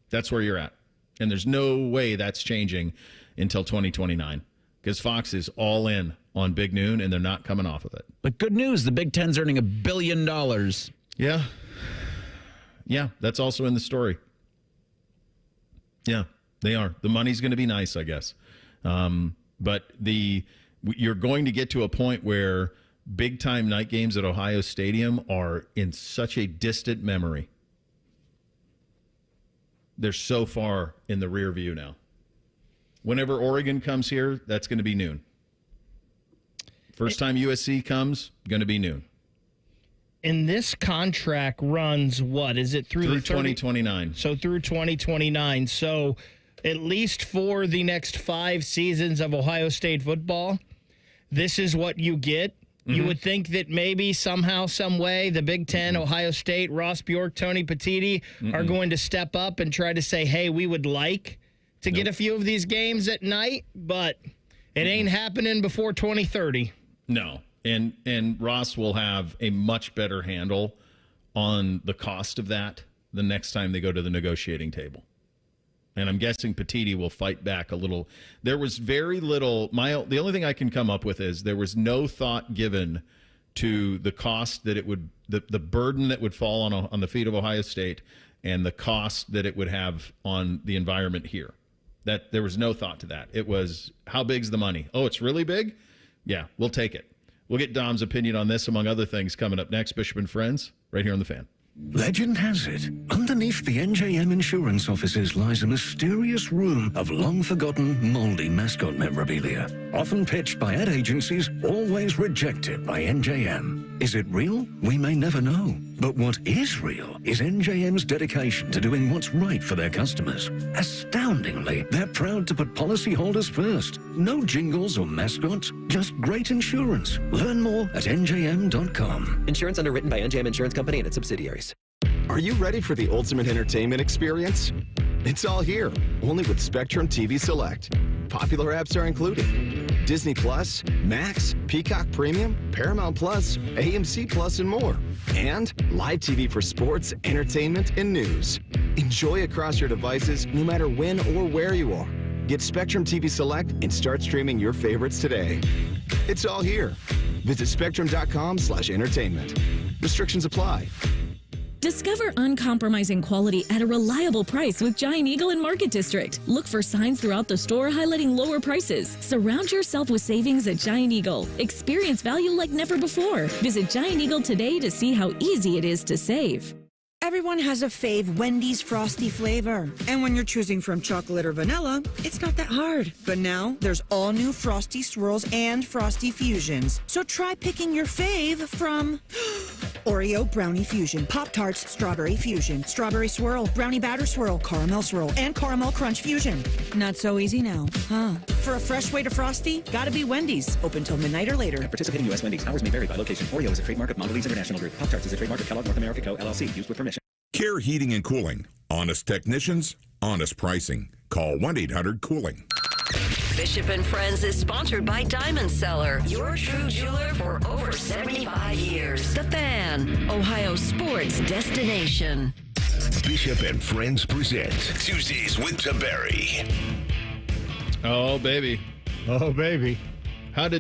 That's where you're at. And there's no way that's changing until 2029 because Fox is all in on Big Noon, and they're not coming off of it. But good news, the Big Ten's earning $1 billion. Yeah. Yeah, that's also in the story. Yeah, they are. The money's going to be nice, I guess. But you're going to get to a point where big-time night games at Ohio Stadium are in such a distant memory. They're so far in the rear view now. Whenever Oregon comes here, that's going to be noon. First time USC comes, going to be noon. And this contract runs what? Is it through 2029? So through 2029. So at least for the next 5 seasons of Ohio State football, this is what you get. Mm-hmm. You would think that maybe somehow, some way, the Big Ten, Ohio State, Ross Bjork, Tony Petitti are going to step up and try to say, hey, we would like to get a few of these games at night, but it ain't happening before 2030. No. And Ross will have a much better handle on the cost of that the next time they go to the negotiating table. And I'm guessing Petitti will fight back a little. There was very little. The only thing I can come up with is there was no thought given to the cost that it would, the burden that would fall on the feet of Ohio State and the cost that it would have on the environment here. That there was no thought to that. It was, how big's the money? Oh, it's really big? Yeah, we'll take it. We'll get Dom's opinion on this, among other things, coming up next. Bishop and Friends, right here on The Fan. Legend has it, underneath the NJM insurance offices lies a mysterious room of long-forgotten, moldy mascot memorabilia. Often pitched by ad agencies, always rejected by NJM. Is it real? We may never know. But what is real is NJM's dedication to doing what's right for their customers. Astoundingly, they're proud to put policyholders first. No jingles or mascots, just great insurance. Learn more at njm.com. Insurance underwritten by NJM Insurance Company and its subsidiaries. Are you ready for the ultimate entertainment experience? It's all here, only with Spectrum TV Select. Popular apps are included: Disney Plus, Max, Peacock Premium, Paramount Plus, AMC Plus, and more. And live TV for sports, entertainment, and news. Enjoy across your devices, no matter when or where you are. Get Spectrum TV Select and start streaming your favorites today. It's all here. Visit spectrum.com/entertainment. Restrictions apply. Discover uncompromising quality at a reliable price with Giant Eagle and Market District. Look for signs throughout the store highlighting lower prices. Surround yourself with savings at Giant Eagle. Experience value like never before. Visit Giant Eagle today to see how easy it is to save. Everyone has a fave Wendy's Frosty flavor. And when you're choosing from chocolate or vanilla, it's not that hard. But now, there's all new Frosty Swirls and Frosty Fusions. So try picking your fave from Oreo Brownie Fusion, Pop-Tarts Strawberry Fusion, Strawberry Swirl, Brownie Batter Swirl, Caramel Swirl, and Caramel Crunch Fusion. Not so easy now, huh? For a fresh way to Frosty, gotta be Wendy's. Open till midnight or later. Participating U.S. Wendy's. Hours may vary by location. Oreo is a trademark of Mondelez International Group. Pop-Tarts is a trademark of Kellogg North America Co., LLC. Used with permission. Care Heating and Cooling. Honest technicians, honest pricing. Call 1-800-COOLING. Bishop and Friends is sponsored by Diamond Seller, your true jeweler for over 75 years. The Fan, Ohio sports destination. Bishop and Friends present Tuesdays with Tiberi. Oh, baby. Oh, baby. How'd you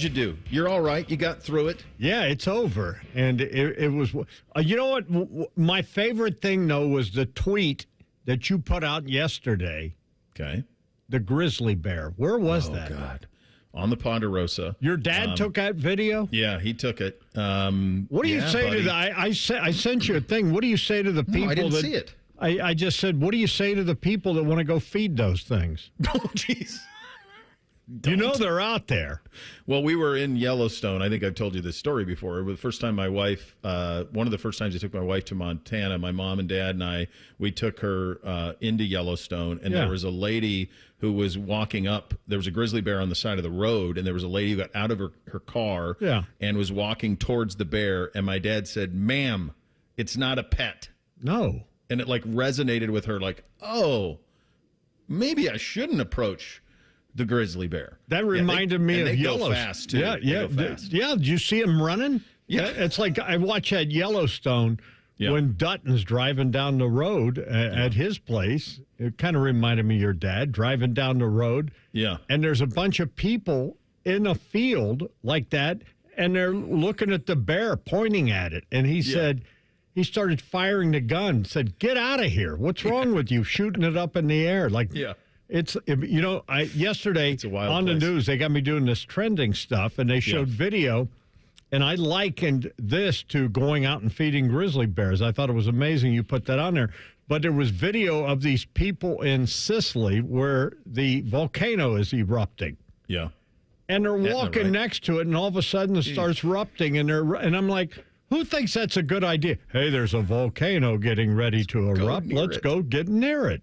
do? You're all right? You got through it? Yeah, it's over. And it was, you know what? My favorite thing, though, was the tweet that you put out yesterday. Okay. The grizzly bear. Where was that? Oh, God. On the Ponderosa. Your dad took that video? Yeah, he took it. What do you say to the, I sent you a thing. What do you say to the people I didn't see it. I just said, what do you say to the people that want to go feed those things? Oh, jeez. You know they're out there. Well, we were in Yellowstone. I think I've told you this story before. The first time my wife, one of the first times I took my wife to Montana, my mom and dad and I, we took her into Yellowstone, and there was a lady who was walking up. There was a grizzly bear on the side of the road, and there was a lady who got out of her car and was walking towards the bear, and my dad said, "Ma'am, it's not a pet." No. And it like resonated with her, like, oh, maybe I shouldn't approach the grizzly bear. That reminded me of Yellowstone. Go fast too. Yeah. Did you see him running? Yeah. It's like I watched at Yellowstone when Dutton's driving down the road at his place. It kind of reminded me of your dad driving down the road. Yeah. And there's a bunch of people in a field like that, and they're looking at the bear, pointing at it. And he said, he started firing the gun, said, "Get out of here. What's wrong with you shooting it up in the air?" Like, it's, you know, yesterday on the news, they got me doing this trending stuff, and they showed video, and I likened this to going out and feeding grizzly bears. I thought it was amazing you put that on there. But there was video of these people in Sicily where the volcano is erupting. Yeah. And they're walking next to it, and all of a sudden it starts erupting, and I'm like, who thinks that's a good idea? Hey, there's a volcano getting ready to erupt. Let's go get near it.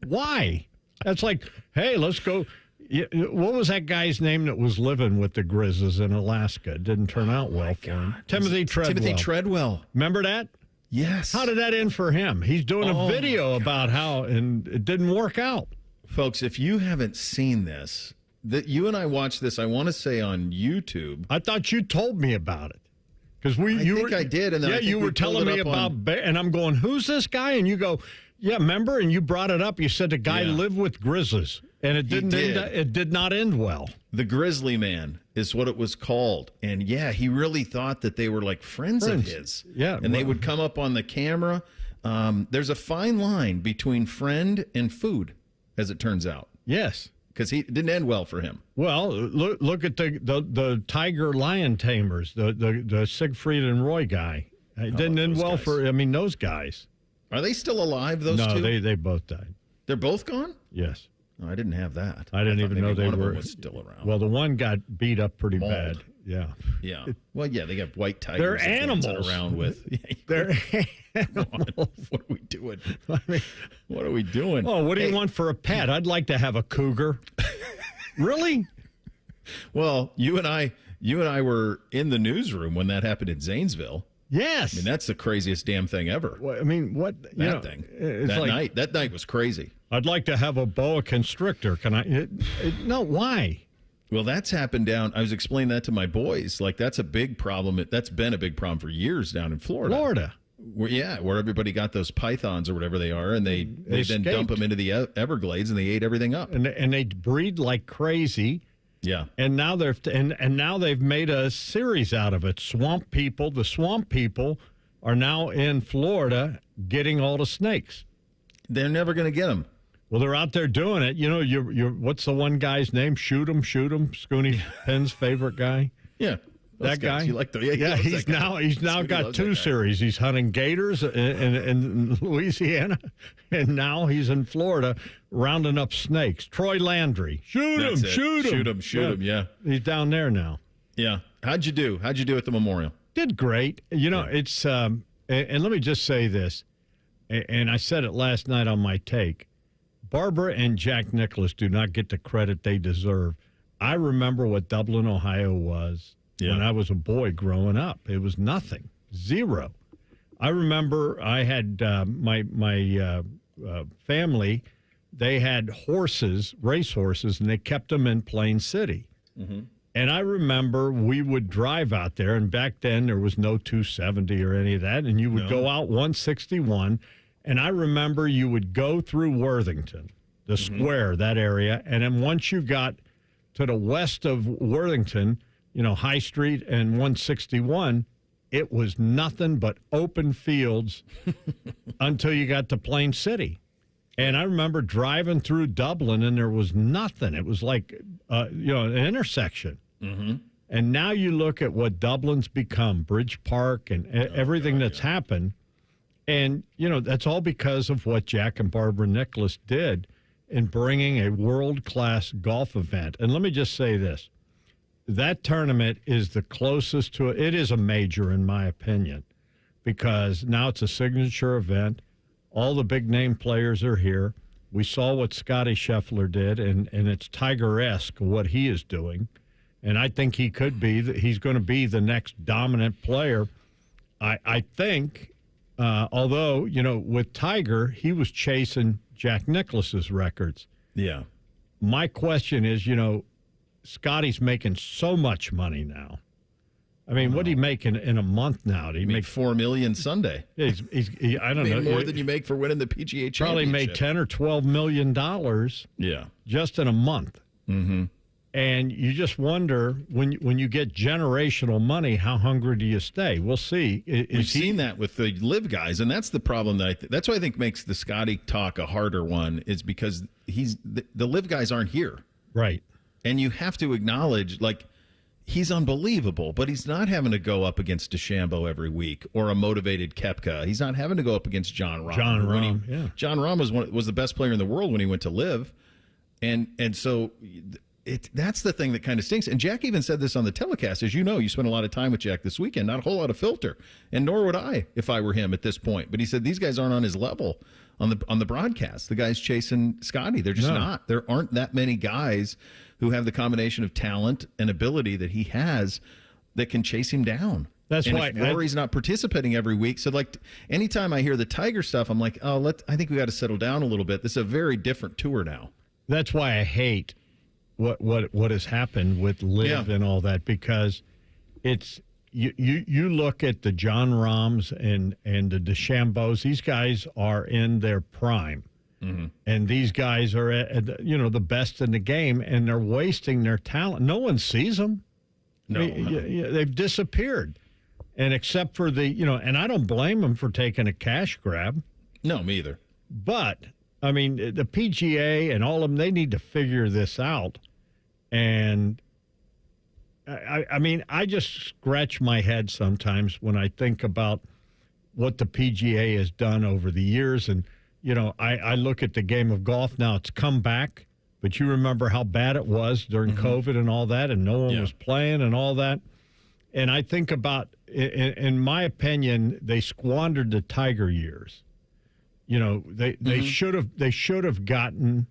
Why? That's like, hey, let's go. What was that guy's name that was living with the grizzlies in Alaska? It didn't turn out well for him. Timothy Treadwell. Timothy Treadwell. Remember that? Yes. How did that end for him? He's doing a video about how, and it didn't work out. Folks, if you haven't seen this, that you and I watched this, I want to say on YouTube. I thought you told me about it. Because I did, and then you were telling me about, and I'm going, who's this guy? And you go, yeah, remember? And you brought it up. You said the guy lived with grizzlies, and it did not end well. The Grizzly Man is what it was called, and he really thought that they were like friends. Of his. Yeah, and they would come up on the camera. There's a fine line between friend and food, as it turns out. Yes. Because it didn't end well for him. Well, look at the tiger lion tamers, the Siegfried and Roy guy. It didn't end well for those guys. Are they still alive? Those two? No, they both died. They're both gone? Yes. Oh, I didn't have that. I didn't even know they one were. Of them was still around. Well, the one got beat up pretty bad. Yeah. Yeah. Well, they got white tigers. They're animals. Around with. They're animals. What are we doing? What are we doing? Oh, what do you want for a pet? I'd like to have a cougar. Really? Well, you and I were in the newsroom when that happened in Zanesville. Yes. I mean, that's the craziest damn thing ever. Well, I mean, what? That night was crazy. I'd like to have a boa constrictor. Can I? No, why? Well, that's happened I was explaining that to my boys. Like, that's a big problem. That's been a big problem for years down in Florida. Where everybody got those pythons or whatever they are, and they then dump them into the Everglades, and they ate everything up. And they breed like crazy. Yeah. And now they've made a series out of it. Swamp people. The swamp people are now in Florida getting all the snakes. They're never going to get them. Well, they're out there doing it. You know, you're what's the one guy's name? Shoot 'em. Scooney Penn's favorite guy. Yeah. That guy. You like he's now got two series. He's hunting gators in Louisiana, and now he's in Florida rounding up snakes. Troy Landry. Shoot him. Yeah. He's down there now. Yeah. How'd you do at the memorial? Did great. It's and let me just say this, and I said it last night on my take. Barbara and Jack Nicklaus do not get the credit they deserve. I remember what Dublin, Ohio was when I was a boy growing up. It was nothing, zero. I remember I had my family. They had horses, race horses, and they kept them in Plain City. Mm-hmm. And I remember we would drive out there, and back then there was no 270 or any of that, and you would go out 161. And I remember you would go through Worthington, the square, that area, and then once you got to the west of Worthington, High Street and 161, it was nothing but open fields until you got to Plain City. And I remember driving through Dublin, and there was nothing. It was like, an intersection. Mm-hmm. And now you look at what Dublin's become, Bridge Park and everything that's happened. And, that's all because of what Jack and Barbara Nicklaus did in bringing a world-class golf event. And let me just say this. That tournament is the closest to it is a major, in my opinion, because now it's a signature event. All the big-name players are here. We saw what Scottie Scheffler did, and it's Tiger-esque what he is doing. And I think he's going to be the next dominant player. I think... although, with Tiger, he was chasing Jack Nicklaus's records. Yeah. My question is, Scottie's making so much money now. I mean, what do you make in a month now? Do you make $4 million Sunday? I don't know. More than you make for winning the PGA Championship. Probably made $10 or $12 million. Yeah. Just in a month. Mm-hmm. And you just wonder, when you get generational money, how hungry do you stay? We'll see. We've seen that with the live guys, and that's the problem. That's what I think makes the Scottie talk a harder one, is because the live guys aren't here. Right. And you have to acknowledge, he's unbelievable, but he's not having to go up against DeChambeau every week or a motivated Koepka. He's not having to go up against Jon Rahm. Jon Rahm was the best player in the world when he went to live. And so... that's the thing that kind of stinks. And Jack even said this on the telecast. As you know, you spent a lot of time with Jack this weekend, not a whole lot of filter. And nor would I if I were him at this point. But he said these guys aren't on his level on the broadcast. The guys chasing Scottie, they're just not. There aren't that many guys who have the combination of talent and ability that he has that can chase him down. That's why Rory's not participating every week. So, anytime I hear the Tiger stuff, I'm like, I think we got to settle down a little bit. This is a very different tour now. That's why I hate what has happened with Liv and all that, because it's you look at the Jon Rahms and the DeChambeaus. These guys are in their prime, and these guys are at the best in the game, and they're wasting their talent. No one sees them. No, they've disappeared, and except for and I don't blame them for taking a cash grab. No, me either. But I mean, the PGA and all of them, they need to figure this out. And I mean, I just scratch my head sometimes when I think about what the PGA has done over the years. And, I look at the game of golf now. It's come back, but you remember how bad it was during COVID and all that, and no one was playing and all that. And I think about, in my opinion, they squandered the Tiger years. They should have gotten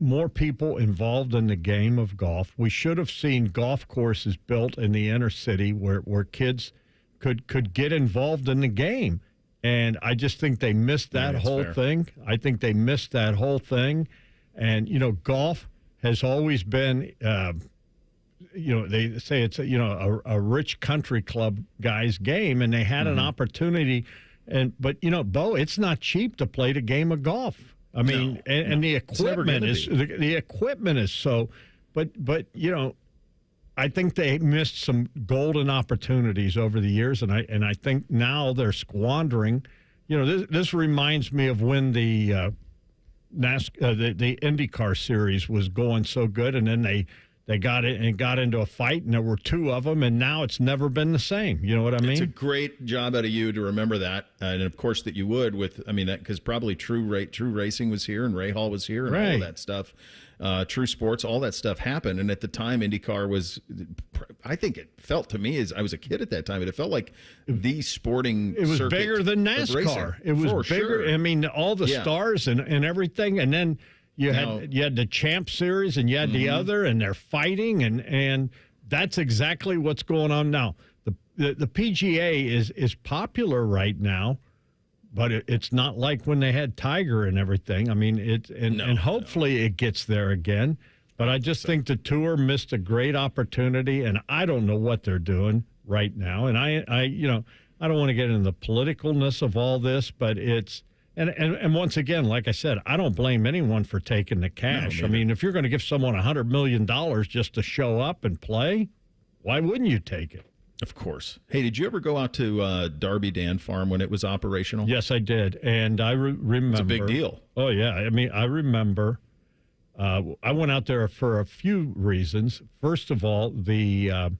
more people involved in the game of golf. We should have seen golf courses built in the inner city where kids could get involved in the game. And I just think they missed that whole thing. I think they missed that whole thing. And, golf has always been, they say it's, a rich country club guy's game, and they had an opportunity. But Bo, it's not cheap to play the game of golf. I mean, and the equipment is so, but I think they missed some golden opportunities over the years, and I think now they're squandering. This reminds me of when the IndyCar series was going so good, and then they got it and got into a fight, and there were two of them, and now it's never been the same. You know what I mean? It's a great job out of you to remember that, and of course that you would because probably True Racing was here and Ray Hall was here and all of that stuff. True Sports, all that stuff happened. And at the time, IndyCar was, I think it felt to me as I was a kid at that time, it felt like the sporting It was circuit bigger than of racing. NASCAR. It was For bigger. sure. I mean, all the stars and everything. And then you had the Champ Series and you had the other, and they're fighting. And that's exactly what's going on now. The PGA is popular right now, but it's not like when they had Tiger and everything. I mean, and hopefully it gets there again. But I just think the Tour missed a great opportunity, and I don't know what they're doing right now. And I don't want to get into the politicalness of all this, but it's and once again, like I said, I don't blame anyone for taking the cash. I mean, if you're going to give someone $100 million just to show up and play, why wouldn't you take it? Of course. Hey, did you ever go out to Darby Dan Farm when it was operational? Yes, I did. And I remember. It's a big deal. Oh, yeah. I mean, I remember I went out there for a few reasons. First of all, the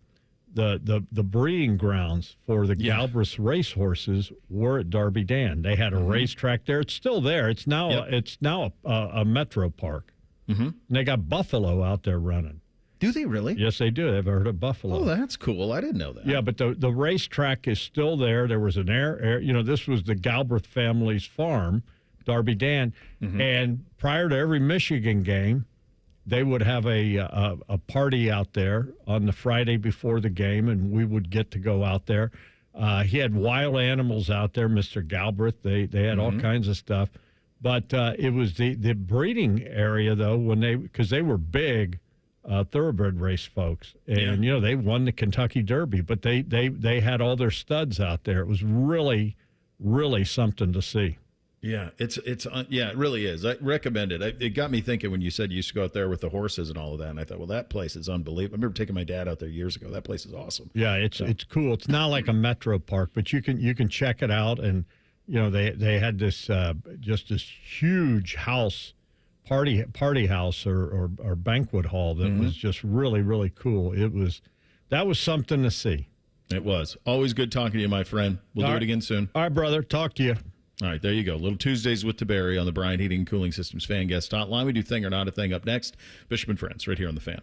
breeding grounds for the Galbraith racehorses were at Darby Dan. They had a racetrack there. It's still there. It's now a metro park. And they got buffalo out there running. Do they really? Yes, they do. I've heard of buffalo. Oh, that's cool. I didn't know that. Yeah, but the racetrack is still there. There was an this was the Galbraith family's farm, Darby Dan. And prior to every Michigan game, they would have a party out there on the Friday before the game, and we would get to go out there. He had wild animals out there, Mr. Galbraith. They had all kinds of stuff. But it was the breeding area, though, because they were big thoroughbred race folks. And, they won the Kentucky Derby, but they had all their studs out there. It was really, really something to see. Yeah, it really is. I recommend it. It got me thinking when you said you used to go out there with the horses and all of that, and I thought, well, that place is unbelievable. I remember taking my dad out there years ago. That place is awesome. Yeah, it's cool. It's not like a metro park, but you can check it out. And they had this just this huge house, party house or banquet hall that was just really, really cool. That was something to see. It was. Always good talking to you, my friend. We'll do it again soon. All right, brother. Talk to you. All right, there you go. Little Tuesdays with Tiberi on the Bryant Heating and Cooling Systems Fan Guest Hotline. We do Thing or Not a Thing up next. Bishop and Friends, right here on The Fan.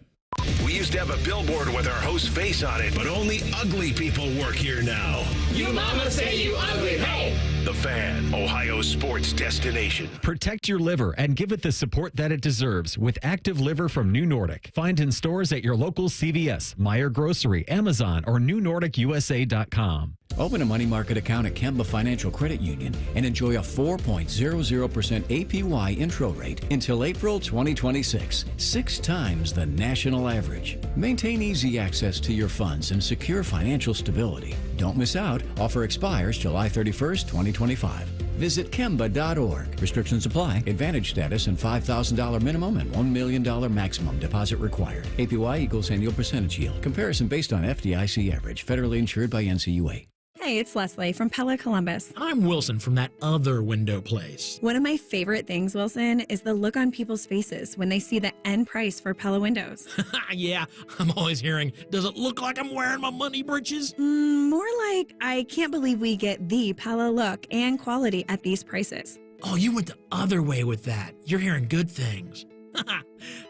We used to have a billboard with our host's face on it, but only ugly people work here now. You mama say you ugly, hey! The Fan, Ohio's sports destination. Protect your liver and give it the support that it deserves with Active Liver from New Nordic. Find in stores at your local CVS, Meijer Grocery, Amazon, or NewNordicUSA.com. Open a money market account at Kemba Financial Credit Union and enjoy a 4.00% APY intro rate until April 2026, 6 times the national average. Maintain easy access to your funds and secure financial stability. Don't miss out. Offer expires July 31st, 2025. Visit Kemba.org. Restrictions apply. Advantage status and $5,000 minimum and $1 million maximum deposit required. APY equals annual percentage yield. Comparison based on FDIC average. Federally insured by NCUA. Hey, it's Leslie from Pella Columbus. I'm Wilson from that other window place. One of my favorite things, Wilson, is the look on people's faces when they see the end price for Pella windows. Yeah, I'm always hearing, does it look like I'm wearing my money breeches? More like, I can't believe we get the Pella look and quality at these prices. Oh, you went the other way with that. You're hearing good things.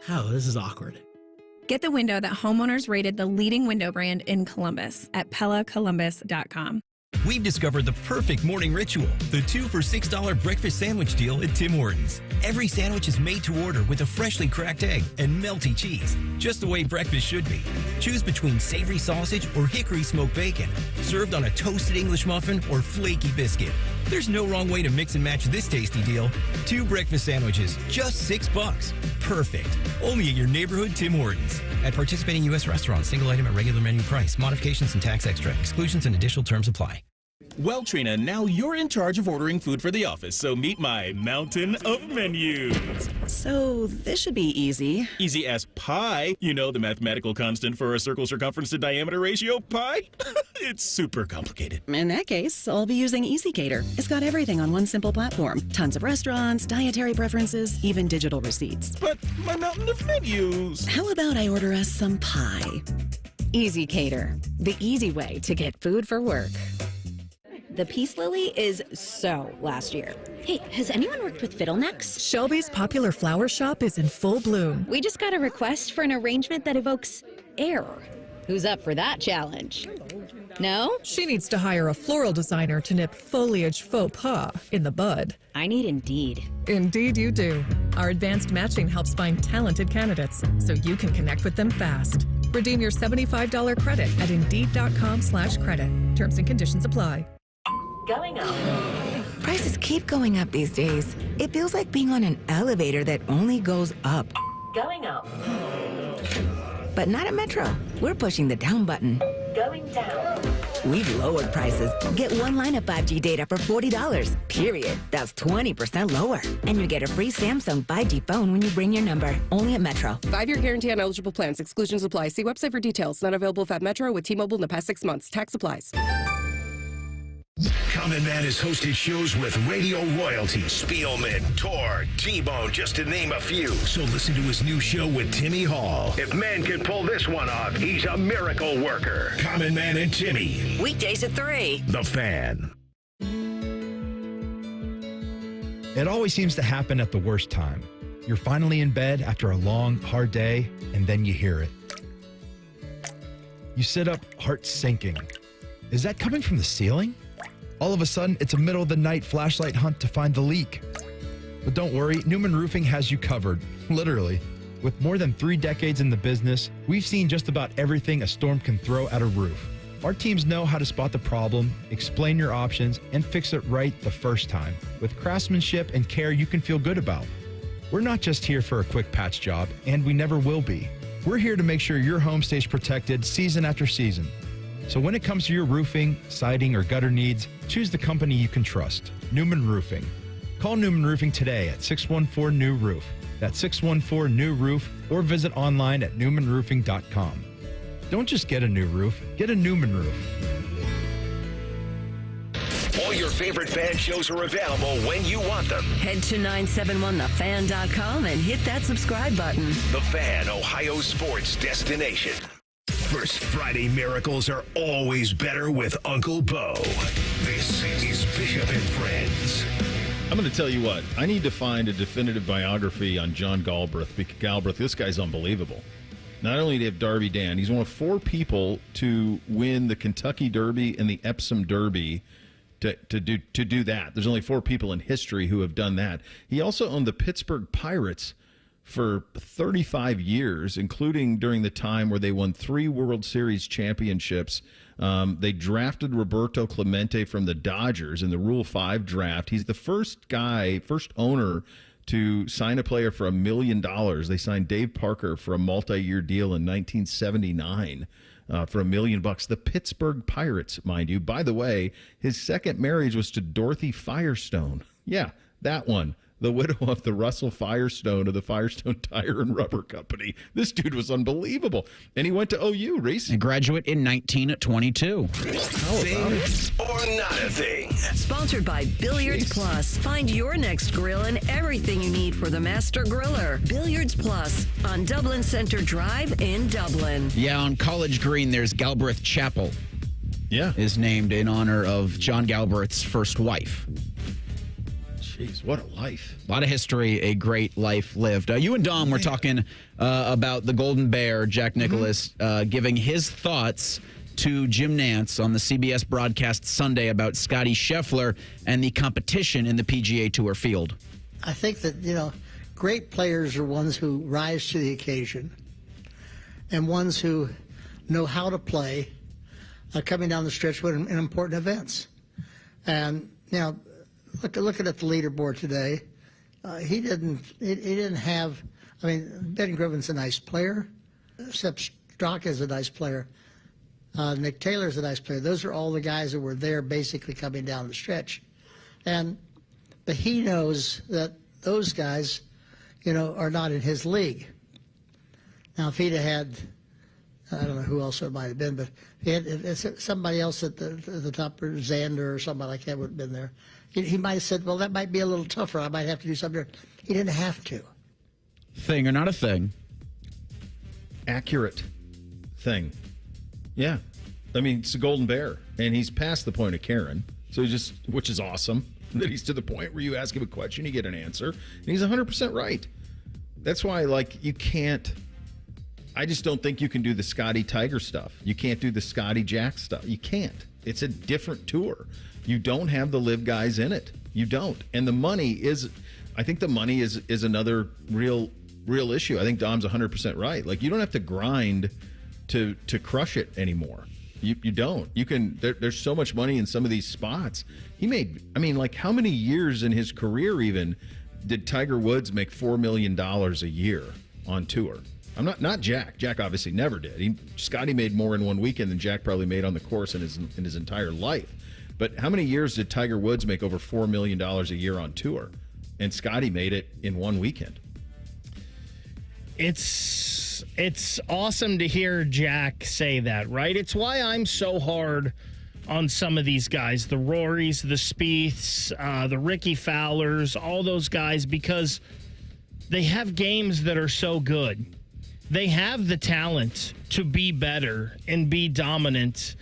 Oh, this is awkward. Get the window that homeowners rated the leading window brand in Columbus at PellaColumbus.com. We've discovered the perfect morning ritual, the 2 for $6 breakfast sandwich deal at Tim Hortons. Every sandwich is made to order with a freshly cracked egg and melty cheese, just the way breakfast should be. Choose between savory sausage or hickory smoked bacon, served on a toasted English muffin or flaky biscuit. There's no wrong way to mix and match this tasty deal. 2 breakfast sandwiches, just $6. Perfect. Only at your neighborhood Tim Hortons. At participating U.S. restaurants, single item at regular menu price. Modifications and tax extra. Exclusions and additional terms apply. Well, Trina, now you're in charge of ordering food for the office, so meet my mountain of menus. So this should be easy. Easy as pie. You know the mathematical constant for a circle circumference to diameter ratio, pi? It's super complicated. In that case, I'll be using EasyCater. It's got everything on one simple platform. Tons of restaurants, dietary preferences, even digital receipts. But my mountain of menus. How about I order us some pie? EasyCater, the easy way to get food for work. The peace lily is so last year. Hey, has anyone worked with fiddlenecks? Shelby's popular flower shop is in full bloom. We just got a request for an arrangement that evokes air. Who's up for that challenge? No? She needs to hire a floral designer to nip foliage faux pas in the bud. I need Indeed. Indeed you do. Our advanced matching helps find talented candidates so you can connect with them fast. Redeem your $75 credit at Indeed.com/credit. Terms and conditions apply. Going up. Prices keep going up these days. It feels like being on an elevator that only goes up. Going up. But not at Metro. We're pushing the down button. Going down. We've lowered prices. Get one line of 5G data for $40, period. That's 20% lower. And you get a free Samsung 5G phone when you bring your number. Only at Metro. 5-year guarantee on eligible plans. Exclusions apply. See website for details. Not available at Metro with T-Mobile in the past 6 months. Tax applies. Common Man has hosted shows with radio royalty, Spielman, Tor, T-Bone, just to name a few. So listen to his new show with Timmy Hall. If man can pull this one off, he's a miracle worker. Common Man and Timmy. Weekdays at 3. The Fan. It always seems to happen at the worst time. You're finally in bed after a long, hard day, and then you hear it. You sit up, heart sinking. Is that coming from the ceiling? All of a sudden, it's a middle-of-the-night flashlight hunt to find the leak. But don't worry, Newman Roofing has you covered, literally. With more than 3 decades in the business, we've seen just about everything a storm can throw at a roof. Our teams know how to spot the problem, explain your options, and fix it right the first time, with craftsmanship and care you can feel good about. We're not just here for a quick patch job, and we never will be. We're here to make sure your home stays protected season after season. So when it comes to your roofing, siding, or gutter needs, choose the company you can trust, Newman Roofing. Call Newman Roofing today at 614-NEW-ROOF. That's 614-NEW-ROOF, or visit online at newmanroofing.com. Don't just get a new roof, get a Newman roof. All your favorite fan shows are available when you want them. Head to 971thefan.com and hit that subscribe button. The Fan, Ohio sports destination. First Friday miracles are always better with Uncle Bo. This is Bishop and Friends. I'm going to tell you what. I need to find a definitive biography on John Galbraith. This guy's unbelievable. Not only did he have Darby Dan, he's one of 4 people to win the Kentucky Derby and the Epsom Derby to do that. There's only 4 people in history who have done that. He also owned the Pittsburgh Pirates for 35 years, including during the time where they won 3 World Series championships. They drafted Roberto Clemente from the Dodgers in the Rule 5 draft. He's the first owner to sign a player for $1 million. They signed Dave Parker for a multi-year deal in 1979 for $1 million. The Pittsburgh Pirates, mind you. By the way, his second marriage was to Dorothy Firestone. Yeah, that one. The widow of the Russell Firestone of the Firestone Tire and Rubber Company. This dude was unbelievable. And he went to OU, Reese. A graduate in 1922. Thing or not a thing? Sponsored by Billiards Plus. Find your next grill and everything you need for the master griller. Billiards Plus on Dublin Center Drive in Dublin. Yeah, on College Green, there's Galbraith Chapel. Yeah. Is named in honor of John Galbraith's first wife. Jeez, what a life. A lot of history, a great life lived. You and Dom were talking about the Golden Bear, Jack Nicklaus, giving his thoughts to Jim Nantz on the CBS broadcast Sunday about Scotty Scheffler and the competition in the PGA Tour field. I think that, great players are ones who rise to the occasion and ones who know how to play coming down the stretch in important events. And, looking at the leaderboard today, he didn't have. I mean, Ben Griffin's a nice player. Sepp Straka is a nice player. Nick Taylor's a nice player. Those are all the guys that were there basically coming down the stretch, but he knows that those guys, are not in his league. Now, if he'd have had, I don't know who else it might have been, but if somebody else at the top, or Xander or somebody like that would have been there. He might have said, well, that might be a little tougher. I might have to do something. He didn't have to. Thing or not a thing? Accurate thing. Yeah. I mean, it's a Golden Bear, and he's past the point of Karen. So which is awesome, that he's to the point where you ask him a question, you get an answer, and he's 100% right. That's why, you can't. I just don't think you can do the Scotty Tiger stuff. You can't do the Scotty Jack stuff. You can't. It's a different tour. You don't have the live guys in it. You don't. And the money is, I think the money is another real issue. I think Dom's 100% right. You don't have to grind to crush it anymore. You don't. You can. There's so much money in some of these spots. He made. How many years in his career even did Tiger Woods make $4 million a year on tour? I'm not Jack. Jack obviously never did. Scotty made more in one weekend than Jack probably made on the course in his entire life. But how many years did Tiger Woods make over $4 million a year on tour? And Scotty made it in one weekend. It's awesome to hear Jack say that, right? It's why I'm so hard on some of these guys, the Rorys, the Spieths, the Ricky Fowlers, all those guys, because they have games that are so good. They have the talent to be better and be dominant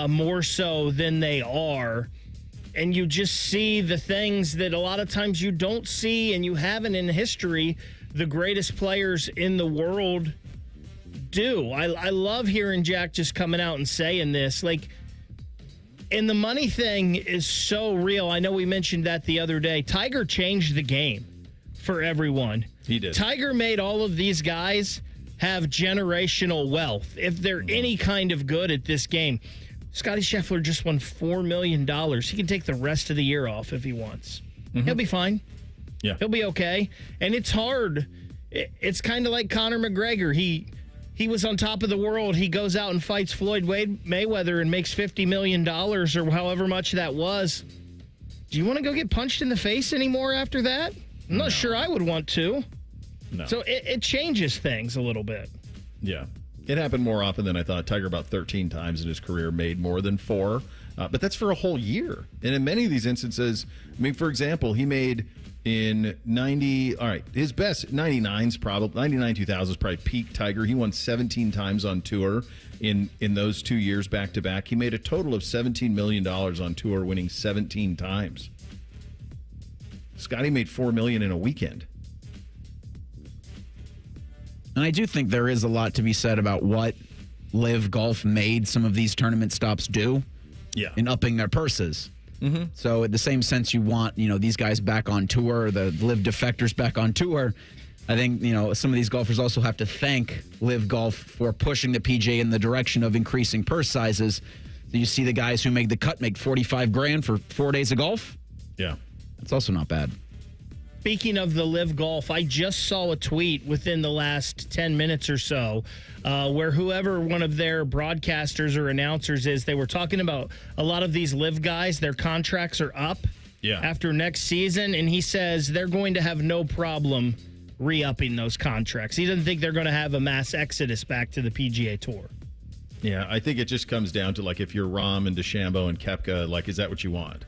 more so than they are. And you just see the things that a lot of times you don't see and you haven't in history the greatest players in the world do. I love hearing Jack just coming out and saying this. And the money thing is so real. I know we mentioned that the other day. Tiger changed the game for everyone. He did. Tiger made all of these guys have generational wealth if they're any kind of good at this game. Scotty Scheffler just won $4 million. He can take the rest of the year off if he wants. Mm-hmm. He'll be fine. Yeah. He'll be okay. And it's hard. It's kind of like Conor McGregor. He was on top of the world. He goes out and fights Floyd Mayweather and makes $50 million or however much that was. Do you want to go get punched in the face anymore after that? I'm not sure I would want to. No. So it changes things a little bit. Yeah. It happened more often than I thought. Tiger about 13 times in his career made more than 4. But that's for a whole year. And in many of these instances, for example, he made in 90, all right, his best 99's probably, 99, 2000 is probably peak Tiger. He won 17 times on tour in those 2 years back to back. He made a total of $17 million on tour, winning 17 times. Scotty made $4 million in a weekend. And I do think there is a lot to be said about what Live Golf made some of these tournament stops do in upping their purses. Mm-hmm. So in the same sense you want, these guys back on tour, the Live defectors back on tour, I think, some of these golfers also have to thank Live Golf for pushing the PGA in the direction of increasing purse sizes. So you see the guys who make the cut make $45,000 for 4 days of golf. Yeah. That's also not bad. Speaking of the Live Golf, I just saw a tweet within the last 10 minutes or so where whoever one of their broadcasters or announcers is, they were talking about a lot of these Live guys, their contracts are up after next season, and he says they're going to have no problem re-upping those contracts. He doesn't think they're going to have a mass exodus back to the PGA Tour. Yeah, I think it just comes down to, if you're Rahm and DeChambeau and Koepka, is that what you want?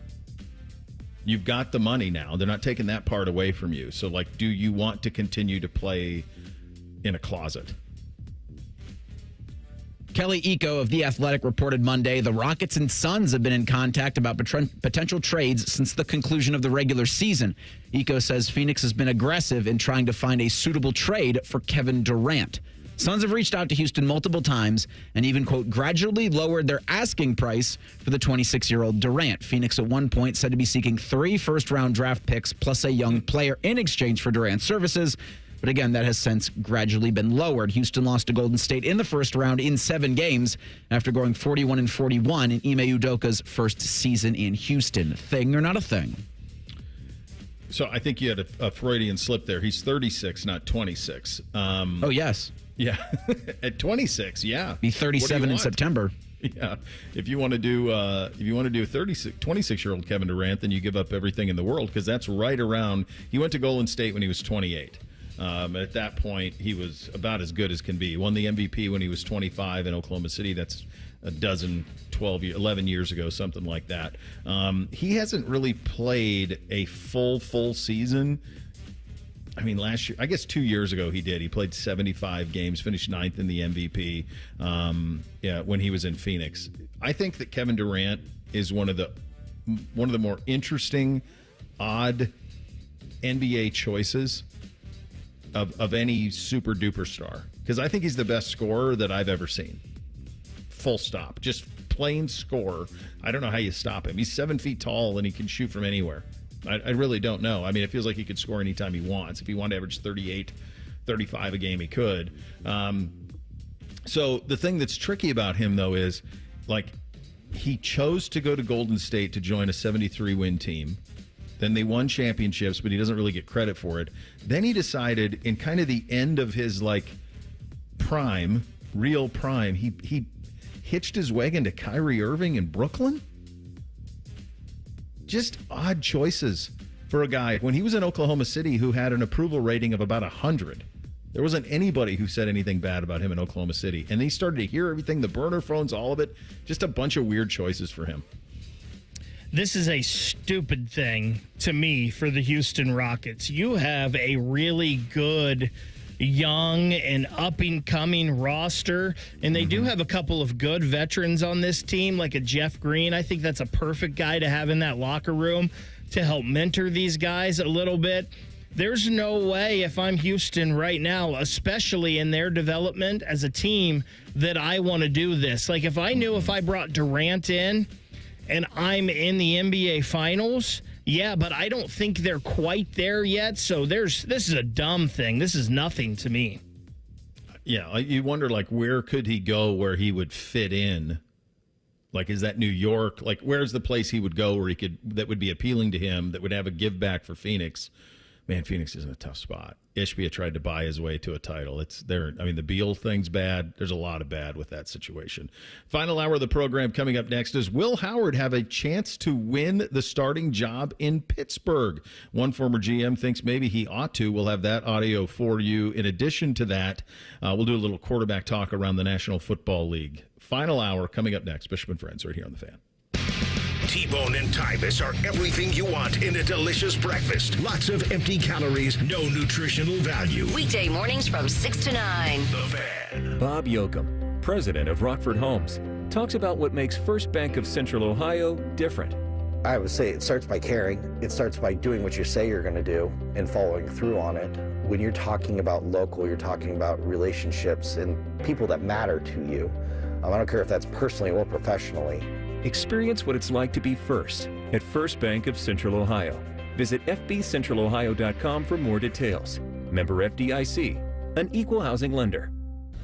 You've got the money now. They're not taking that part away from you. So, do you want to continue to play in a closet? Kelly Eco of The Athletic reported Monday the Rockets and Suns have been in contact about potential trades since the conclusion of the regular season. Eco says Phoenix has been aggressive in trying to find a suitable trade for Kevin Durant. Suns have reached out to Houston multiple times and even, quote, gradually lowered their asking price for the 26-year-old Durant. Phoenix at one point said to be seeking 3 first-round draft picks plus a young player in exchange for Durant's services. But again, that has since gradually been lowered. Houston lost to Golden State in the first round in 7 games after going 41-41 in Ime Udoka's first season in Houston. Thing or not a thing? So I think you had a Freudian slip there. He's 36, not 26. Oh, yes. Yeah, at 26, yeah. Be 37 in September. Yeah, if you want to do a 26-year-old Kevin Durant, then you give up everything in the world because that's right around. He went to Golden State when he was 28. At that point, he was about as good as can be. He won the MVP when he was 25 in Oklahoma City. That's 11 years ago, something like that. He hasn't really played a full season. Last year, I guess 2 years ago he did. He played 75 games, finished 9th in the MVP when he was in Phoenix. I think that Kevin Durant is one of the one of the more interesting, odd NBA choices of any super duper star, because I think he's the best scorer that I've ever seen. Full stop. Just plain score. I don't know how you stop him. He's 7 feet tall and he can shoot from anywhere. I really don't know. I mean, it feels like he could score anytime he wants. If he wanted to average 38, 35 a game, he could. So the thing that's tricky about him, though, is like he chose to go to Golden State to join a 73-win team. Then they won championships, but he doesn't really get credit for it. Then he decided, in kind of the end of his like prime, real prime, he hitched his wagon to Kyrie Irving in Brooklyn. Just odd choices for a guy. When he was in Oklahoma City, who had an approval rating of about 100, there wasn't anybody who said anything bad about him in Oklahoma City. And he started to hear everything, the burner phones, all of it. Just a bunch of weird choices for him. This is a stupid thing to me for the Houston Rockets. You have a really good young and up-and-coming roster, and they do have a couple of good veterans on this team, like a Jeff Green. I think that's a perfect guy to have in that locker room to help mentor these guys a little bit. There's no way, if I'm Houston right now, especially in their development as a team, that I want to do this. Like, if I knew if I brought Durant in and I'm in the NBA Finals, yeah, but I don't think they're quite there yet. So this is a dumb thing. This is nothing to me. Yeah, you wonder, like, where could he go where he would fit in? Like, is that New York? Like, where's the place he would go where that would be appealing to him, that would have a give back for Phoenix? Man, Phoenix is in a tough spot. Ishbia tried to buy his way to a title. It's there. I mean, the Beal thing's bad. There's a lot of bad with that situation. Final hour of the program coming up next. Does Will Howard have a chance to win the starting job in Pittsburgh? One former GM thinks maybe he ought to. We'll have that audio for you. In addition to that, we'll do a little quarterback talk around the National Football League. Final hour coming up next. Bishop and Friends right here on The Fan. T-Bone and Tybus are everything you want in a delicious breakfast. Lots of empty calories, no nutritional value. Weekday mornings from 6 to 9. The Fan. Bob Yoakum, president of Rockford Homes, talks about what makes First Bank of Central Ohio different. I would say it starts by caring. It starts by doing what you say you're going to do and following through on it. When you're talking about local, you're talking about relationships and people that matter to you. I don't care if that's personally or professionally. Experience what it's like to be first at First Bank of Central Ohio. Visit fbcentralohio.com for more details. Member FDIC, an equal housing lender.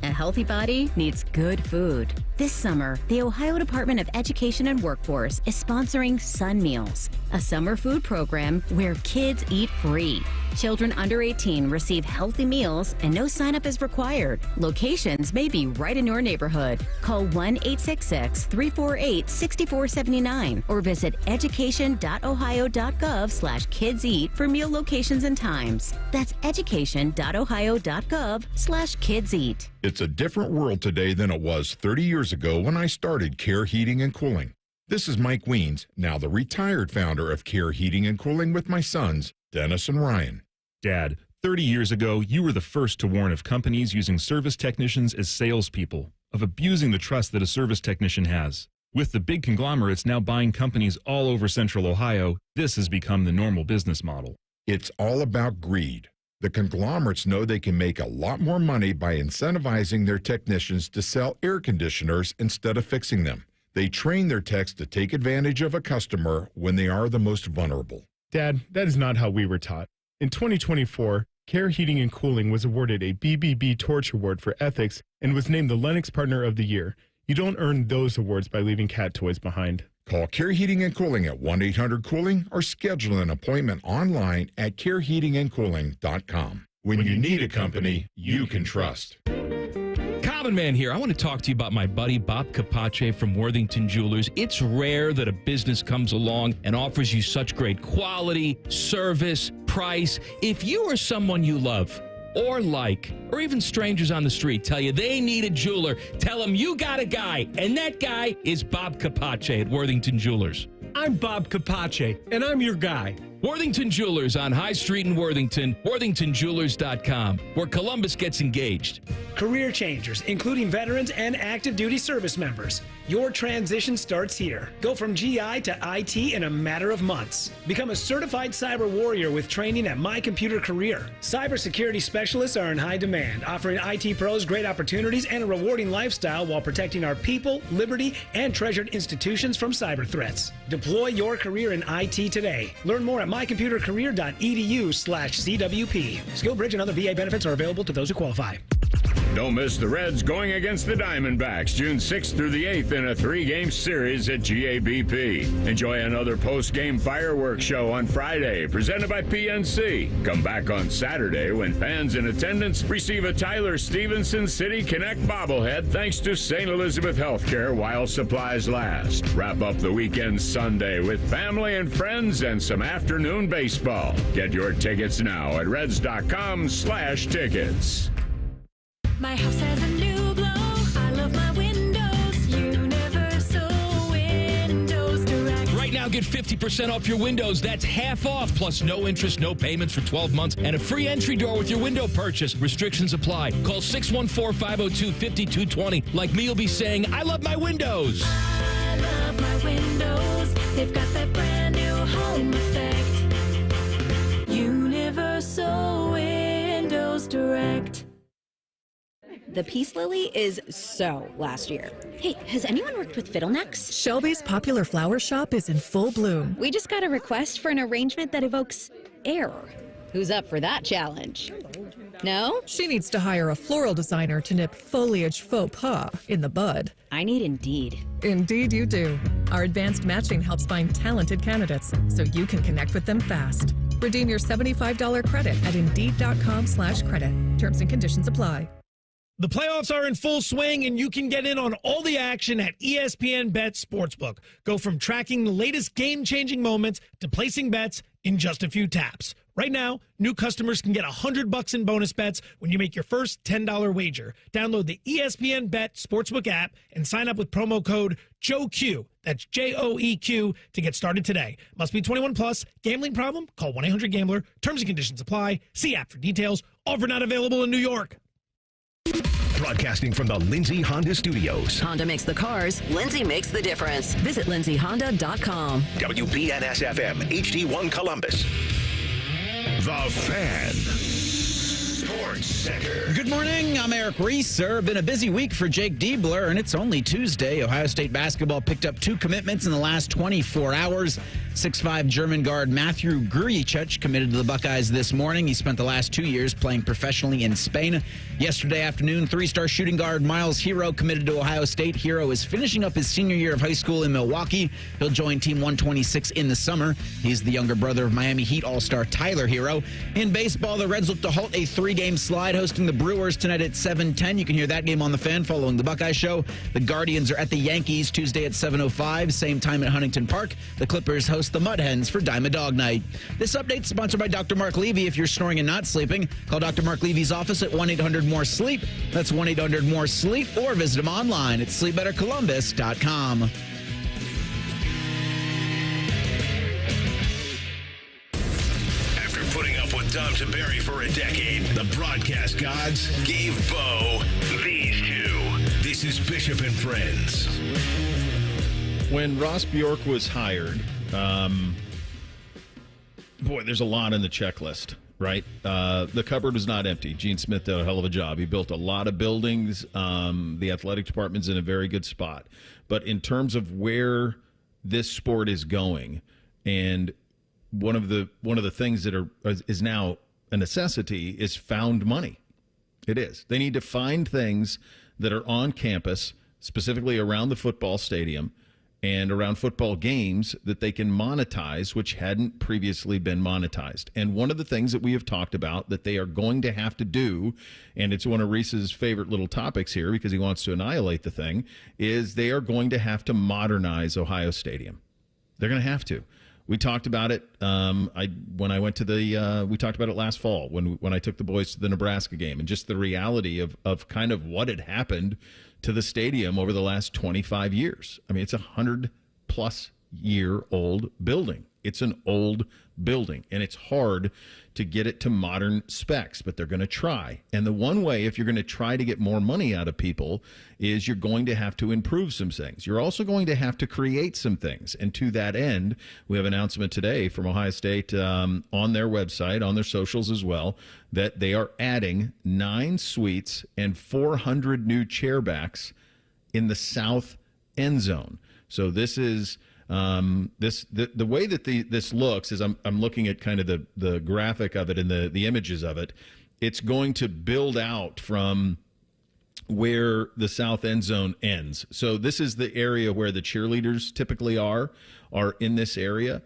A healthy body needs good food. This summer, the Ohio Department of Education and Workforce is sponsoring Sun Meals, a summer food program where kids eat free. Children under 18 receive healthy meals and no sign-up is required. Locations may be right in your neighborhood. Call 1-866-348-6479 or visit education.ohio.gov/kidseat for meal locations and times. That's education.ohio.gov/kidseat. It's a different world today than it was 30 years ago when I started Care Heating and Cooling. This is Mike Weens, now the retired founder of Care Heating and Cooling with my sons, Dennis and Ryan. Dad, 30 years ago, you were the first to warn of companies using service technicians as salespeople, of abusing the trust that a service technician has. With the big conglomerates now buying companies all over Central Ohio, this has become the normal business model. It's all about greed. The conglomerates know they can make a lot more money by incentivizing their technicians to sell air conditioners instead of fixing them. They train their techs to take advantage of a customer when they are the most vulnerable. Dad, that is not how we were taught. In 2024, Care Heating and Cooling was awarded a BBB Torch Award for ethics and was named the Lennox Partner of the Year. You don't earn those awards by leaving cat toys behind. Call Care Heating and Cooling at 1-800-COOLING or schedule an appointment online at careheatingandcooling.com. When you need a company you can trust. Common Man here. I want to talk to you about my buddy Bob Capace from Worthington Jewelers. It's rare that a business comes along and offers you such great quality, service, price. If you or someone you love or like, or even strangers on the street tell you they need a jeweler, tell them you got a guy, and that guy is Bob Capace at Worthington Jewelers. I'm Bob Capace, and I'm your guy. Worthington Jewelers on High Street in Worthington, worthingtonjewelers.com, where Columbus gets engaged. Career changers, including veterans and active duty service members. Your transition starts here. Go from GI to IT in a matter of months. Become a certified cyber warrior with training at My Computer Career. Cybersecurity specialists are in high demand, offering IT pros great opportunities and a rewarding lifestyle while protecting our people, liberty, and treasured institutions from cyber threats. Deploy your career in IT today. Learn more at mycomputercareer.edu/CWP. SkillBridge and other VA benefits are available to those who qualify. Don't miss the Reds going against the Diamondbacks June 6th through the 8th in a 3-game series at GABP. Enjoy another post-game fireworks show on Friday, presented by PNC. Come back on Saturday when fans in attendance receive a Tyler Stevenson City Connect bobblehead thanks to St. Elizabeth Healthcare while supplies last. Wrap up the weekend Sunday with family and friends and some afternoon baseball. Get your tickets now at reds.com/tickets. My house has a new glow. I love my windows. Universal Windows Direct. Right now, get 50% off your windows. That's half off, plus no interest, no payments for 12 months, and a free entry door with your window purchase. Restrictions apply. Call 614-502-5220. Like me, you'll be saying, I love my windows. I love my windows. They've got that brand new home effect. Universal Windows Direct. The Peace Lily is so last year. Hey, has anyone worked with fiddlenecks? Shelby's popular flower shop is in full bloom. We just got a request for an arrangement that evokes air. Who's up for that challenge? No? She needs to hire a floral designer to nip foliage faux pas in the bud. I need Indeed. Indeed you do. Our advanced matching helps find talented candidates so you can connect with them fast. Redeem your $75 credit at Indeed.com/credit. Terms and conditions apply. The playoffs are in full swing, and you can get in on all the action at ESPN Bet Sportsbook. Go from tracking the latest game-changing moments to placing bets in just a few taps. Right now, new customers can get $100 in bonus bets when you make your first $10 wager. Download the ESPN Bet Sportsbook app and sign up with promo code JOEQ. That's JOEQ to get started today. Must be 21 plus. Gambling problem? Call 1-800-GAMBLER. Terms and conditions apply. See app for details. Offer not available in New York. Broadcasting from the Lindsay Honda Studios. Honda makes the cars. Lindsay makes the difference. Visit lindsayhonda.com. WBNS-FM, HD1 Columbus. The Fan. Sports Center. Good morning. I'm Eric Reese. Been a busy week for Jake Diebler, and it's only Tuesday. Ohio State basketball picked up 2 commitments in the last 24 hours. 6'5" German guard Matthew Grujicic committed to the Buckeyes this morning. He spent the last 2 years playing professionally in Spain. Yesterday afternoon, 3-star shooting guard Miles Hero committed to Ohio State. Hero is finishing up his senior year of high school in Milwaukee. He'll join Team 126 in the summer. He's the younger brother of Miami Heat All-Star Tyler Hero. In baseball, the Reds look to halt a 3-game slide hosting the Brewers tonight at 7:10. You can hear that game on the Fan following the Buckeye Show. The Guardians are at the Yankees Tuesday at 7:05, same time at Huntington Park. The Clippers host the Mud Hens for Dime a Dog Night. This update is sponsored by Dr. Mark Levy. If you're snoring and not sleeping, call Dr. Mark Levy's office at 1-800-MORE-SLEEP. That's 1-800-MORE-SLEEP, or visit him online at sleepbettercolumbus.com. After putting up with Tom Tiberi for a decade, the broadcast gods gave Bo these two. This is Bishop and Friends. When Ross Bjork was hired, there's a lot in the checklist, right? The cupboard was not empty. Gene Smith did a hell of a job. He built a lot of buildings. The athletic department's in a very good spot. But in terms of where this sport is going, and one of the things that is now a necessity is found money. It is. They need to find things that are on campus, specifically around the football stadium and around football games, that they can monetize, which hadn't previously been monetized. And one of the things that we have talked about that they are going to have to do, and it's one of Reese's favorite little topics here because he wants to annihilate the thing, is they are going to have to modernize Ohio Stadium. They're going to have to. We talked about it when I went to we talked about it last fall when I took the boys to the Nebraska game, and just the reality of kind of what had happened to the stadium over the last 25 years. I mean, it's 100+ 50-year-old building. It's an old building, and it's hard to get it to modern specs, but they're going to try. And the one way, if you're going to try to get more money out of people, is you're going to have to improve some things. You're also going to have to create some things. And to that end, we have an announcement today from Ohio State on their website, on their socials as well, that they are adding 9 suites and 400 new chairbacks in the south end zone. So this is the way that this looks is I'm looking at kind of the graphic of it and the images of it. It's going to build out from where the south end zone ends. So this is the area where the cheerleaders typically are in this area.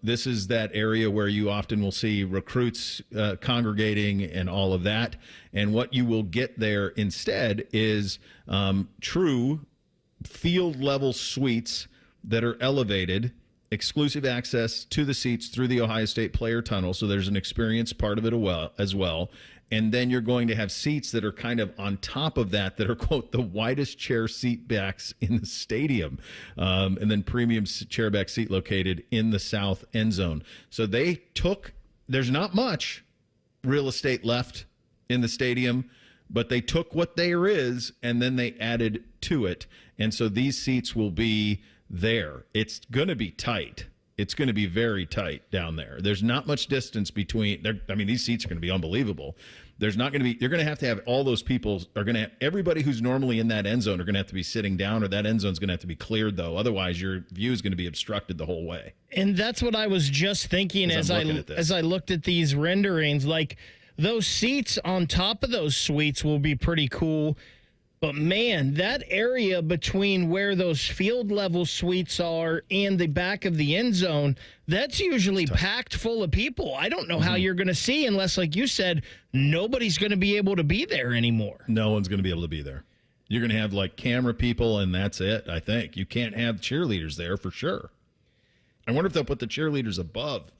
This is that area where you often will see recruits congregating and all of that. And what you will get there instead is true field level suites that are elevated, exclusive access to the seats through the Ohio State player tunnel. So there's an experience part of it as well. And then you're going to have seats that are kind of on top of that are, quote, the widest chair seat backs in the stadium. And then premium chairback seat located in the south end zone. So there's not much real estate left in the stadium, but they took what there is and then they added to it. And so these seats will be there. It's going to be tight. It's going to be very tight down there. There's not much distance between. These seats are going to be unbelievable. There's not going to be. You're going to have all those people everybody who's normally in that end zone are going to have to be sitting down, or that end zone is going to have to be cleared, though. Otherwise, your view is going to be obstructed the whole way. And that's what I was just thinking as I looked at these renderings. Like, those seats on top of those suites will be pretty cool. But, man, that area between where those field level suites are and the back of the end zone, that's usually packed full of people. I don't know how you're going to see unless, like you said, nobody's going to be able to be there anymore. No one's going to be able to be there. You're going to have, like, camera people, and that's it, I think. You can't have cheerleaders there for sure. I wonder if they'll put the cheerleaders above.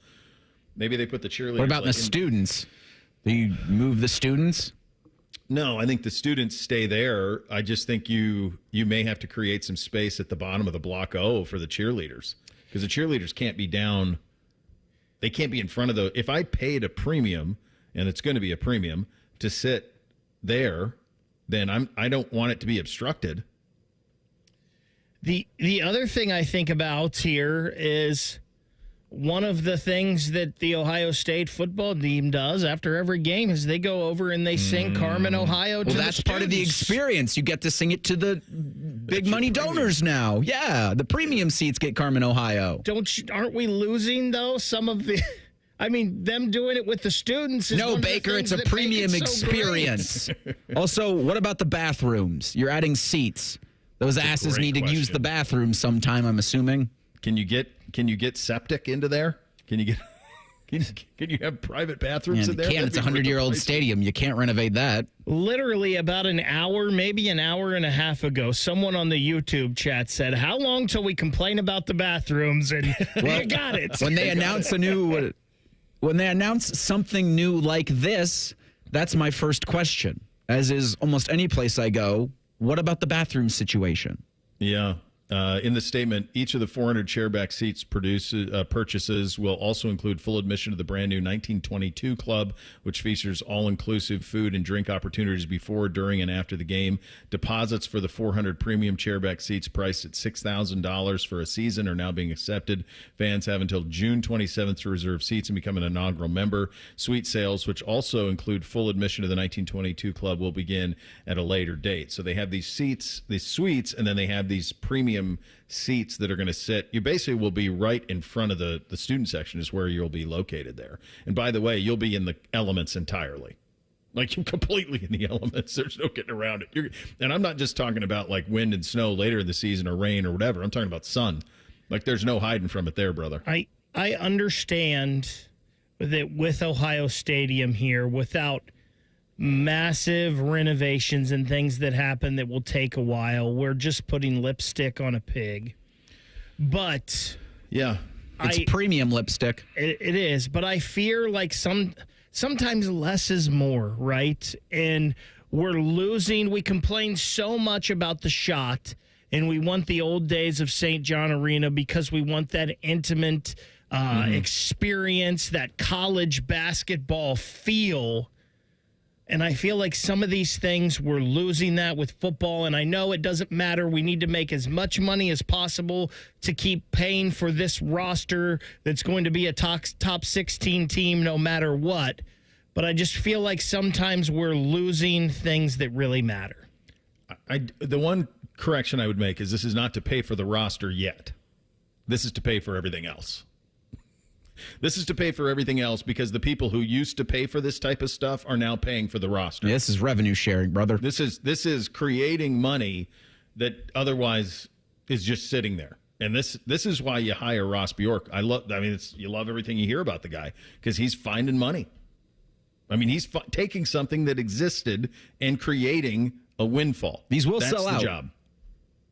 Maybe they put the cheerleaders. What about the students? Do you move the students? No, I think the students stay there. I just think you may have to create some space at the bottom of the block O for the cheerleaders, because the cheerleaders can't be down. They can't be in front of if I paid a premium, and it's going to be a premium, to sit there, then I don't want it to be obstructed. The other thing I think about here is one of the things that the Ohio State football team does after every game is they go over and they sing Carmen, Ohio. Well, that's part of the experience. You get to sing it to the big money donors now. Yeah, the premium seats get Carmen, Ohio. Aren't we losing, though, some of the... I mean, them doing it with the students is no, Baker, it's a premium experience. Also, what about the bathrooms? You're adding seats. Those asses need to use the bathroom sometime, I'm assuming. Can you get septic into there? Can you have private bathrooms in there? You can't. It's a 100-year-old stadium. You can't renovate that. Literally about an hour, maybe an hour and a half ago, someone on the YouTube chat said, "How long till we complain about the bathrooms?" And you got it. When they announce something new like this, that's my first question. As is almost any place I go, what about the bathroom situation? Yeah. In the statement, each of the 400 chairback seats purchases will also include full admission to the brand new 1922 Club, which features all-inclusive food and drink opportunities before, during, and after the game. Deposits for the 400 premium chairback seats priced at $6,000 for a season are now being accepted. Fans have until June 27th to reserve seats and become an inaugural member. Suite sales, which also include full admission to the 1922 Club, will begin at a later date. So they have these seats, these suites, and then they have these premium seats that are going to sit. You basically will be right in front of the student section is where you'll be located there. And by the way, you'll be in the elements entirely. Like, you're completely in the elements. There's no getting around it. And I'm not just talking about like wind and snow later in the season or rain or whatever. I'm talking about sun. Like, there's no hiding from it there, brother. I understand that with Ohio Stadium here, without massive renovations and things that happen that will take a while, we're just putting lipstick on a pig. But yeah, it's premium lipstick. It is, but I fear like sometimes less is more, right? And we're losing. We complain so much about the shot and we want the old days of St. John Arena because we want that intimate experience, that college basketball feel. And I feel like some of these things, we're losing that with football. And I know it doesn't matter. We need to make as much money as possible to keep paying for this roster that's going to be a top 16 team no matter what. But I just feel like sometimes we're losing things that really matter. The one correction I would make is this is not to pay for the roster yet. This is to pay for everything else. This is to pay for everything else because the people who used to pay for this type of stuff are now paying for the roster. Yeah, this is revenue sharing, brother. This is creating money that otherwise is just sitting there. And this is why you hire Ross Bjork. You love everything you hear about the guy because he's finding money. I mean, he's taking something that existed and creating a windfall. These will That's sell out. The job.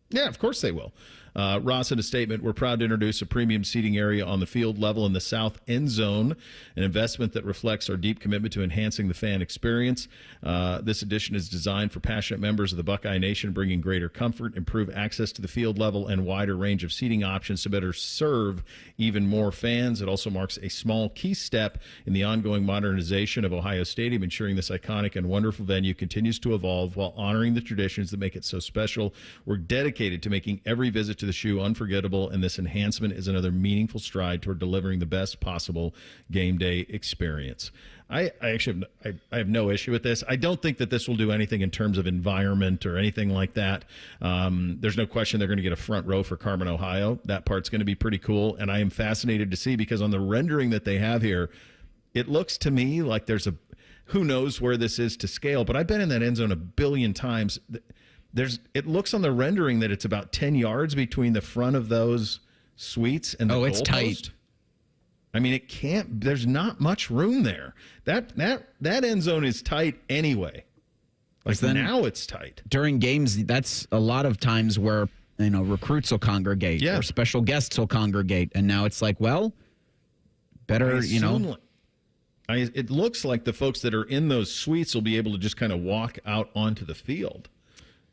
Yeah, of course they will. Ross, in a statement, we're proud to introduce a premium seating area on the field level in the south end zone, an investment that reflects our deep commitment to enhancing the fan experience. This addition is designed for passionate members of the Buckeye Nation, bringing greater comfort, improved access to the field level, and wider range of seating options to better serve even more fans. It also marks a small key step in the ongoing modernization of Ohio Stadium, ensuring this iconic and wonderful venue continues to evolve while honoring the traditions that make it so special. We're dedicated to making every visit to the shoe unforgettable, and this enhancement is another meaningful stride toward delivering the best possible game day experience. I have no issue with this. I don't think that this will do anything in terms of environment or anything like that. There's no question they're going to get a front row for Carmen, Ohio. That part's going to be pretty cool, and I am fascinated to see because on the rendering that they have here, it looks to me like there's who knows where this is to scale, but I've been in that end zone a billion times. It looks on the rendering that it's about 10 yards between the front of those suites and the it's goalpost. tight. I mean, there's not much room there. That end zone is tight anyway. Like now it's tight. During games, that's a lot of times where, recruits will congregate or special guests will congregate. And now it's like, well, better, It looks like the folks that are in those suites will be able to just kind of walk out onto the field.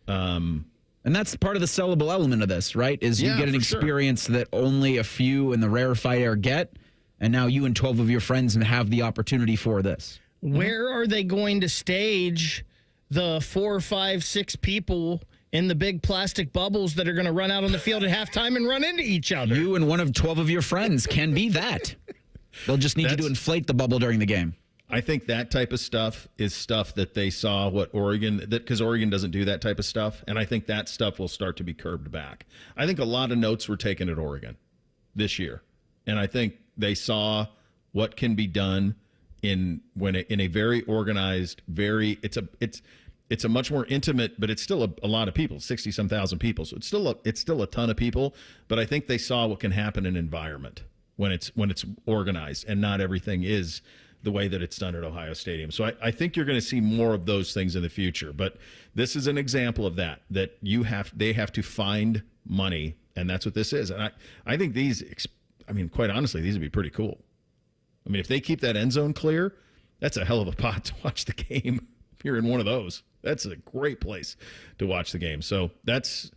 And that's part of the sellable element of this, right? Is you get an experience that only a few in the rarefied air get, and now you and 12 of your friends have the opportunity for this. Where are they going to stage the 4, 5, 6 people in the big plastic bubbles that are going to run out on the field at halftime and run into each other? You and one of 12 of your friends can be that. They'll just need you to inflate the bubble during the game. I think that type of stuff is stuff that they saw because Oregon doesn't do that type of stuff, and I think that stuff will start to be curbed back. I think a lot of notes were taken at Oregon this year, and I think they saw what can be done in a very organized, it's a much more intimate, but it's still a lot of people, 60-some thousand people, so it's still a ton of people. But I think they saw what can happen in environment when it's organized, and not everything is the way that it's done at Ohio Stadium. So I think you're going to see more of those things in the future. But this is an example of that they have to find money, and that's what this is. And I think quite honestly, these would be pretty cool. I mean, if they keep that end zone clear, that's a hell of a pot to watch the game. If you're in one of those, that's a great place to watch the game. So that's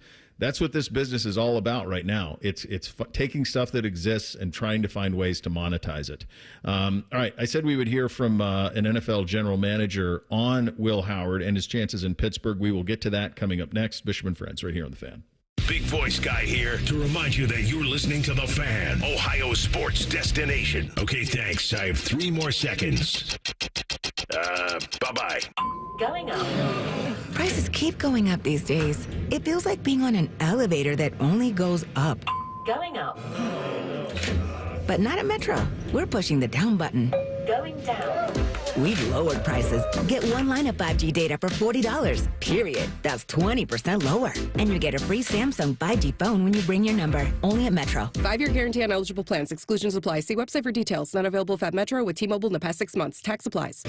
what this business is all about right now. It's taking stuff that exists and trying to find ways to monetize it. All right, I said we would hear from an NFL general manager on Will Howard and his chances in Pittsburgh. We will get to that coming up next. Bishop and Friends right here on The Fan. Big Voice Guy here to remind you that you're listening to The Fan, Ohio sports destination. Okay, thanks. I have 3 more seconds. Bye-bye. Going up. Prices keep going up these days. It feels like being on an elevator that only goes up. Going up. But not at Metro. We're pushing the down button. Going down. We've lowered prices. Get one line of 5G data for $40, period. That's 20% lower. And you get a free Samsung 5G phone when you bring your number. Only at Metro. 5-year guarantee on eligible plans. Exclusions apply. See website for details. Not available at Metro with T-Mobile in the past 6 months. Tax applies.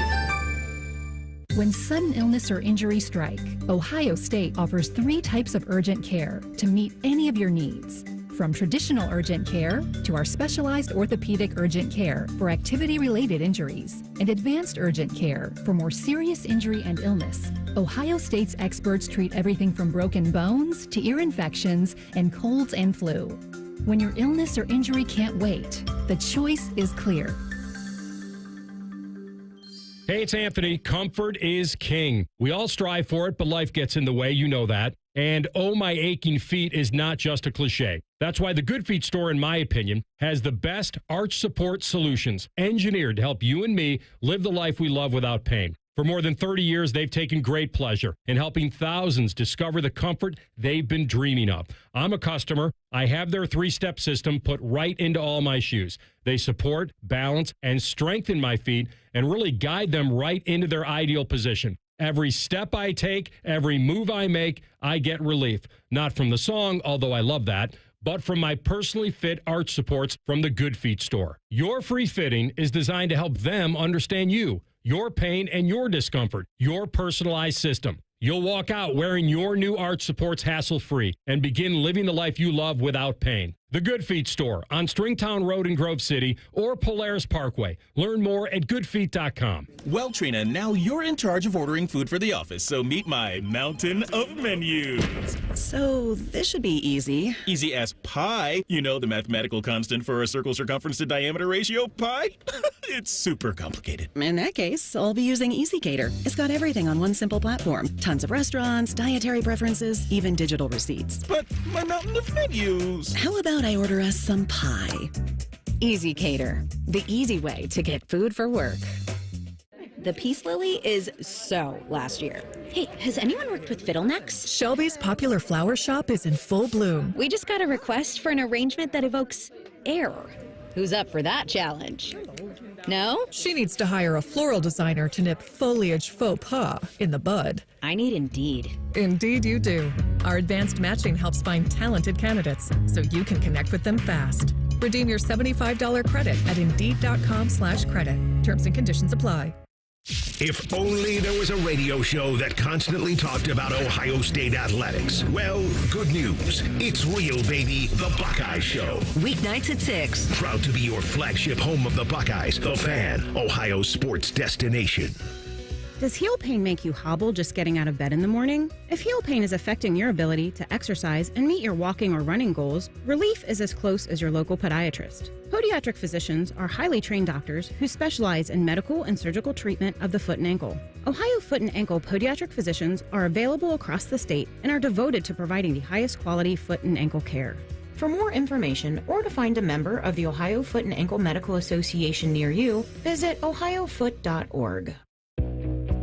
When sudden illness or injury strike, Ohio State offers 3 types of urgent care to meet any of your needs. From traditional urgent care to our specialized orthopedic urgent care for activity-related injuries and advanced urgent care for more serious injury and illness, Ohio State's experts treat everything from broken bones to ear infections and colds and flu. When your illness or injury can't wait, the choice is clear. Hey, it's Anthony. Comfort is king. We all strive for it, but life gets in the way. You know that. And oh, my aching feet is not just a cliche. That's why the Good Feet store, in my opinion, has the best arch support solutions engineered to help you and me live the life we love without pain. For more than 30 years, they've taken great pleasure in helping thousands discover the comfort they've been dreaming of. I'm a customer. I have their 3-step system put right into all my shoes. They support, balance, and strengthen my feet and really guide them right into their ideal position. Every step I take, every move I make, I get relief. Not from the song, although I love that, but from my personally fit arch supports from the Good Feet store. Your free fitting is designed to help them understand you, your pain, and your discomfort, your personalized system. You'll walk out wearing your new arch supports hassle-free and begin living the life you love without pain. The Good Feet store on Stringtown Road in Grove City or Polaris Parkway. Learn more at goodfeet.com. Well, Trina, now you're in charge of ordering food for the office, so meet my mountain of menus. So this should be easy. Easy as pie. You know the mathematical constant for a circle circumference to diameter ratio, pi? It's super complicated. In that case, I'll be using EasyCater. It's got everything on one simple platform. Tons of restaurants, dietary preferences, even digital receipts. But my mountain of menus. How about I order us some pie? EasyCater, the easy way to get food for work. The peace lily is so last year. Hey, has anyone worked with fiddlenecks? Shelby's popular flower shop is in full bloom. We just got a request for an arrangement that evokes air. Who's up for that challenge? No? She needs to hire a floral designer to nip foliage faux pas in the bud. I need Indeed. Indeed you do. Our advanced matching helps find talented candidates so you can connect with them fast. Redeem your $75 credit at Indeed.com/credit. Terms and conditions apply. If only there was a radio show that constantly talked about Ohio State athletics. Well, good news. It's real, baby. The Buckeye Show. Weeknights at 6. Proud to be your flagship home of the Buckeyes, The Fan, Ohio sports destination. Does heel pain make you hobble just getting out of bed in the morning? If heel pain is affecting your ability to exercise and meet your walking or running goals, relief is as close as your local podiatrist. Podiatric physicians are highly trained doctors who specialize in medical and surgical treatment of the foot and ankle. Ohio Foot and Ankle podiatric physicians are available across the state and are devoted to providing the highest quality foot and ankle care. For more information or to find a member of the Ohio Foot and Ankle Medical Association near you, visit ohiofoot.org.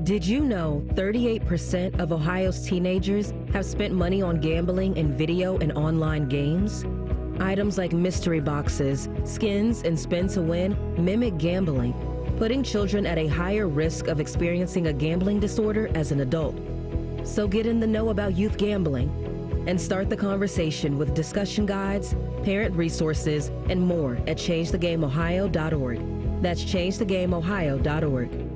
Did you know 38% of Ohio's teenagers have spent money on gambling in video and online games? Items like mystery boxes, skins, and spin to win mimic gambling, putting children at a higher risk of experiencing a gambling disorder as an adult. So get in the know about youth gambling and start the conversation with discussion guides, parent resources, and more at changethegameohio.org. That's changethegameohio.org.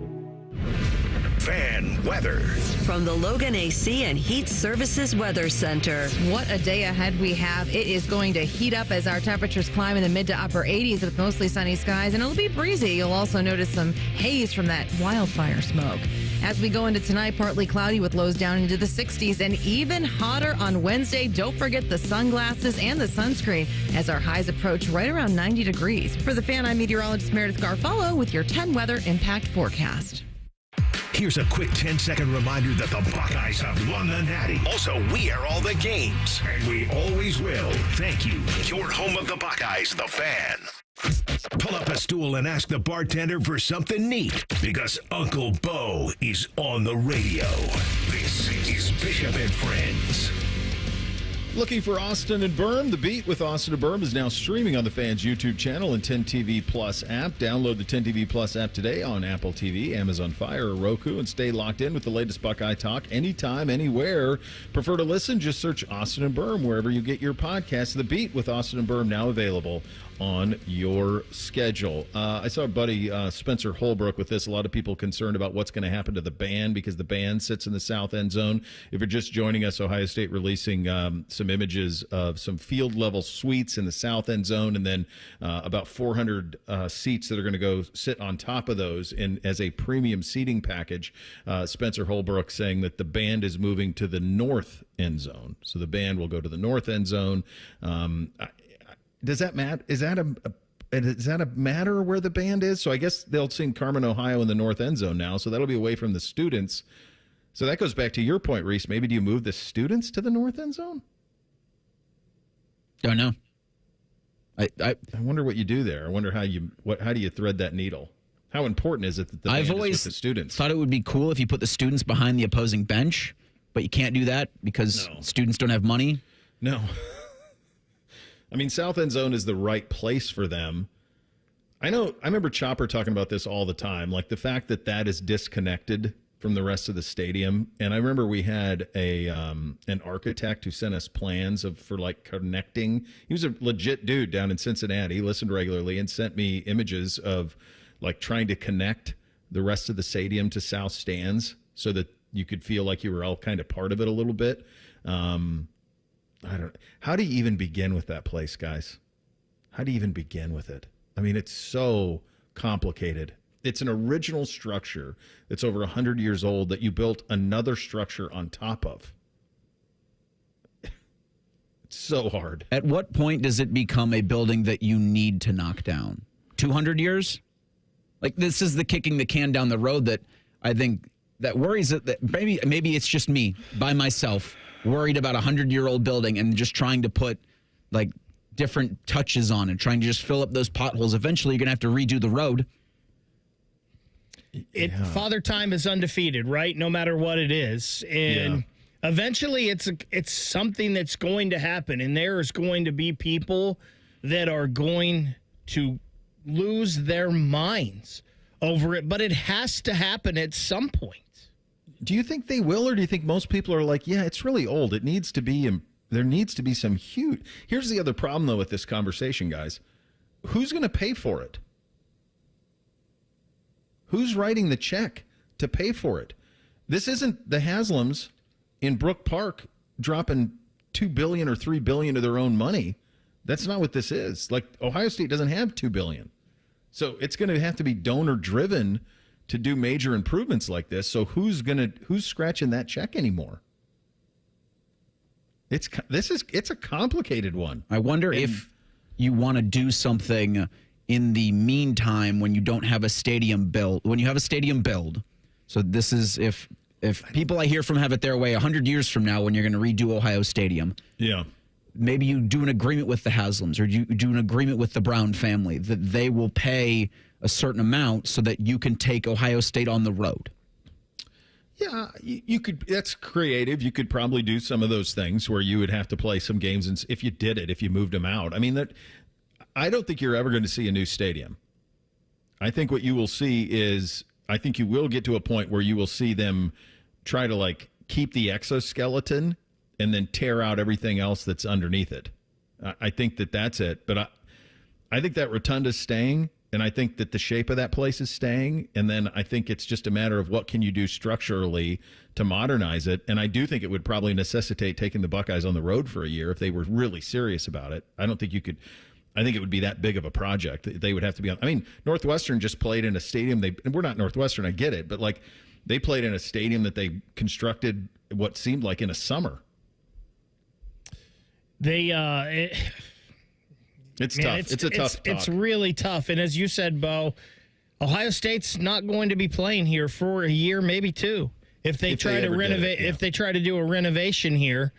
Fan weather. From the Logan AC and Heat Services Weather Center. What a day ahead we have. It is going to heat up as our temperatures climb in the mid to upper 80s with mostly sunny skies, and it'll be breezy. You'll also notice some haze from that wildfire smoke. As we go into tonight, partly cloudy with lows down into the 60s and even hotter on Wednesday. Don't forget the sunglasses and the sunscreen as our highs approach right around 90 degrees. For the Fan, I'm meteorologist Meredith Garfolo with your 10 weather impact forecast. Here's a quick 10-second reminder that the Buckeyes have won the Natty. Also, we are all the games, and we always will. Thank you. Your home of the Buckeyes, The Fan. Pull up a stool and ask the bartender for something neat, because Uncle Bo is on the radio. This is Bishop and Friends. Looking for Austin and Berm? The Beat with Austin and Berm is now streaming on the Fans YouTube channel and 10 TV Plus app. Download the 10 TV Plus app today on Apple TV, Amazon Fire, or Roku, and stay locked in with the latest Buckeye talk anytime, anywhere. Prefer to listen? Just search Austin and Berm wherever you get your podcasts. The Beat with Austin and Berm now available on your schedule. I saw our buddy Spencer Holbrook with this. A lot of people concerned about what's going to happen to the band because the band sits in the south end zone. If you're just joining us, Ohio State releasing some images of some field level suites in the south end zone, and then about 400 seats that are going to go sit on top of those as a premium seating package. Spencer Holbrook saying that the band is moving to the north end zone. So the band will go to the north end zone. Does that matter? Is that a matter where the band is? So I guess they'll sing Carmen, Ohio in the north end zone now. So that'll be away from the students. So that goes back to your point, Reese. Maybe do you move the students to the north end zone? Don't know. I wonder what you do there. I wonder how do you thread that needle? How important is it that the band I've is always with the students? thought it would be cool if you put the students behind the opposing bench, but you can't do that because students don't have money. No. I mean, South End Zone is the right place for them. I remember Chopper talking about this all the time, like the fact that is disconnected from the rest of the stadium. And I remember we had an architect who sent us plans for connecting. He was a legit dude down in Cincinnati. He listened regularly and sent me images of like trying to connect the rest of the stadium to south stands so that you could feel like you were all kind of part of it a little bit. How do you even begin with that place, guys? How do you even begin with it? I mean, it's so complicated. It's an original structure that's over 100 years old that you built another structure on top of. It's so hard. At what point does it become a building that you need to knock down? 200 years? Like, this is the kicking the can down the road that I think that worries it. That maybe it's just me by myself worried about a 100-year-old building and just trying to put like different touches on it, trying to just fill up those potholes. Eventually, you're going to have to redo the road. Father Time is undefeated, right? No matter what it is. And eventually it's something that's going to happen. And there is going to be people that are going to lose their minds over it. But it has to happen at some point. Do you think they will, or do you think most people are like, yeah, it's really old. It needs to be, there needs to be some huge. Here's the other problem, though, with this conversation, guys. Who's going to pay for it? Who's writing the check to pay for it? This isn't the Haslams in Brook Park dropping $2 billion or $3 billion of their own money. That's not what this is. Like, Ohio State doesn't have $2 billion. So it's going to have to be donor driven to do major improvements like this. So who's scratching that check anymore? It's a complicated one. I wonder if you want to do something in the meantime when you don't have a stadium built. When you have a stadium build. So this is if people I hear from have it their way 100 years from now when you're going to redo Ohio Stadium. Yeah. Maybe you do an agreement with the Haslams or you do an agreement with the Brown family that they will pay a certain amount so that you can take Ohio State on the road. Yeah, you could. That's creative. You could probably do some of those things where you would have to play some games, and if you moved them out. I mean, I don't think you're ever going to see a new stadium. I think what you will see is, I think you will get to a point where you will see them try to like keep the exoskeleton and then tear out everything else that's underneath it. I think that's it. But I think that rotunda's staying. And I think that the shape of that place is staying. And then I think it's just a matter of what can you do structurally to modernize it. And I do think it would probably necessitate taking the Buckeyes on the road for a year if they were really serious about it. I don't think you could. I think it would be that big of a project. They would have to be on. I mean, Northwestern just played in a stadium. And we're not Northwestern. I get it. But like they played in a stadium that they constructed what seemed like in a summer. It's tough. It's a tough talk. It's really tough. And as you said, Bo, Ohio State's not going to be playing here for a year, maybe two. If they try to renovate, if they try to do a renovation here.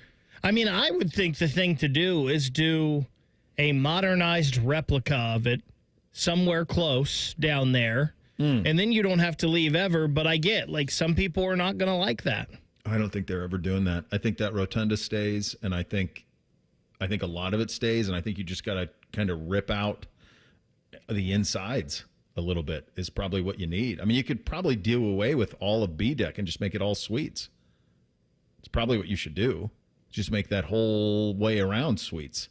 I mean, I would think the thing to do is do a modernized replica of it somewhere close down there. And then you don't have to leave ever. But I get, like, some people are not going to like that. I don't think they're ever doing that. I think that rotunda stays, and I think a lot of it stays, and I think you just got to kind of rip out the insides a little bit is probably what you need. I mean, you could probably do away with all of B-Deck and just make it all suites. It's probably what you should do. Just make that whole way around suites.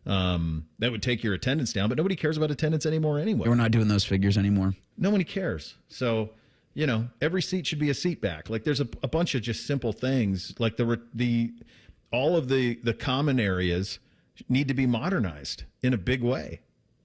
That would take your attendance down, but nobody cares about attendance anymore anyway. We're not doing those figures anymore. Nobody cares. So, every seat should be a seat back. Like there's a bunch of just simple things, like all of the common areas need to be modernized in a big way.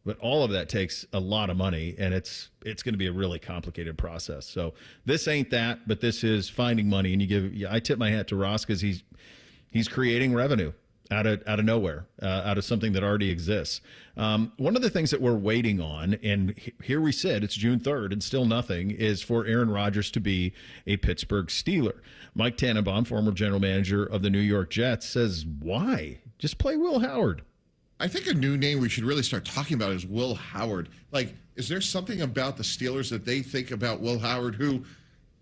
But all of that takes a lot of money, and it's going to be a really complicated process. So this ain't that, but this is finding money. And I tip my hat to Ross because he's creating revenue out of nowhere, out of something that already exists. One of the things that we're waiting on, and here we sit, it's June 3rd, and still nothing, is for Aaron Rodgers to be a Pittsburgh Steeler. Mike Tannenbaum, former general manager of the New York Jets, says, why? Just play Will Howard. I think a new name we should really start talking about is Will Howard. Like, is there something about the Steelers that they think about Will Howard, who,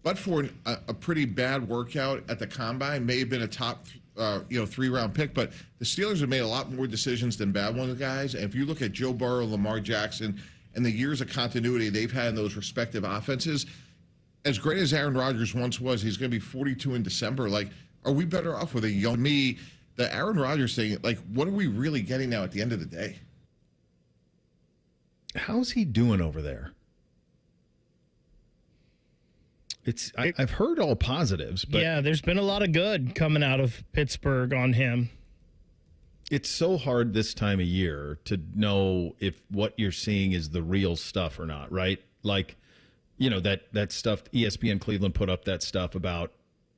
but for a pretty bad workout at the combine, may have been a top 3-round pick, but the Steelers have made a lot more decisions than bad ones, guys. And if you look at Joe Burrow, Lamar Jackson, and the years of continuity they've had in those respective offenses, as great as Aaron Rodgers once was, he's going to be 42 in December. Like, are we better off with a young me? The Aaron Rodgers thing, like, what are we really getting now at the end of the day? How's he doing over there? I've heard all positives, but yeah, there's been a lot of good coming out of Pittsburgh on him. It's so hard this time of year to know if what you're seeing is the real stuff or not, right? Like, that stuff, ESPN Cleveland put up that stuff about,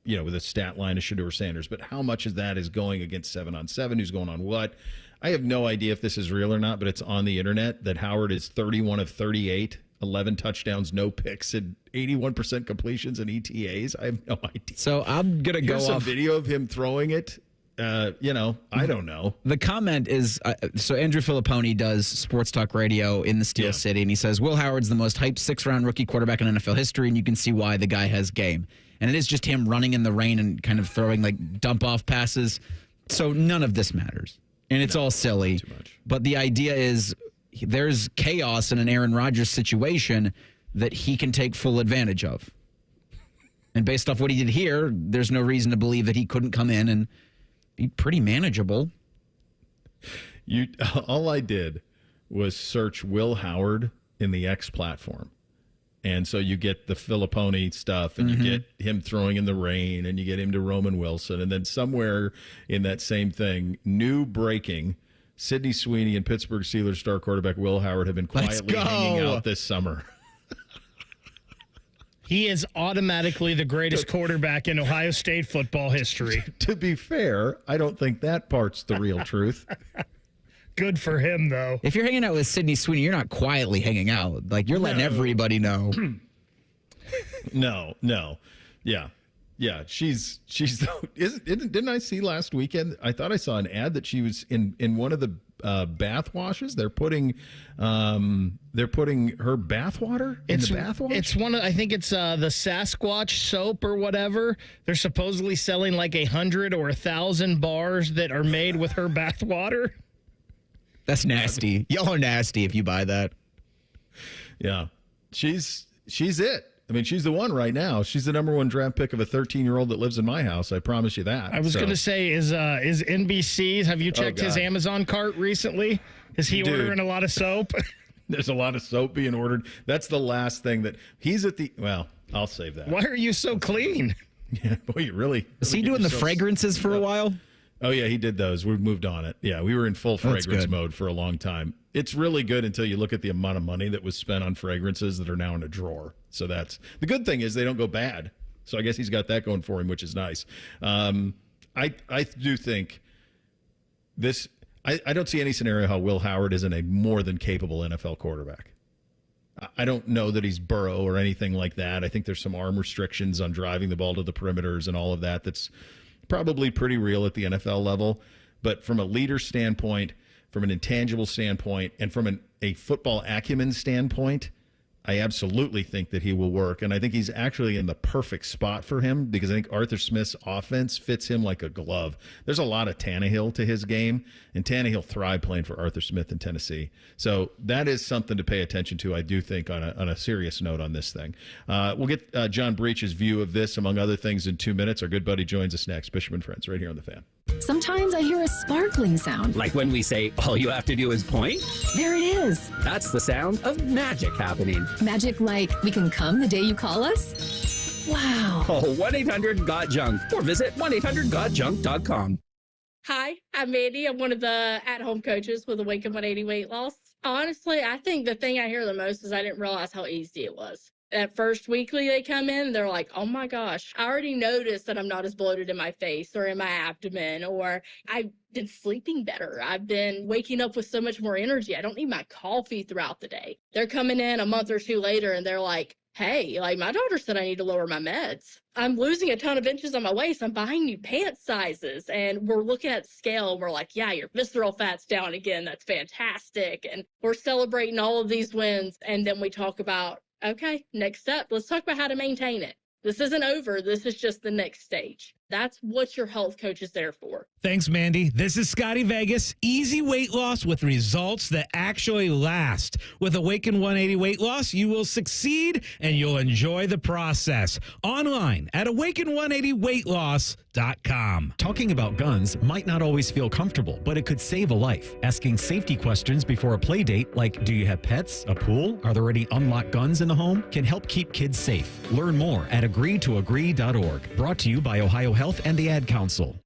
with a stat line of Shedeur Sanders, but how much of that is going against 7-on-7? Who's going on what? I have no idea if this is real or not, but it's on the internet that Howard is 31 of 38, 11 touchdowns, no picks, and 81% completions and ETAs. I have no idea. So I'm going to go Here's off. some video of him throwing it. I don't know. The comment is, so Andrew Filipponi does sports talk radio in the Steel City, and he says, Will Howard's the most hyped 6th-round rookie quarterback in NFL history, and you can see why. The guy has game. And it is just him running in the rain and kind of throwing like dump-off passes. So none of this matters. And it's all silly. But the idea is there's chaos in an Aaron Rodgers situation that he can take full advantage of. And based off what he did here, there's no reason to believe that he couldn't come in and be pretty manageable. All I did was search Will Howard in the X platform. And so you get the Filipponi stuff, and you get him throwing in the rain, and you get him to Roman Wilson. And then somewhere in that same thing, new breaking, Sidney Sweeney and Pittsburgh Steelers star quarterback Will Howard have been quietly hanging out this summer. He is automatically the greatest quarterback in Ohio State football history. To be fair, I don't think that part's the real truth. Good for him, though. If you're hanging out with Sidney Sweeney, you're not quietly hanging out. Like, you're letting everybody know. No. Yeah. Didn't I see last weekend? I thought I saw an ad that she was in one of the bath washes. They're putting her bath water in the bath wash. It's I think it's the Sasquatch soap or whatever. They're supposedly selling like 100 or 1,000 bars that are made with her bath water. That's nasty. Y'all are nasty if you buy that. Yeah. She's it. I mean, she's the one right now. She's the number 1 draft pick of a 13-year-old that lives in my house. I promise you that. I was going to say, is NBC's, have you checked his Amazon cart recently? Is he ordering a lot of soap? There's a lot of soap being ordered. That's the last thing that he's at the, well, I'll save that. Why are you so clean? Yeah, boy, you really. Is he doing the fragrances for a while? Oh, yeah, he did those. We've moved on it. Yeah, we were in full fragrance mode for a long time. It's really good until you look at the amount of money that was spent on fragrances that are now in a drawer. So that's the good thing is they don't go bad. So I guess he's got that going for him, which is nice. I do think this. I don't see any scenario how Will Howard isn't a more than capable NFL quarterback. I don't know that he's Burrow or anything like that. I think there's some arm restrictions on driving the ball to the perimeters and all of that. That's probably pretty real at the NFL level. But from a leader standpoint, from an intangible standpoint, and from a football acumen standpoint, I absolutely think that he will work. And I think he's actually in the perfect spot for him because I think Arthur Smith's offense fits him like a glove. There's a lot of Tannehill to his game, and Tannehill thrived playing for Arthur Smith in Tennessee. So that is something to pay attention to, I do think, on a serious note on this thing. We'll get John Breech's view of this, among other things, in 2 minutes. Our good buddy joins us next. Bishop and Friends, right here on The Fan. Sometimes I hear a sparkling sound. Like when we say, all you have to do is point? There it is. That's the sound of magic happening. Magic like we can come the day you call us? Wow. Call 1-800-GOT-JUNK or visit 1-800-GOT-JUNK.com. Hi, I'm Mandy. I'm one of the at-home coaches with Awaken 180 Weight Loss. Honestly, I think the thing I hear the most is I didn't realize how easy it was. That first weekly they come in, they're like, oh my gosh, I already noticed that I'm not as bloated in my face or in my abdomen, or I've been sleeping better. I've been waking up with so much more energy. I don't need my coffee throughout the day. They're coming in a month or two later and they're like, hey, like my doctor said I need to lower my meds. I'm losing a ton of inches on my waist. I'm buying new pant sizes. And we're looking at the scale and we're like, yeah, your visceral fat's down again. That's fantastic. And we're celebrating all of these wins. And then we talk about, okay, next step. Let's talk about how to maintain it. This isn't over. This is just the next stage. That's what your health coach is there for. Thanks, Mandy. This is Scotty Vegas. Easy weight loss with results that actually last. With Awaken 180 Weight Loss, you will succeed and you'll enjoy the process. Online at awaken180weightloss.com. Talking about guns might not always feel comfortable, but it could save a life. Asking safety questions before a play date, like do you have pets, a pool, are there any unlocked guns in the home, can help keep kids safe. Learn more at agreetoagree.org. Brought to you by Ohio Health and the Ad Council.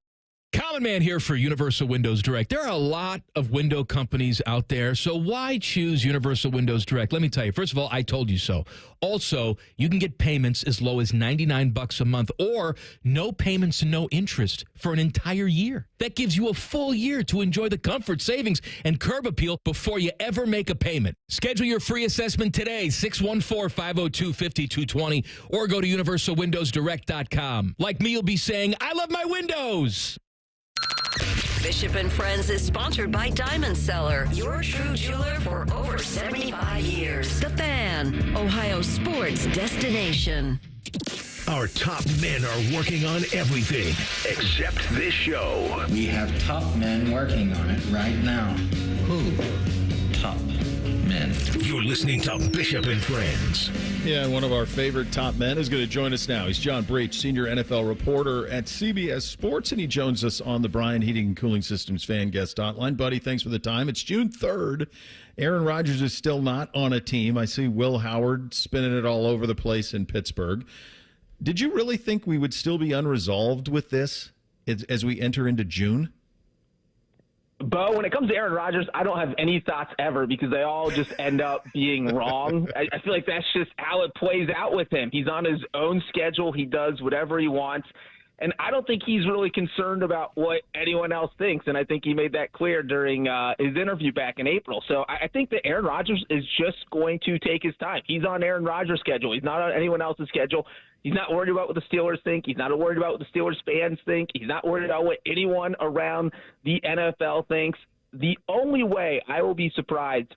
Common Man here for Universal Windows Direct. There are a lot of window companies out there, so why choose Universal Windows Direct? Let me tell you. First of all, I told you so. Also, you can get payments as low as $99 a month or no payments and no interest for an entire year. That gives you a full year to enjoy the comfort, savings, and curb appeal before you ever make a payment. Schedule your free assessment today, 614-502-5220, or go to universalwindowsdirect.com. Like me, you'll be saying, I love my windows. Bishop and Friends is sponsored by Diamond Seller, your true jeweler for over 75 years. The Fan, Ohio sports destination. Our top men are working on everything except this show. We have top men working on it right now. Who? Top men. You're listening to Bishop and Friends. Yeah, one of our favorite top men is going to join us now. He's John Breech, senior NFL reporter at CBS Sports, and he joins us on the Bryan Heating and Cooling Systems fan guest hotline. Buddy, thanks for the time. It's June 3rd. Aaron Rodgers is still not on a team. I see Will Howard spinning it all over the place in Pittsburgh. Did you really think we would still be unresolved with this as we enter into June? Bo, when it comes to Aaron Rodgers, I don't have any thoughts ever because they all just end up being wrong. I feel like that's just how it plays out with him. He's on his own schedule. He does whatever he wants. And I don't think he's really concerned about what anyone else thinks. And I think he made that clear during his interview back in April. So I think that Aaron Rodgers is just going to take his time. He's on Aaron Rodgers' schedule. He's not on anyone else's schedule. He's not worried about what the Steelers think. He's not worried about what the Steelers fans think. He's not worried about what anyone around the NFL thinks. The only way I will be surprised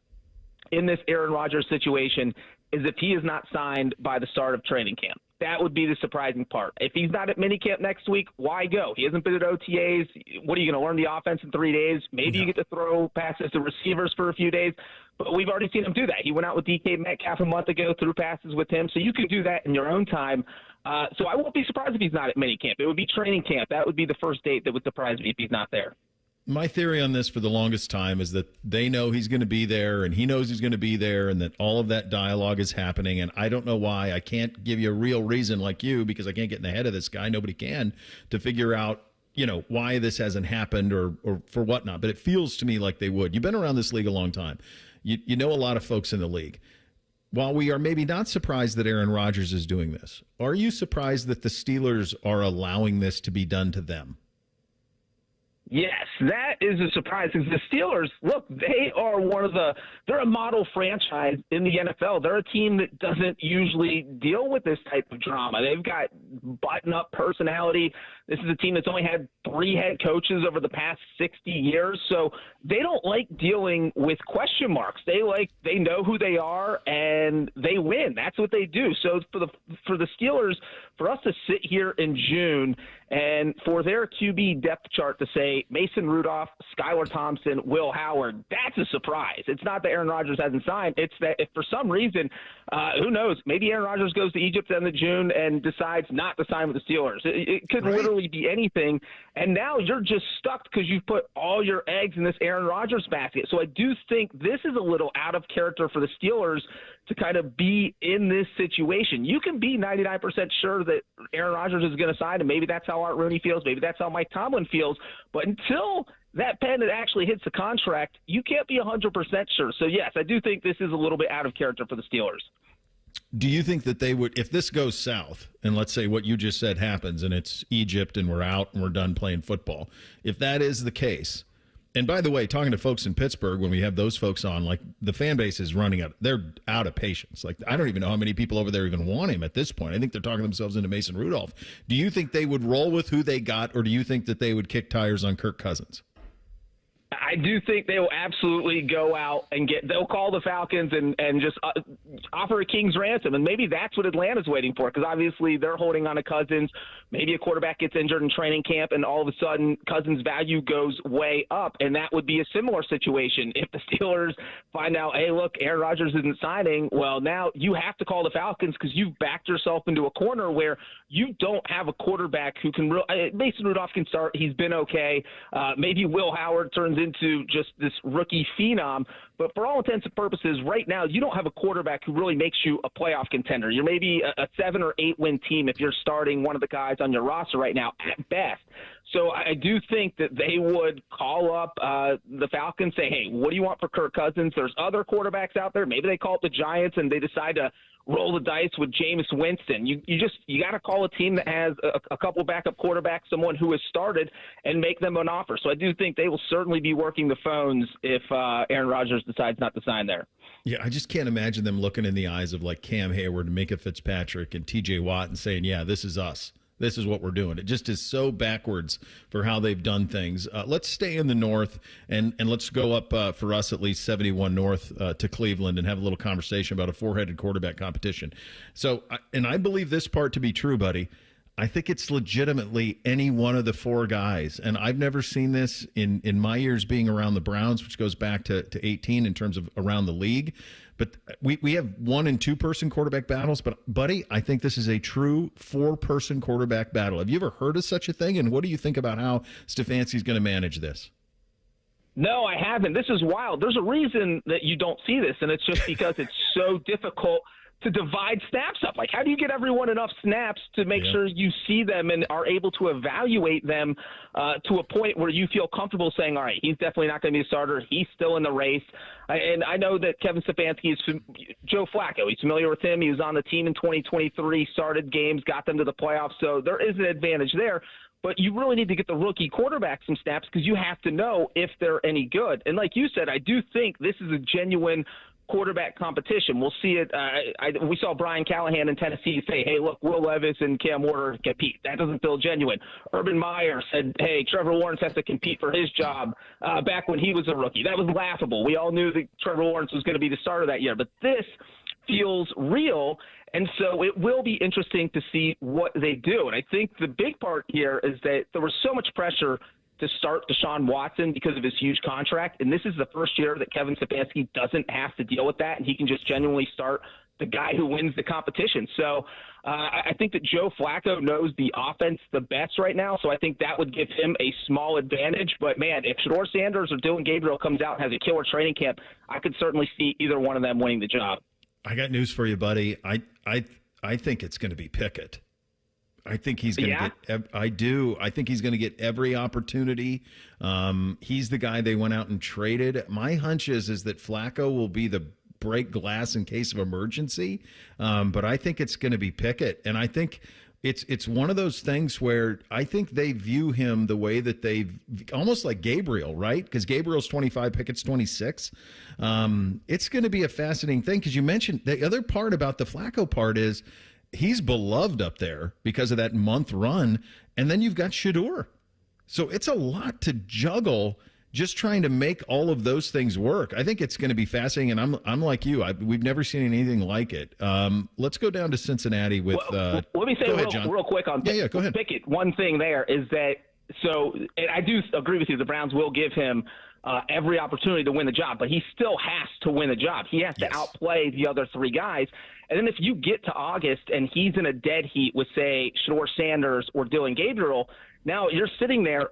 in this Aaron Rodgers situation is if he is not signed by the start of training camp. That would be the surprising part. If he's not at minicamp next week, why go? He hasn't been at OTAs. What are you going to learn the offense in 3 days? Maybe you get to throw passes to receivers for a few days. But we've already seen him do that. He went out with DK Metcalf a month ago, threw passes with him. So you can do that in your own time. So I won't be surprised if he's not at minicamp. It would be training camp. That would be the first date that would surprise me if he's not there. My theory on this for the longest time is that they know he's going to be there and he knows he's going to be there and that all of that dialogue is happening. And I don't know why. I can't give you a real reason like you because I can't get in the head of this guy. Nobody can to figure out, why this hasn't happened or for whatnot. But it feels to me like they would. You've been around this league a long time. You know a lot of folks in the league. While we are maybe not surprised that Aaron Rodgers is doing this, are you surprised that the Steelers are allowing this to be done to them? Yes, that is a surprise because the Steelers, look, they're a model franchise in the NFL. They're a team that doesn't usually deal with this type of drama. They've got button-up personality. This is a team that's only had 3 head coaches over the past 60 years, so they don't like dealing with question marks. They know who they are and they win. That's what they do. So for the Steelers, for us to sit here in June and for their QB depth chart to say Mason Rudolph, Skylar Thompson, Will Howard, that's a surprise. It's not that Aaron Rodgers hasn't signed. It's that if for some reason, who knows, maybe Aaron Rodgers goes to Egypt at the end of June and decides, not to sign with the Steelers. It could literally be anything. And now you're just stuck because you've put all your eggs in this Aaron Rodgers basket. So I do think this is a little out of character for the Steelers to kind of be in this situation. You can be 99% sure that Aaron Rodgers is going to sign, and maybe that's how Art Rooney feels. Maybe that's how Mike Tomlin feels. But until that pen that actually hits the contract, you can't be 100% sure. So, yes, I do think this is a little bit out of character for the Steelers. Do you think that they would, if this goes south, and let's say what you just said happens, and it's Egypt and we're out and we're done playing football, if that is the case, and by the way, talking to folks in Pittsburgh, when we have those folks on, like the fan base is running out. They're out of patience. Like I don't even know how many people over there even want him at this point. I think they're talking themselves into Mason Rudolph. Do you think they would roll with who they got, or do you think that they would kick tires on Kirk Cousins? I do think they will absolutely go out and they'll call the Falcons and just offer a king's ransom. And maybe that's what Atlanta's waiting for, because obviously they're holding on to Cousins. Maybe a quarterback gets injured in training camp and all of a sudden Cousins' value goes way up. And that would be a similar situation. If the Steelers find out, hey, look, Aaron Rodgers isn't signing, well, now you have to call the Falcons because you've backed yourself into a corner where you don't have a quarterback who can Mason Rudolph can start. He's been okay. Maybe Will Howard turns into just this rookie phenom. But for all intents and purposes, right now, you don't have a quarterback who really makes you a playoff contender. You're maybe a 7 or 8 win team if you're starting one of the guys on your roster right now at best. So I do think that they would call up the Falcons, say, hey, what do you want for Kirk Cousins? There's other quarterbacks out there. Maybe they call up the Giants and they decide to roll the dice with Jameis Winston. You got to call a team that has a couple backup quarterbacks, someone who has started, and make them an offer. So I do think they will certainly be working the phones if Aaron Rodgers decides not to sign there. Yeah, I just can't imagine them looking in the eyes of like Cam Hayward and Minka Fitzpatrick and T.J. Watt and saying, yeah, this is us. This is what we're doing. It just is so backwards for how they've done things. Let's stay in the North, and let's go up, for us at least, 71 North to Cleveland and have a little conversation about a four-headed quarterback competition. So, and I believe this part to be true, buddy. I think it's legitimately any one of the four guys. And I've never seen this in my years being around the Browns, which goes back to 18 in terms of around the league. But we have 1- and 2-person quarterback battles. But, buddy, I think this is a true 4-person quarterback battle. Have you ever heard of such a thing? And what do you think about how Stefanski's going to manage this? No, I haven't. This is wild. There's a reason that you don't see this, and it's just because it's so difficult to divide snaps up. Like, how do you get everyone enough snaps to make sure you see them and are able to evaluate them to a point where you feel comfortable saying, all right, he's definitely not going to be a starter. He's still in the race. And I know that Kevin Stefanski is Joe Flacco. He's familiar with him. He was on the team in 2023, started games, got them to the playoffs. So there is an advantage there. But you really need to get the rookie quarterback some snaps because you have to know if they're any good. And like you said, I do think this is a genuine quarterback competition. We'll see it. We saw Brian Callahan in Tennessee say, hey, look, Will Levis and Cam Warner compete. That doesn't feel genuine. Urban Meyer said, hey, Trevor Lawrence has to compete for his job back when he was a rookie. That was laughable. We all knew that Trevor Lawrence was going to be the starter that year. But this feels real, and so it will be interesting to see what they do. And I think the big part here is that there was so much pressure to start Deshaun Watson because of his huge contract. And this is the first year that Kevin Stefanski doesn't have to deal with that, and he can just genuinely start the guy who wins the competition. So I think that Joe Flacco knows the offense the best right now, so I think that would give him a small advantage. But, man, if Shedeur Sanders or Dylan Gabriel comes out and has a killer training camp, I could certainly see either one of them winning the job. I got news for you, buddy. I think it's going to be Pickett. I think he's going to get. I do. I think he's going to get every opportunity. He's the guy they went out and traded. My hunch is that Flacco will be the break glass in case of emergency. But I think it's going to be Pickett, and I think it's one of those things where I think they view him the way that they've almost like Gabriel, right? Because Gabriel's 25, Pickett's 26. It's going to be a fascinating thing because you mentioned the other part about the Flacco part is he's beloved up there because of that month run. And then you've got Shedeur. So it's a lot to juggle just trying to make all of those things work. I think it's going to be fascinating. And I'm like you. We've never seen anything like it. Let's go down to Cincinnati with let me say real quick on go ahead. Pickett. One thing there is that So and I do agree with you. The Browns will give him every opportunity to win the job, but he still has to win the job. He has to outplay the other three guys. And then if you get to August and he's in a dead heat with, say, Shador Sanders or Dylan Gabriel, now you're sitting there.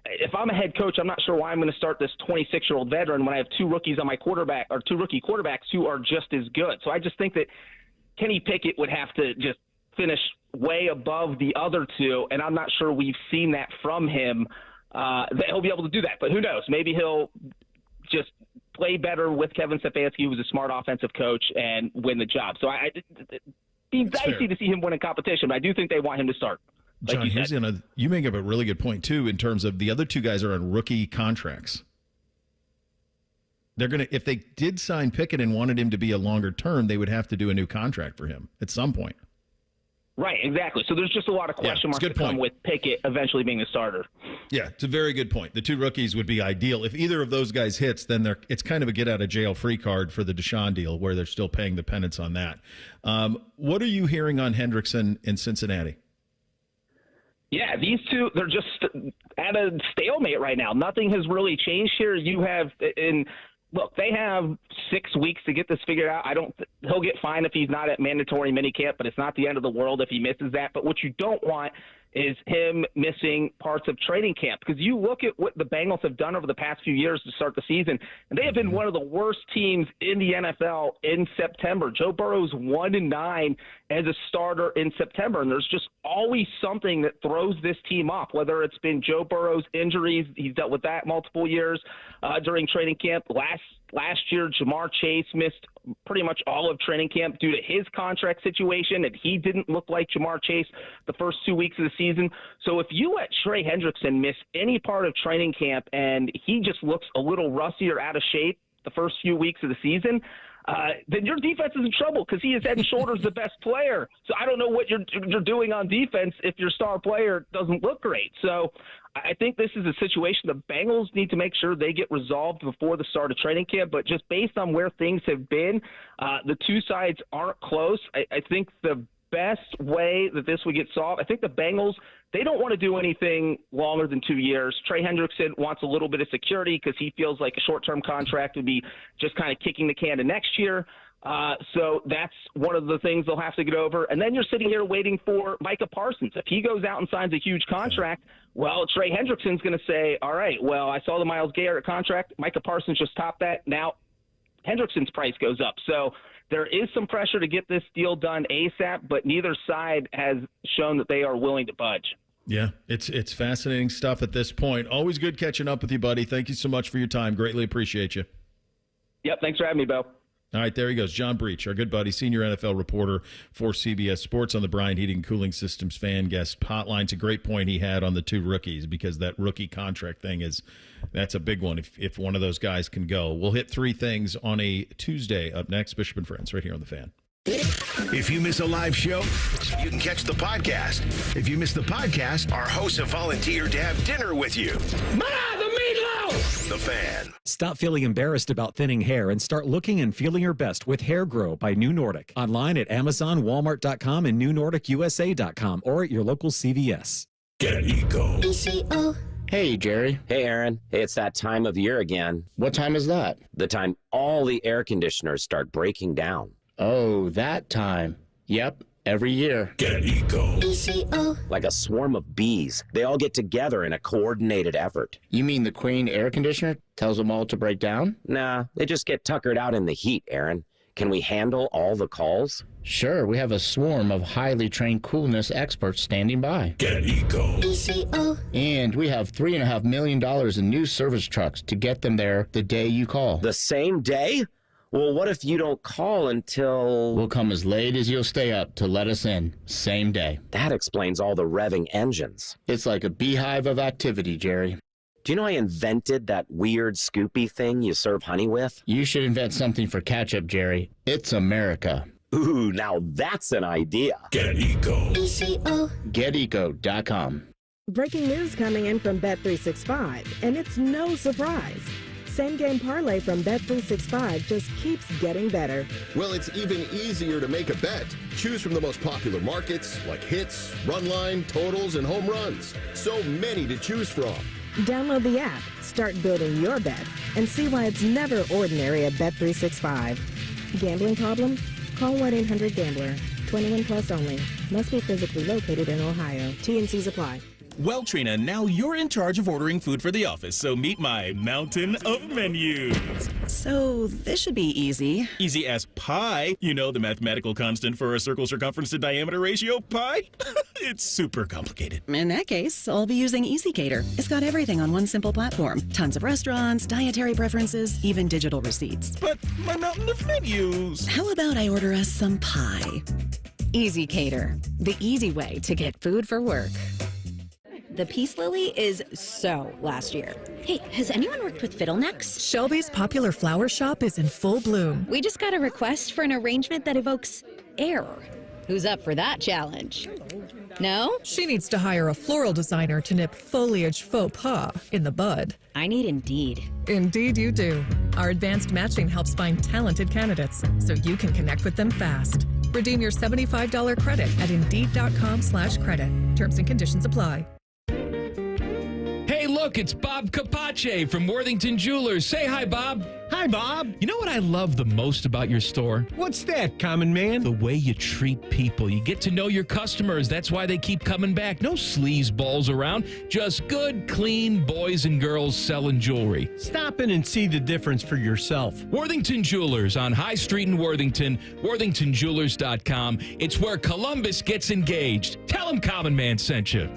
If I'm a head coach, I'm not sure why I'm going to start this 26-year-old veteran when I have two rookies on my quarterback or two rookie quarterbacks who are just as good. So I just think that Kenny Pickett would have to just finish way above the other two, and I'm not sure we've seen that from him, that he'll be able to do that. But who knows? Maybe he'll just play better with Kevin Stefanski, who's a smart offensive coach, and win the job. So it'd be dicey to see him win a competition, but I do think they want him to start. Like John, you make up a really good point, too, in terms of the other two guys are on rookie contracts. They're going to, if they did sign Pickett and wanted him to be a longer term, they would have to do a new contract for him at some point. Right, exactly. So there's just a lot of question marks to come with Pickett eventually being the starter. Yeah, it's a very good point. The two rookies would be ideal. If either of those guys hits, then it's kind of a get-out-of-jail-free card for the Deshaun deal, where they're still paying the penance on that. What are you hearing on Hendrickson in Cincinnati? Yeah, these two, they're just at a stalemate right now. Nothing has really changed here. Look, they have 6 weeks to get this figured out. He'll get fined if he's not at mandatory minicamp, but it's not the end of the world if he misses that. But what you don't want is him missing parts of training camp, because you look at what the Bengals have done over the past few years to start the season, and they have been one of the worst teams in the NFL in September. Joe Burrow's 1-9 as a starter in September, and there's just always something that throws this team off, whether it's been Joe Burrow's injuries. He's dealt with that multiple years during training camp. Last year, Jamar Chase missed pretty much all of training camp due to his contract situation, and he didn't look like Jamar Chase the first 2 weeks of the season. So if you let Trey Hendrickson miss any part of training camp and he just looks a little rusty or out of shape the first few weeks of the season, then your defense is in trouble, because he is head and shoulders the best player. So I don't know what you're doing on defense if your star player doesn't look great. So I think this is a situation the Bengals need to make sure they get resolved before the start of training camp. But just based on where things have been, the two sides aren't close. I think the best way that this would get solved, I think the Bengals, they don't want to do anything longer than 2 years. Trey Hendrickson wants a little bit of security because he feels like a short-term contract would be just kind of kicking the can to next year. So that's one of the things they'll have to get over. And then you're sitting here waiting for Micah Parsons. If he goes out and signs a huge contract, well, Trey Hendrickson's going to say, all right, well, I saw the Myles Garrett contract. Micah Parsons just topped that. Now Hendrickson's price goes up. So there is some pressure to get this deal done ASAP, but neither side has shown that they are willing to budge. Yeah, it's fascinating stuff at this point. Always good catching up with you, buddy. Thank you so much for your time. Greatly appreciate you. Yep, thanks for having me, Bo. All right, there he goes. John Breech, our good buddy, senior NFL reporter for CBS Sports on the Bryant Heating and Cooling Systems fan guest hotline. It's a great point he had on the two rookies, because that rookie contract thing that's a big one if one of those guys can go. We'll hit three things on a Tuesday up next. Bishop and Friends right here on The Fan. If you miss a live show, you can catch the podcast. If you miss the podcast, our hosts have volunteered to have dinner with you. The meatloaf! The Fan. Stop feeling embarrassed about thinning hair and start looking and feeling your best with Hair Grow by New Nordic. Online at Amazon, Walmart.com, and NewNordicUSA.com, or at your local CVS. Get Eco. Hey, Jerry. Hey, Aaron. Hey, it's that time of year again. What time is that? The time all the air conditioners start breaking down. Oh, that time. Yep, every year. Get Eco. Like a swarm of bees. They all get together in a coordinated effort. You mean the Queen air conditioner tells them all to break down? Nah, they just get tuckered out in the heat, Aaron. Can we handle all the calls? Sure, we have a swarm of highly trained coolness experts standing by. Get Eco. And we have $3.5 million in new service trucks to get them there the day you call. The same day? Well, what if you don't call until... We'll come as late as you'll stay up to let us in. Same day. That explains all the revving engines. It's like a beehive of activity, Jerry. Do you know I invented that weird Scoopy thing you serve honey with? You should invent something for ketchup, Jerry. It's America. Ooh, now that's an idea. Get Eco. GetEco.com. Breaking news coming in from Bet365, and it's no surprise. Same Game Parlay from Bet365 just keeps getting better. Well, it's even easier to make a bet. Choose from the most popular markets like hits, run line, totals, and home runs. So many to choose from. Download the app, start building your bet, and see why it's never ordinary at Bet365. Gambling problem? Call 1-800-GAMBLER. 21 plus only. Must be physically located in Ohio. T&Cs apply. Well, Trina, now you're in charge of ordering food for the office, so meet my mountain of menus. So, this should be easy. Easy as pie. You know the mathematical constant for a circle circumference to diameter ratio, pi? It's super complicated. In that case, I'll be using EasyCater. It's got everything on one simple platform. Tons of restaurants, dietary preferences, even digital receipts. But my mountain of menus. How about I order us some pie? EasyCater, the easy way to get food for work. The peace lily is so last year. Hey, has anyone worked with fiddlenecks? Shelby's popular flower shop is in full bloom. We just got a request for an arrangement that evokes air. Who's up for that challenge? No? She needs to hire a floral designer to nip foliage faux pas in the bud. I need Indeed. Indeed you do. Our advanced matching helps find talented candidates so you can connect with them fast. Redeem your $75 credit at Indeed.com/credit. Terms and conditions apply. Hey, look, it's Bob Capace from Worthington Jewelers. Say hi, Bob. Hi, Bob. You know what I love the most about your store? What's that, common man? The way you treat people. You get to know your customers. That's why they keep coming back. No sleaze balls around. Just good, clean boys and girls selling jewelry. Stop in and see the difference for yourself. Worthington Jewelers on High Street in Worthington. WorthingtonJewelers.com. It's where Columbus gets engaged. Tell them Common Man sent you.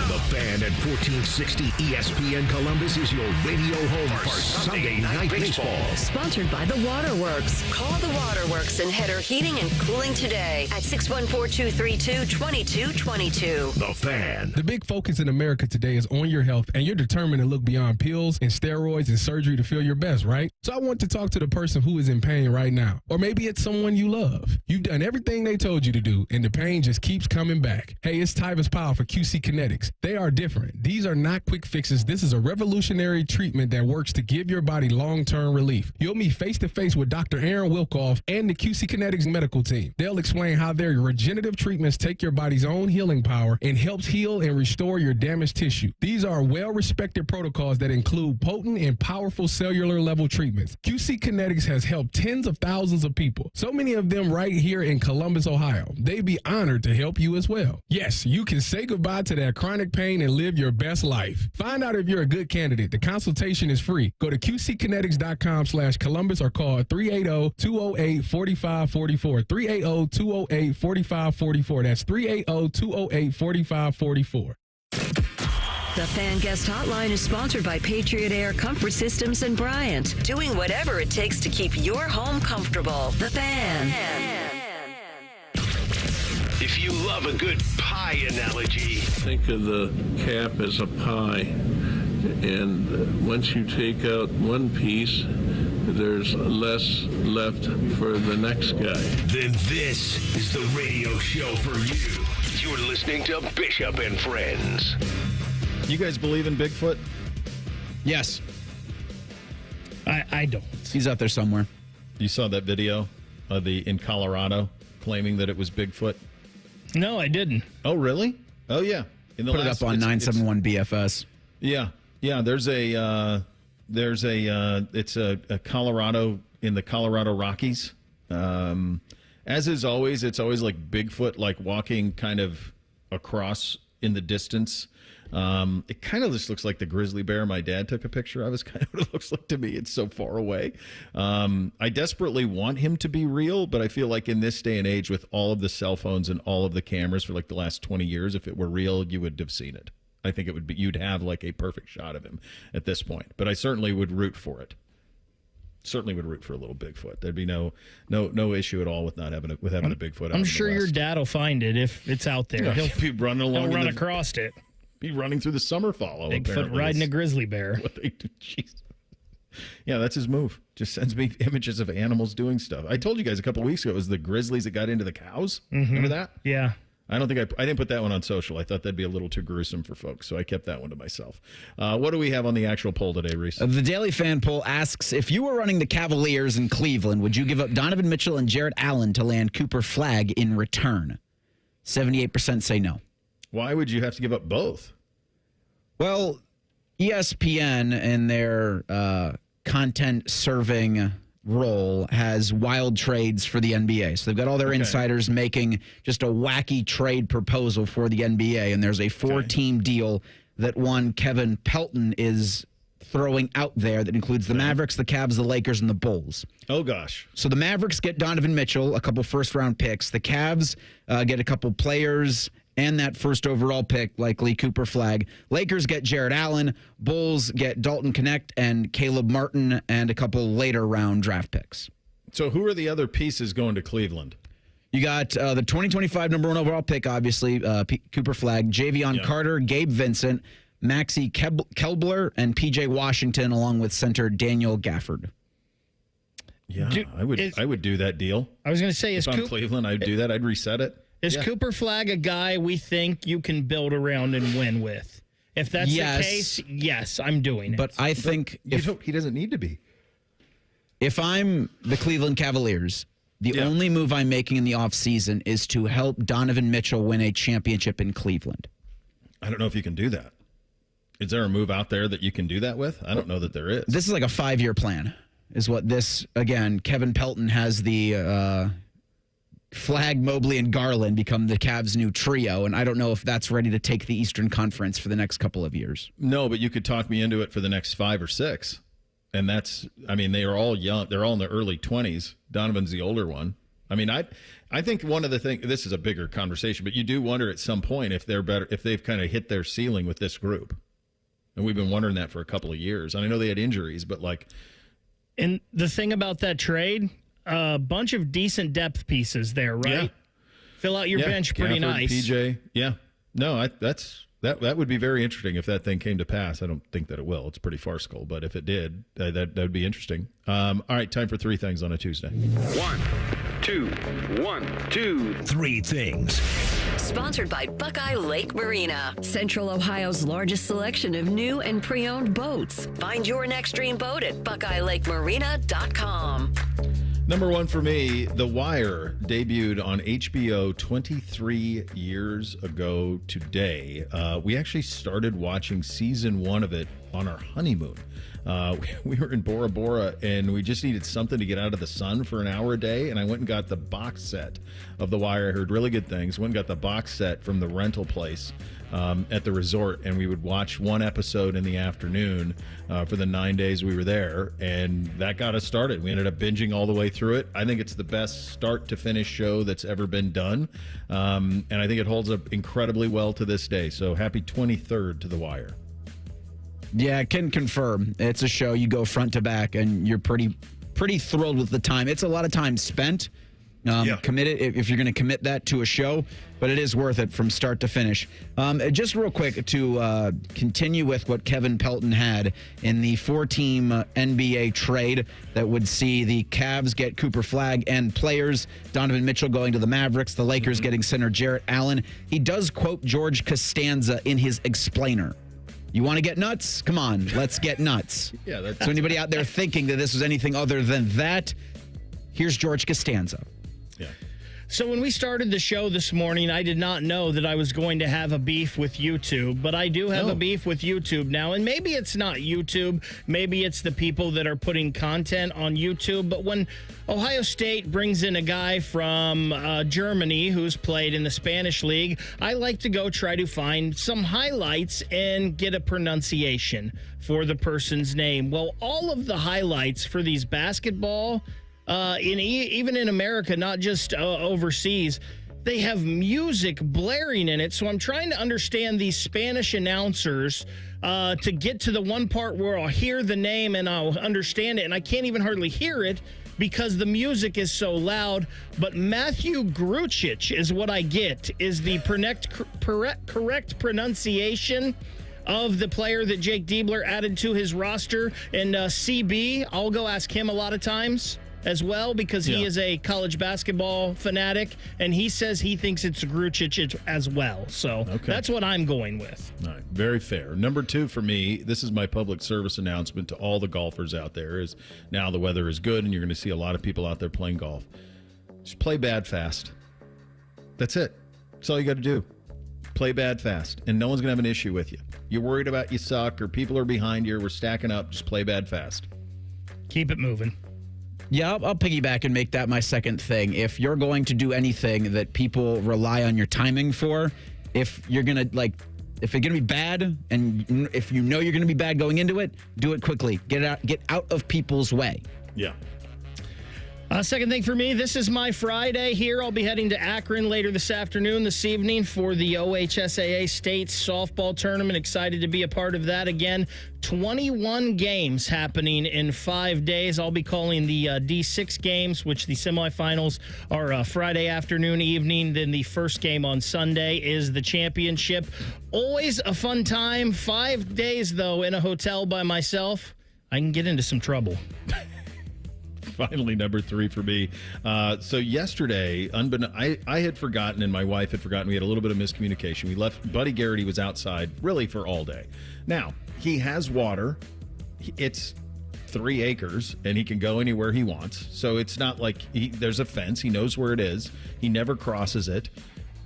The Fan at 1460 ESPN Columbus is your radio home for Sunday Night Baseball. Sponsored by The Waterworks. Call The Waterworks and Header Heating and Cooling today at 614-232-2222. The Fan. The big focus in America today is on your health, and you're determined to look beyond pills and steroids and surgery to feel your best, right? So I want to talk to the person who is in pain right now. Or maybe it's someone you love. You've done everything they told you to do, and the pain just keeps coming back. Hey, it's Tyvis Powell for QC Kinetics. They are different. These are not quick fixes. This is a revolutionary treatment that works to give your body long-term relief. You'll meet face-to-face with Dr. Aaron Wilkoff and the QC Kinetics medical team. They'll explain how their regenerative treatments take your body's own healing power and helps heal and restore your damaged tissue. These are well-respected protocols that include potent and powerful cellular level treatments. QC Kinetics has helped tens of thousands of people, so many of them right here in Columbus, Ohio. They'd be honored to help you as well. Yes, you can say goodbye to that chronic pain and live your best life. Find out if you're a good candidate. The consultation is free. Go to QCkinetics.com/Columbus or call 380-208-4544. 380-208-4544. That's 380-208-4544. The Fan Guest Hotline is sponsored by Patriot Air Comfort Systems and Bryant, doing whatever it takes to keep your home comfortable. The Fan. If you love a good pie analogy, think of the cap as a pie, and once you take out one piece, there's less left for the next guy. Then this is the radio show for you. You're listening to Bishop and Friends. You guys believe in Bigfoot? Yes. I don't. He's out there somewhere. You saw that video of in Colorado claiming that it was Bigfoot? No, I didn't. Oh, really? Oh, yeah. Put it up on 971 BFS. Yeah. There's a Colorado in the Colorado Rockies. As is always, it's always like Bigfoot, like walking kind of across in the distance. It kind of just looks like the grizzly bear my dad took a picture of. Is kind of what it looks like to me. It's so far away. I desperately want him to be real, but I feel like in this day and age with all of the cell phones and all of the cameras for like the last 20 years, if it were real, you would have seen it. I think it would be, you'd have like a perfect shot of him at this point, but I certainly would root for it. Certainly would root for a little Bigfoot. There'd be no issue at all with not having a Bigfoot. I'm sure your dad will find it if it's out there. Yeah, he'll be running along. He'll run across it. Be running through the summer follow. Bigfoot riding a grizzly bear. Jeez. Yeah, that's his move. Just sends me images of animals doing stuff. I told you guys a couple weeks ago it was the grizzlies that got into the cows. Mm-hmm. Remember that? Yeah. I don't think I didn't put that one on social. I thought that'd be a little too gruesome for folks, so I kept that one to myself. What do we have on the actual poll today, Reese? The Daily Fan poll asks, if you were running the Cavaliers in Cleveland, would you give up Donovan Mitchell and Jarrett Allen to land Cooper Flagg in return? 78% say no. Why would you have to give up both? Well, ESPN and their content serving role has wild trades for the NBA. So they've got all their insiders making just a wacky trade proposal for the NBA, and there's a 4-team deal that one Kevin Pelton is throwing out there that includes the Mavericks, the Cavs, the Lakers, and the Bulls. Oh, gosh. So the Mavericks get Donovan Mitchell, a couple first-round picks. The Cavs get a couple players and that first overall pick, likely Cooper Flagg. Lakers get Jarrett Allen. Bulls get Dalton Knecht and Caleb Martin and a couple later-round draft picks. So who are the other pieces going to Cleveland? You got the 2025 number 1 overall pick, obviously, Cooper Flagg, Javion Carter, Gabe Vincent, Maxi Kelbler, and P.J. Washington, along with center Daniel Gafford. Yeah, I would do that deal. I was going to say, if I'm Cleveland, I'd do that. I'd reset it. Is Cooper Flagg a guy we think you can build around and win with? If that's the case, yes, I'm doing it. But I think he doesn't need to be. If I'm the Cleveland Cavaliers, the only move I'm making in the offseason is to help Donovan Mitchell win a championship in Cleveland. I don't know if you can do that. Is there a move out there that you can do that with? I don't know that there is. This is like a 5-year plan, is what this, again, Kevin Pelton has the Flagg, Mobley, and Garland become the Cavs' new trio, and I don't know if that's ready to take the Eastern Conference for the next couple of years. No, but you could talk me into it for the next 5 or 6. And they are all young. They're all in their early 20s. Donovan's the older one. I mean, I think one of the things, this is a bigger conversation, but you do wonder at some point if they're better, if they've kind of hit their ceiling with this group. And we've been wondering that for a couple of years. And I know they had injuries, but And the thing about that trade, a bunch of decent depth pieces there, right? Yeah. Fill out your bench pretty Gafford, nice. PJ, yeah. No, that would be very interesting if that thing came to pass. I don't think that it will. It's pretty farcical, but if it did, that would be interesting. All right, time for 3 things on a Tuesday. 1, 2, 3 things. Sponsored by Buckeye Lake Marina, Central Ohio's largest selection of new and pre-owned boats. Find your next dream boat at BuckeyeLakeMarina.com. Number 1 for me, The Wire debuted on HBO 23 years ago today. We actually started watching season 1 of it on our honeymoon. We were in Bora Bora, and we just needed something to get out of the sun for an hour a day, and I went and got the box set of The Wire. I heard really good things. Went and got the box set from the rental place at the resort, and we would watch one episode in the afternoon for the 9 days we were there, and that got us started. We ended up binging all the way through it. I think it's the best start-to-finish show that's ever been done, and I think it holds up incredibly well to this day. So happy 23rd to The Wire. Yeah, I can confirm. It's a show you go front to back, and you're pretty thrilled with the time. It's a lot of time spent. Commit it if you're going to commit that to a show, but it is worth it from start to finish. Just real quick to continue with what Kevin Pelton had in the 4-team NBA trade that would see the Cavs get Cooper Flagg and players, Donovan Mitchell going to the Mavericks, the Lakers getting center Jarrett Allen. He does quote George Costanza in his explainer. You want to get nuts? Come on, let's get nuts. So anybody out there thinking that this was anything other than that, here's George Costanza. Yeah. So when we started the show this morning, I did not know that I was going to have a beef with YouTube, but I do have a beef with YouTube now. And maybe it's not YouTube. Maybe it's the people that are putting content on YouTube. But when Ohio State brings in a guy from Germany who's played in the Spanish League, I like to go try to find some highlights and get a pronunciation for the person's name. Well, all of the highlights for these basketball even in America, not just overseas, they have music blaring in it. So I'm trying to understand these Spanish announcers to get to the one part where I'll hear the name and I'll understand it. And I can't even hardly hear it because the music is so loud. But Matthew Grucic is what I get, is the correct pronunciation of the player that Jake Diebler added to his roster. And CB, I'll go ask him a lot of times. as well because he is a college basketball fanatic, and he says he thinks it's Grucic as well. So that's what I'm going with. All right, very fair. Number 2 for me, this is my public service announcement to all the golfers out there, is now the weather is good and you're going to see a lot of people out there playing golf. Just play bad fast. That's it. That's all you got to do. Play bad fast, and no one's going to have an issue with you. You're worried about you suck or people are behind you, we're stacking up, just play bad fast. Keep it moving. Yeah, I'll piggyback and make that my second thing. If you're going to do anything that people rely on your timing for, if you're going to if you're going to be bad and if you know you're going to be bad going into it, do it quickly. Get out of people's way. Yeah. Second thing for me, this is my Friday here. I'll be heading to Akron later this evening for the OHSAA State Softball Tournament. Excited to be a part of that again. 21 games happening in 5 days. I'll be calling the D6 games, which the semifinals are Friday afternoon, evening. Then the first game on Sunday is the championship. Always a fun time. 5 days, though, in a hotel by myself. I can get into some trouble. Finally, number 3 for me. So yesterday, I had forgotten and my wife had forgotten. We had a little bit of miscommunication. We left Buddy Garrity was outside really for all day. Now, he has water. It's 3 acres and he can go anywhere he wants. So it's not like there's a fence. He knows where it is. He never crosses it.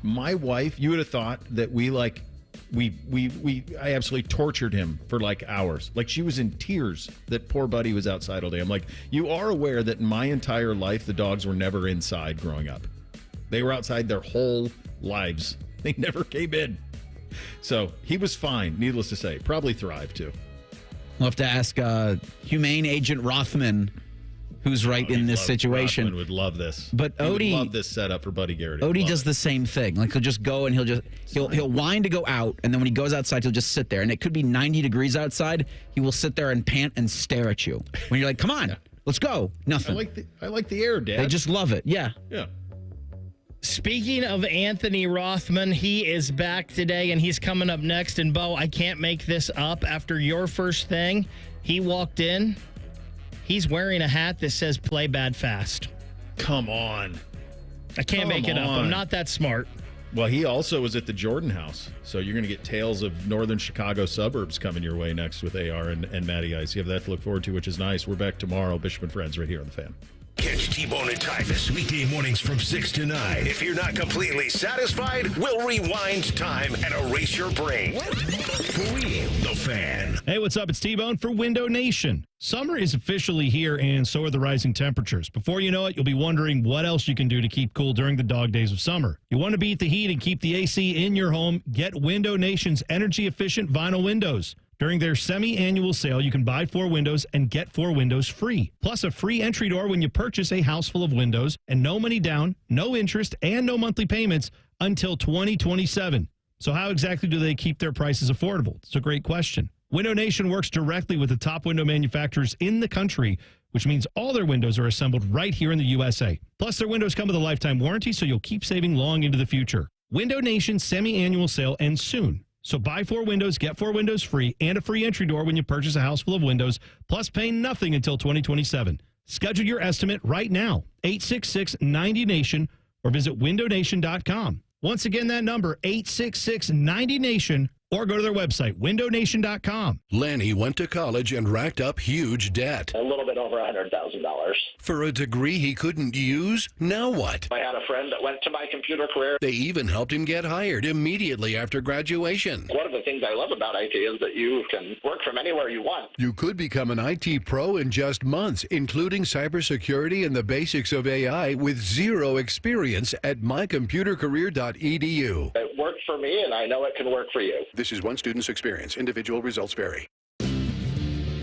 My wife, you would have thought that I absolutely tortured him for hours. She was in tears that poor Buddy was outside all day. I'm like, you are aware that in my entire life, the dogs were never inside growing up. They were outside their whole lives. They never came in. So he was fine, needless to say. Probably thrived too. We'll have to ask Humane Agent Rothman, who's right in this situation. Rothman would love this. But Odie would love this setup for Buddy Garrity. Odie does the same thing. He'll just go and he'll whine to go out, and then when he goes outside, he'll just sit there. And it could be 90 degrees outside. He will sit there and pant and stare at you. When you're like, "Come on, let's go." Nothing. I like the air, Dad. They just love it. Yeah. Yeah. Speaking of Anthony Rothman, he is back today, and he's coming up next. And, Bo, I can't make this up. After your first thing, he walked in. He's wearing a hat that says "Play Bad Fast." Come on. I can't make it up. I'm not that smart. Well, he also was at the Jordan House. So you're going to get tales of northern Chicago suburbs coming your way next with AR and Matty Ice. You have that to look forward to, which is nice. We're back tomorrow. Bishop and Friends right here on The Fan. Catch T-Bone and Tyvis weekday mornings from 6 to 9. If you're not completely satisfied, we'll rewind time and erase your brain. For real, The Fan. Hey, what's up? It's T-Bone for Window Nation. Summer is officially here, and so are the rising temperatures. Before you know it, you'll be wondering what else you can do to keep cool during the dog days of summer. You want to beat the heat and keep the AC in your home? Get Window Nation's energy-efficient vinyl windows. During their semi-annual sale, you can buy 4 windows and get 4 windows free. Plus a free entry door when you purchase a house full of windows, and no money down, no interest, and no monthly payments until 2027. So how exactly do they keep their prices affordable? It's a great question. Window Nation works directly with the top window manufacturers in the country, which means all their windows are assembled right here in the USA. Plus, their windows come with a lifetime warranty, so you'll keep saving long into the future. Window Nation's semi-annual sale ends soon. So buy 4 windows, get 4 windows free, and a free entry door when you purchase a house full of windows, plus pay nothing until 2027. Schedule your estimate right now, 866-90-NATION, or visit windownation.com. Once again, that number, 866-90-NATION, or go to their website, windownation.com. Lanny went to college and racked up huge debt. A little bit over $100,000. For a degree he couldn't use? Now what? I had a friend that went to my computer career. They even helped him get hired immediately after graduation. One of the things I love about IT is that you can work from anywhere you want. You could become an IT pro in just months, including cybersecurity and the basics of AI with 0 experience at mycomputercareer.edu. It worked for me, and I know it can work for you. This is one student's experience. Individual results vary.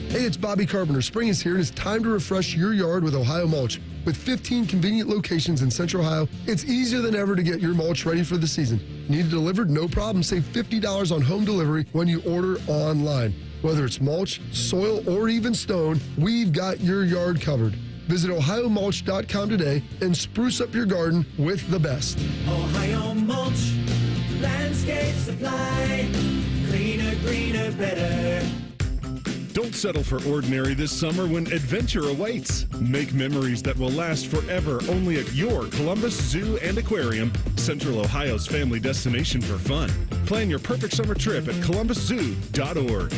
Hey, it's Bobby Carpenter. Spring is here, and it's time to refresh your yard with Ohio Mulch. With 15 convenient locations in Central Ohio, it's easier than ever to get your mulch ready for the season. Need it delivered? No problem. Save $50 on home delivery when you order online. Whether it's mulch, soil, or even stone, we've got your yard covered. Visit OhioMulch.com today and spruce up your garden with the best. Ohio Mulch, landscape supply, cleaner, greener, better. Don't settle for ordinary this summer when adventure awaits. Make memories that will last forever only at your Columbus Zoo and Aquarium, Central Ohio's family destination for fun. Plan your perfect summer trip at columbuszoo.org.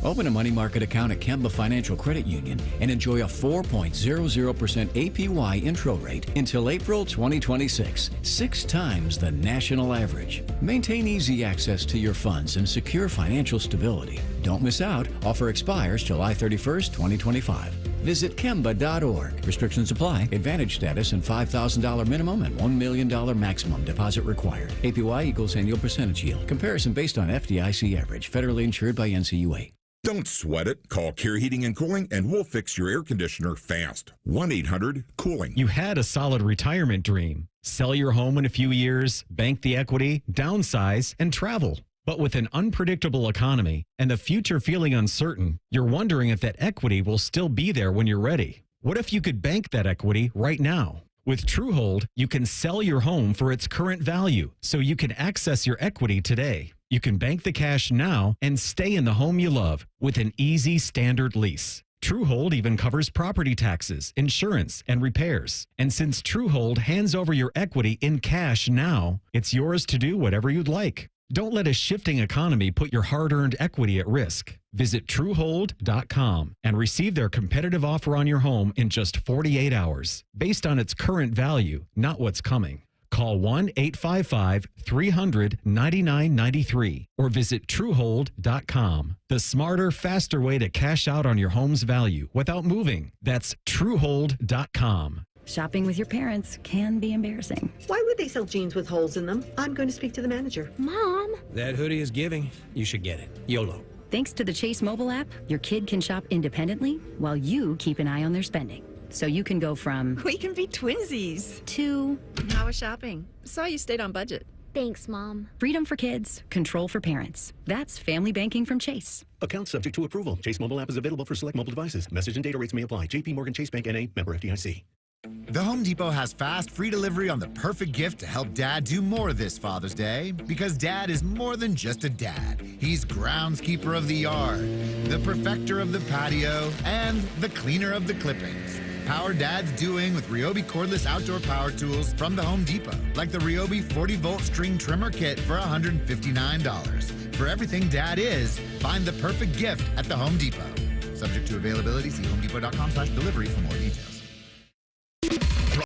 Open a money market account at Kemba Financial Credit Union and enjoy a 4.00% APY intro rate until April 2026, 6 times the national average. Maintain easy access to your funds and secure financial stability. Don't miss out. Offer expires July 31st, 2025. Visit Kemba.org. Restrictions apply. Advantage status and $5,000 minimum and $1 million maximum deposit required. APY equals annual percentage yield. Comparison based on FDIC average. Federally insured by NCUA. Don't sweat it. Call Care Heating and Cooling and we'll fix your air conditioner fast. 1-800-COOLING. You had a solid retirement dream. Sell your home in a few years, bank the equity, downsize, and travel. But with an unpredictable economy and the future feeling uncertain, you're wondering if that equity will still be there when you're ready. What if you could bank that equity right now? With TrueHold, you can sell your home for its current value, so you can access your equity today. You can bank the cash now and stay in the home you love with an easy standard lease. TrueHold even covers property taxes, insurance, and repairs. And since TrueHold hands over your equity in cash now, it's yours to do whatever you'd like. Don't let a shifting economy put your hard-earned equity at risk. Visit TrueHold.com and receive their competitive offer on your home in just 48 hours, based on its current value, not what's coming. Call 1-855-300-9993 or visit TrueHold.com. The smarter, faster way to cash out on your home's value without moving. That's TrueHold.com. Shopping with your parents can be embarrassing. Why would they sell jeans with holes in them? I'm going to speak to the manager. Mom! That hoodie is giving. You should get it. YOLO. Thanks to the Chase mobile app, your kid can shop independently while you keep an eye on their spending. So you can go from... We can be twinsies. ...to... How was shopping? Saw you stayed on budget. Thanks, Mom. Freedom for kids, control for parents. That's family banking from Chase. Account subject to approval. Chase mobile app is available for select mobile devices. Message and data rates may apply. JP Morgan Chase Bank N.A. Member FDIC. The Home Depot has fast, free delivery on the perfect gift to help Dad do more this Father's Day. Because Dad is more than just a dad. He's groundskeeper of the yard, the perfecter of the patio, and the cleaner of the clippings. Power Dad's doing with Ryobi cordless outdoor power tools from the Home Depot. Like the Ryobi 40-volt string trimmer kit for $159. For everything Dad is, find the perfect gift at the Home Depot. Subject to availability, see homedepot.com/delivery for more details.